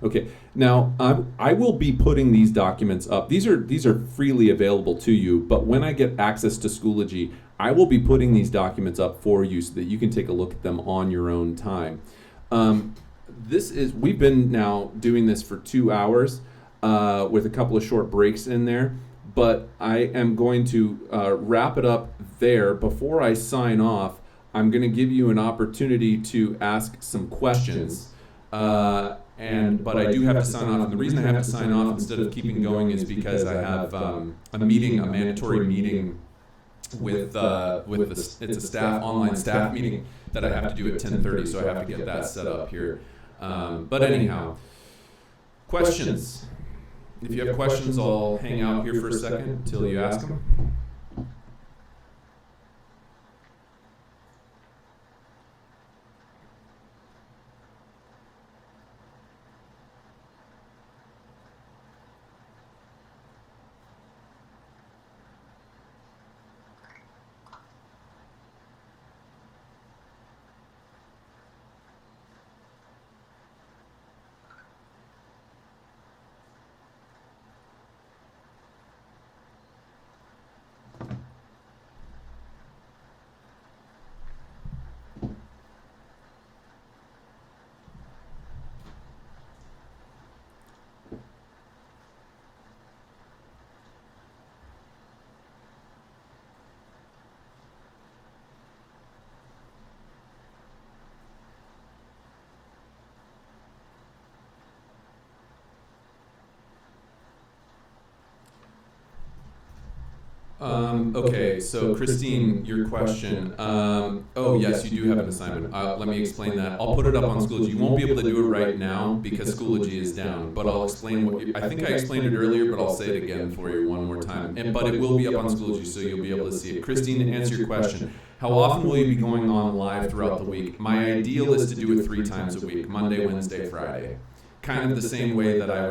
Okay, now I will be putting these documents up. These are freely available to you, but when I get access to Schoology, I will be putting these documents up for you so that you can take a look at them on your own time. We've been now doing this for 2 hours. with a couple of short breaks in there. But I am going to wrap it up there. Before I sign off, I'm going to give you an opportunity to ask some questions. But I do have to sign off. And the reason I have to sign off instead of keeping going is because I have a mandatory meeting with it's a online staff meeting that I have to do at 10:30. So I have to get that set up here. But anyhow, questions. If you have questions, I'll hang out here for a second until you ask them. Okay, so Christine, your question. Yes, you do have an assignment. Let me explain that. I'll put it up on Schoology. You won't be able to do it right now because Schoology is down, but I'll explain I think I explained it earlier, but I'll say it again for you one more time. But it will be up on Schoology, so you'll be able to see it. Christine, to answer your question, how often will you be going on live throughout the week? My ideal is to do it 3 times a week, Monday, Wednesday, Friday. Kind of the same way that I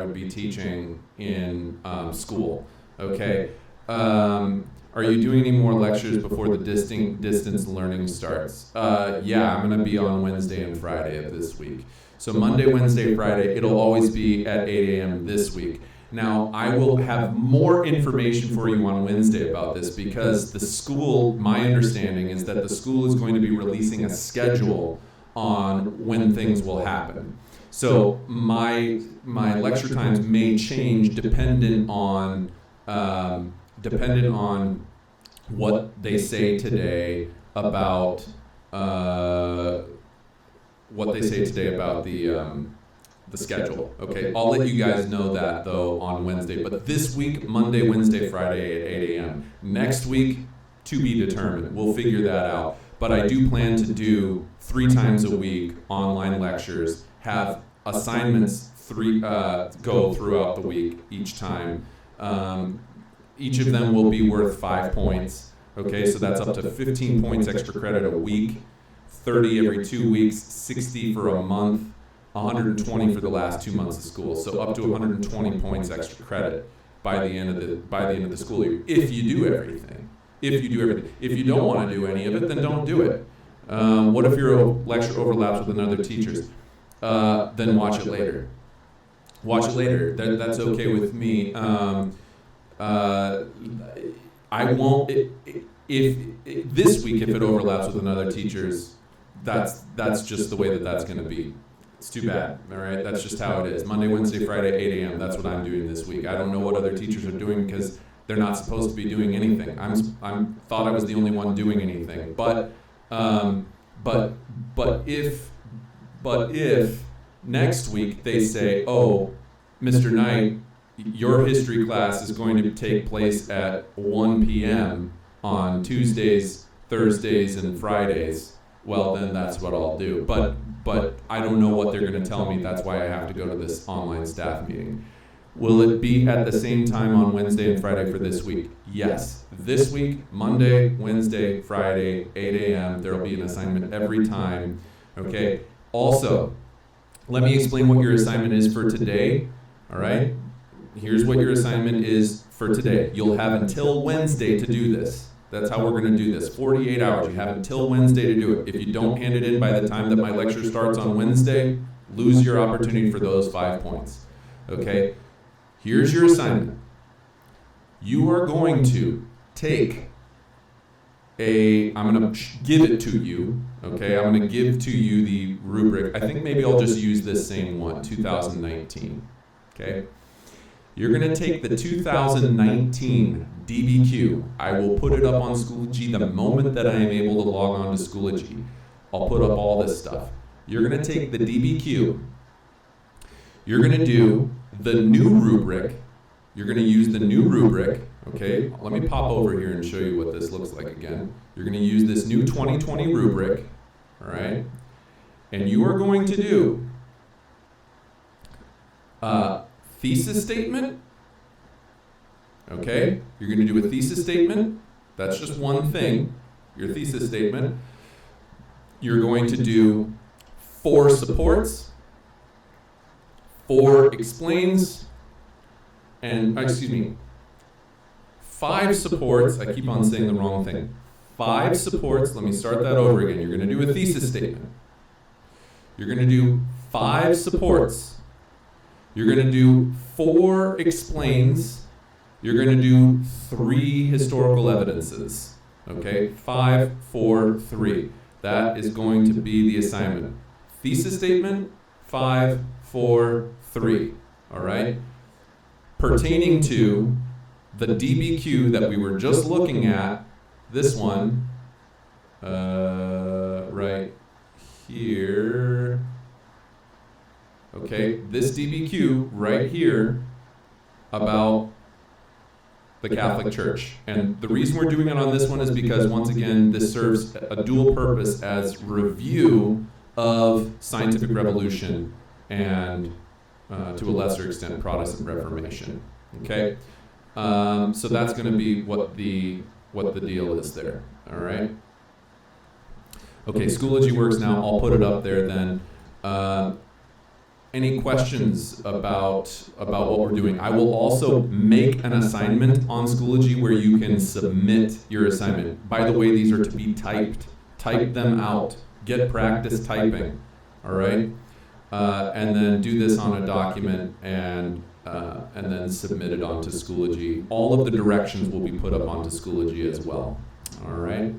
would be teaching in school. Okay. Are you doing any more lectures before the distance learning starts? Yeah, I'm going to be on Wednesday and Friday of this week. So Monday, Wednesday, Friday, it'll always be at 8 a.m. this week. Now, I will have more information for you on Wednesday about this because the school, my understanding is that the school is going to be releasing a schedule on when things will happen. So my lecture times may change dependent on what they say today about the schedule. Okay, I'll let you guys know that though on Wednesday. But this week, Monday, Wednesday, Friday at 8 a.m. Next week, to be determined. We'll figure that out. But I do plan to do 3 times a week online lectures. Have assignments go throughout the week each time. Each of them will be worth 5 points. Okay, so that's up to 15 points extra credit a week, 30 every 2 weeks, 60 for a month, 120 for the last 2 months of school. So up to 120 points extra credit by the end of the school year. If you do everything. If you don't want to do any of it, then don't do it. What if your lecture overlaps with another teacher's? Then watch it later. That's okay with me. I won't. If this week, if it overlaps with another teacher's, that's just the way that's going to be. It's too bad. All right, that's just how it is. Monday, Wednesday, Friday, 8 a.m. That's what I'm doing this week. I don't know what other teachers are doing because they're not supposed to be doing anything. I'm thought I was the only one doing anything. But if next week they say, oh, Mr. Knight, your history class is going to take place at 1 p.m. on Tuesdays, Thursdays, and Fridays, well, then that's what I'll do. But I don't know what they're going to tell me. That's why I have to go to this online staff meeting. Will it be at the same time on Wednesday and Friday for this week? Yes. This week, Monday, Wednesday, Friday, 8 a.m., there will be an assignment every time. Okay? Also, let me explain what your assignment is for today. All right? Here's what your assignment is for today. You'll have until Wednesday to do this. That's how we're going to do this. 48 hours. You have until Wednesday to do it. If you don't hand it in by the time that my lecture starts on Wednesday, lose your opportunity for those 5 points. Okay? Here's your assignment. You are going to take I'm going to give it to you. Okay? I'm going to give to you the rubric. I think maybe I'll just use this same one, 2019. Okay? You're going to take the 2019 DBQ. I will put it up on Schoology the moment that I am able to log on to Schoology. I'll put up all this stuff. You're going to take the DBQ. You're going to do the new rubric. You're going to use the new rubric. Okay, let me pop over here and show you what this looks like again. You're going to use this new 2020 rubric. All right? And you are going to do thesis statement. Okay, you're going to do a thesis statement. That's just one thing, your thesis statement. You're going to do 4 supports, 4 explains, and, 5 supports. I keep on saying the wrong thing. 5 supports. Let me start that over again. You're going to do a thesis statement. You're going to do 5 supports. You're going to do 4 explains. You're going to do 3 historical evidences. Okay? 5, 4, 3. That is going to be the assignment. Thesis statement, 5, 4, 3. All right? Pertaining to the DBQ that we were just looking at, this one, right here. Okay, this DBQ right here about the Catholic Church. And the reason we're doing it on this one is because, once again, this serves a dual purpose as review of scientific revolution and, to a lesser extent, Protestant Reformation. Okay? So that's going to be what the deal is there. All right? Okay, Schoology works now. I'll put it up there then. Any questions about what we're doing? I will also make an assignment on Schoology where you can submit your assignment. By the way, these are to be typed. Type them out. Get practice typing. All right? And then do this on a document and then submit it onto Schoology. All of the directions will be put up onto Schoology as well. All right?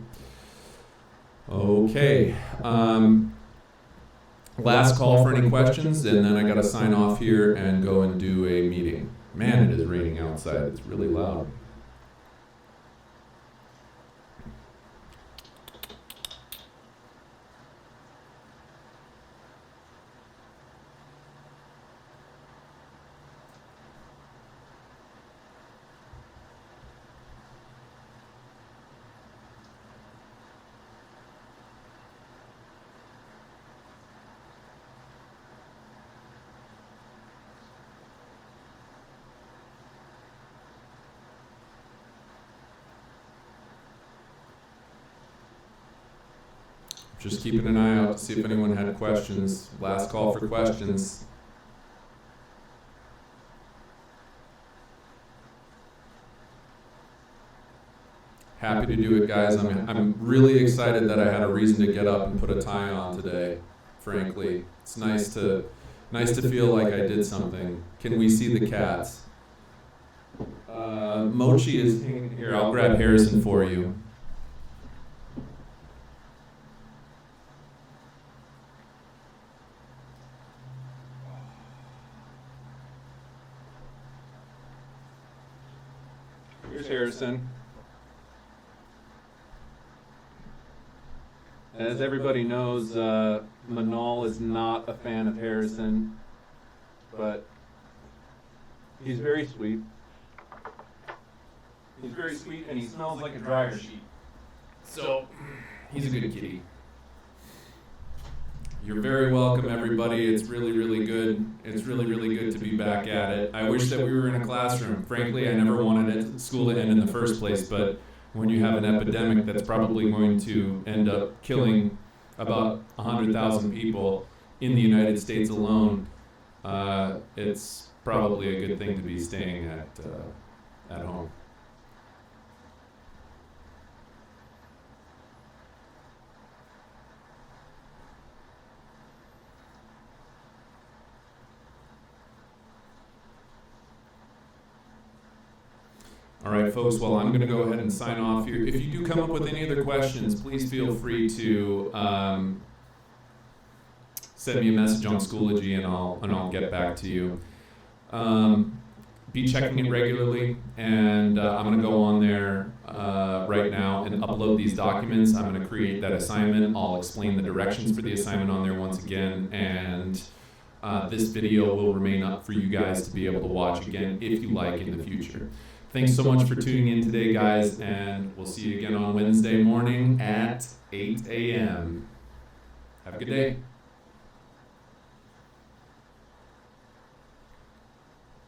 Okay. Last call for any questions, and then I got to sign off here and go and do a meeting. Man, it is raining outside. It's really loud. Just keeping an eye out to see if anyone had questions. Last call for questions. Happy to do it, guys. I'm really excited that I had a reason to get up and put a tie on today. Frankly, it's nice to feel like I did something. Can we see the cats? Mochi is here. I'll grab Harrison for you. Here's Harrison. As everybody knows, Manal is not a fan of Harrison, but he's very sweet. He's very sweet, and he smells like a dryer sheet. So, he's a good kitty. You're very welcome, everybody. It's really, really good. It's really, really good to be back at it. I wish that we were in a classroom. Frankly, I never wanted school to end in the first place, but when you have an epidemic that's probably going to end up killing about 100,000 people in the United States alone, it's probably a good thing to be staying at home. All right, folks, well, I'm going to go ahead and sign off here. If you do come up with any other questions, please feel free to send me a message on Schoology, and I'll get back to you. Be checking it regularly, and I'm going to go on there right now and upload these documents. I'm going to create that assignment. I'll explain the directions for the assignment on there once again, and this video will remain up for you guys to be able to watch again if you like in the future. Thanks so much for tuning in today, guys, and we'll see you again on Wednesday morning at 8 a.m. Have a good day.